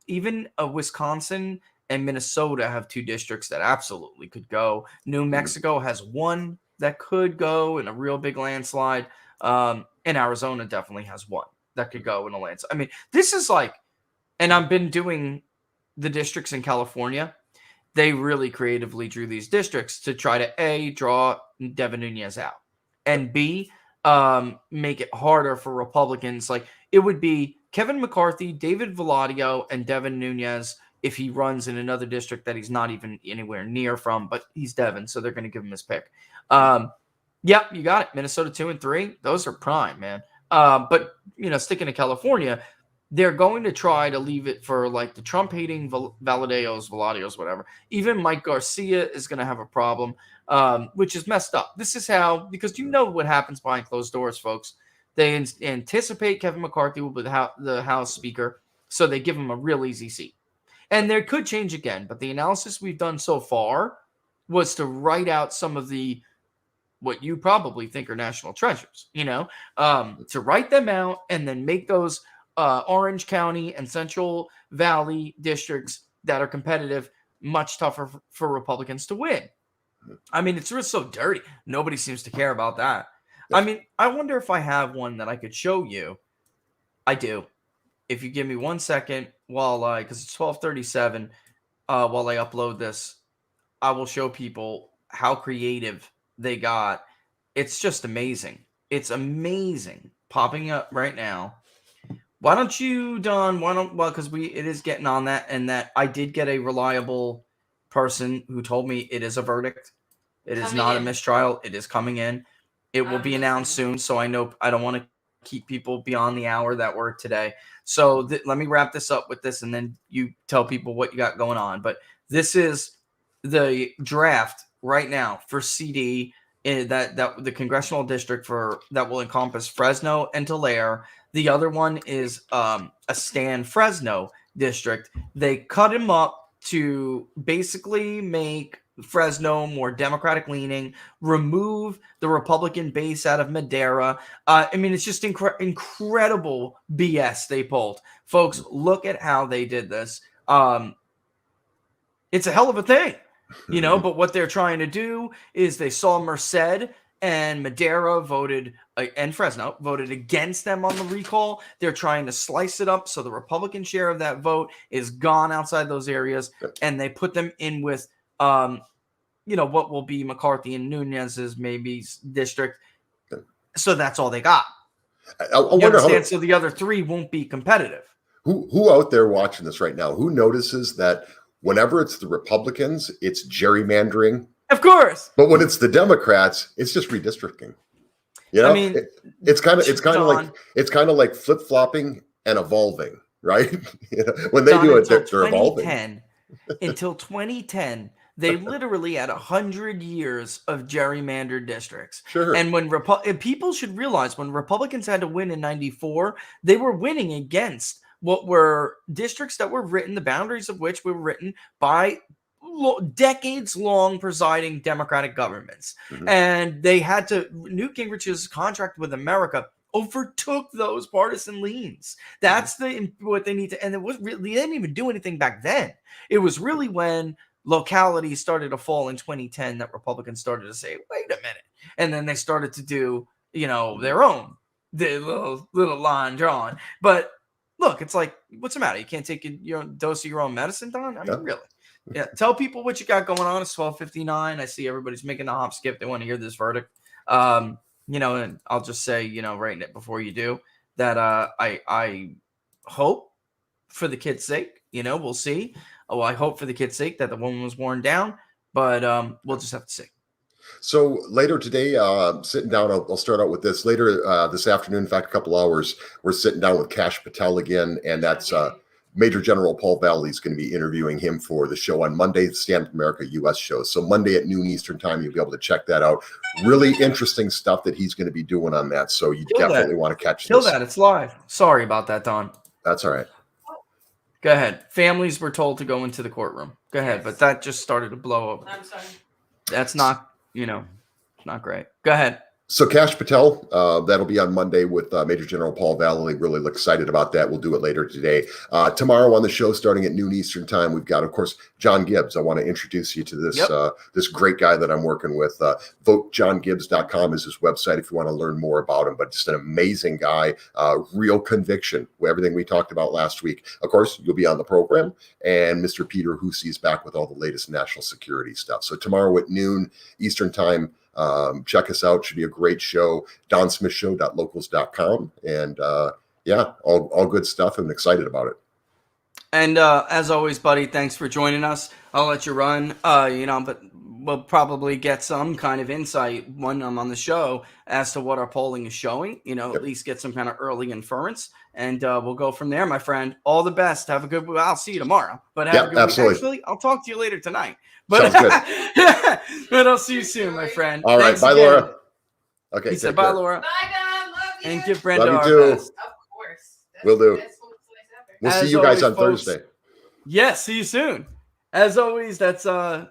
[SPEAKER 3] Even Wisconsin and Minnesota have 2 districts that absolutely could go. New Mexico has 1 that could go in a real big landslide. And Arizona definitely has 1 that could go in a landslide. I mean, this is like, and I've been doing the districts in California. They really creatively drew these districts to try to A, draw Devin Nunes out, and B, make it harder for Republicans. Like, it would be Kevin McCarthy, David Valladio, and Devin Nunes if he runs in another district that he's not even anywhere near from, but he's Devin, so they're going to give him his pick. Yep, you got it. Minnesota 2 and 3, those are prime, man. But sticking to California, they're going to try to leave it for like the Trump-hating Valladios, whatever. Even Mike Garcia is going to have a problem, which is messed up. This is how, because what happens behind closed doors, folks. They anticipate Kevin McCarthy will be the House Speaker, so they give him a real easy seat. And there could change again, but the analysis we've done so far was to write out some of what you probably think are national treasures, to write them out and then make those Orange County and Central Valley districts that are competitive much tougher for Republicans to win. I mean, it's just so dirty. Nobody seems to care about that. I mean, I wonder if I have one that I could show you. I do. If you give me 1 second because it's 12:37, while I upload this, I will show people how creative they got. It's just amazing. It's amazing. Popping up right now. Why don't you, Don? Because it is getting on that, and that I did get a reliable person who told me it is a verdict. It is not a mistrial. It is coming in. It will be announced soon, so I know I don't want to keep people beyond the hour that we're today. So let me wrap this up with this, and then you tell people what you got going on. But this is the draft right now for CD, that the congressional district that will encompass Fresno and Tulare. The other one is a Stan Fresno district. They cut him up to basically make Fresno more Democratic leaning, remove the Republican base out of Madera. I mean, it's just incredible BS they pulled. Folks, look at how they did this. It's a hell of a thing, but what they're trying to do is they saw Merced and Madera and Fresno voted against them on the recall. They're trying to slice it up so the Republican share of that vote is gone outside those areas, and they put them in with what will be McCarthy and Nunez's maybe district. So that's all they got.
[SPEAKER 6] I wonder
[SPEAKER 3] so the other 3 won't be competitive.
[SPEAKER 6] Who out there watching this right now, who notices that whenever it's the Republicans, it's gerrymandering?
[SPEAKER 3] Of course.
[SPEAKER 6] But when it's the Democrats, it's just redistricting.
[SPEAKER 3] I mean,
[SPEAKER 6] it's kind of like flip-flopping and evolving, right? When they do it, they're evolving.
[SPEAKER 3] Until 2010, they literally had 100 years of gerrymandered districts.
[SPEAKER 6] Sure.
[SPEAKER 3] And when people should realize when Republicans had to win in 94, they were winning against what were districts that were written, the boundaries of which were written by decades-long presiding Democratic governments. And they had to, Newt Gingrich's contract with America overtook those partisan leans. That's what they need to, and it was really, they didn't even do anything back then. It was really when localities started to fall in 2010 that Republicans started to say, wait a minute. And then they started to do, their own little line drawn. But look, it's like, what's the matter? You can't take your dose of your own medicine, Don? I mean, really? Yeah. Tell people what you got going on. It's 12:59. I see everybody's making the hop skip. They want to hear this verdict. And I'll just say, right before you do that, I hope for the kid's sake, we'll see. Oh, I hope for the kid's sake that the woman was worn down, but we'll just have to see.
[SPEAKER 6] So later today, sitting down, I'll start out with this. Later this afternoon, in fact, a couple hours, we're sitting down with Kash Patel again, and that's Major General Paul Valley is going to be interviewing him for the show on Monday, the Stand Up America U.S. show. So Monday at noon Eastern time, you'll be able to check that out. Really interesting stuff that he's going to be doing on that. So you definitely want to catch this.
[SPEAKER 3] That. It's live. Sorry about that, Don.
[SPEAKER 6] That's all right.
[SPEAKER 3] Go ahead. Families were told to go into the courtroom. Go ahead. But that just started to blow over.
[SPEAKER 4] I'm sorry.
[SPEAKER 3] That's not, not great. Go ahead.
[SPEAKER 6] So Kash Patel, that'll be on Monday with Major General Paul Valley. Really excited about that. We'll do it later today. Tomorrow on the show, starting at noon Eastern time, we've got, of course, John Gibbs. I want to introduce you to this this great guy that I'm working with. VoteJohnGibbs.com is his website if you want to learn more about him. But just an amazing guy, real conviction. Everything we talked about last week. Of course, you'll be on the program. And Mr. Peter Hussey is back with all the latest national security stuff. So tomorrow at noon Eastern time, check us out. Should be a great show. DonSmithShow.locals.com. And all good stuff. I'm excited about it.
[SPEAKER 3] And as always, buddy, thanks for joining us. I'll let you run, but we'll probably get some kind of insight when I'm on the show as to what our polling is showing, at least get some kind of early inference. And we'll go from there, my friend. All the best. Have a good week. I'll see you tomorrow. But have a good week. Actually, I'll talk to you later tonight. But, but I'll see you soon, my friend.
[SPEAKER 6] All right.
[SPEAKER 3] Thanks
[SPEAKER 6] bye,
[SPEAKER 3] again.
[SPEAKER 6] Laura. Okay.
[SPEAKER 3] He said, bye, Laura.
[SPEAKER 4] Bye, Don. Love you.
[SPEAKER 3] And give Brenda
[SPEAKER 6] Love
[SPEAKER 3] our
[SPEAKER 6] you too.
[SPEAKER 3] best.
[SPEAKER 4] Of course.
[SPEAKER 6] Will do. We'll
[SPEAKER 3] As
[SPEAKER 6] see you guys
[SPEAKER 3] always,
[SPEAKER 6] on
[SPEAKER 3] folks.
[SPEAKER 6] Thursday.
[SPEAKER 3] Yes, see you soon. As always, that's our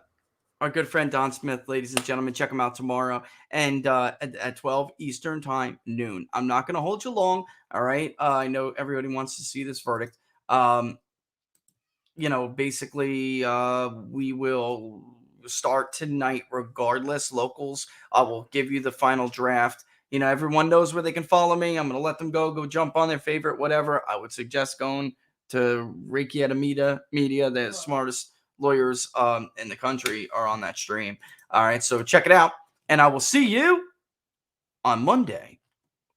[SPEAKER 3] good friend Don Smith, ladies and gentlemen. Check him out tomorrow and at 12 Eastern time, noon. I'm not going to hold you long. All right. I know everybody wants to see this verdict. Basically, we will start tonight regardless. Locals, I will give you the final draft. Everyone knows where they can follow me. I'm going to let them go jump on their favorite, whatever. I would suggest going to Rekieta Media. The smartest lawyers in the country are on that stream. All right, so check it out. And I will see you on Monday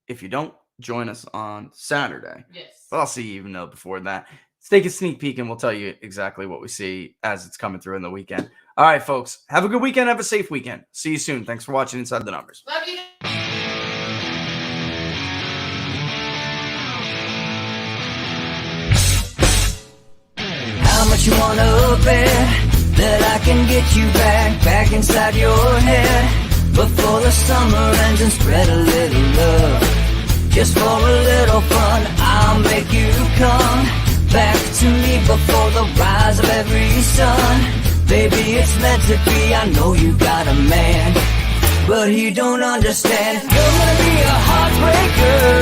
[SPEAKER 3] if you don't join us on Saturday.
[SPEAKER 4] Yes.
[SPEAKER 3] But I'll see you even though before that. Let's take a sneak peek and we'll tell you exactly what we see as it's coming through in the weekend. All right, folks. Have a good weekend. Have a safe weekend. See you soon. Thanks for watching Inside the Numbers.
[SPEAKER 4] Love you.
[SPEAKER 1] How much you wanna bet that I can get you back inside your head before the summer ends and spread a little love. Just for a little fun, I'll make you come back to me before the rise of every sun. Baby, it's meant to be. I know you got a man, but he don't understand. You're gonna be a heartbreaker.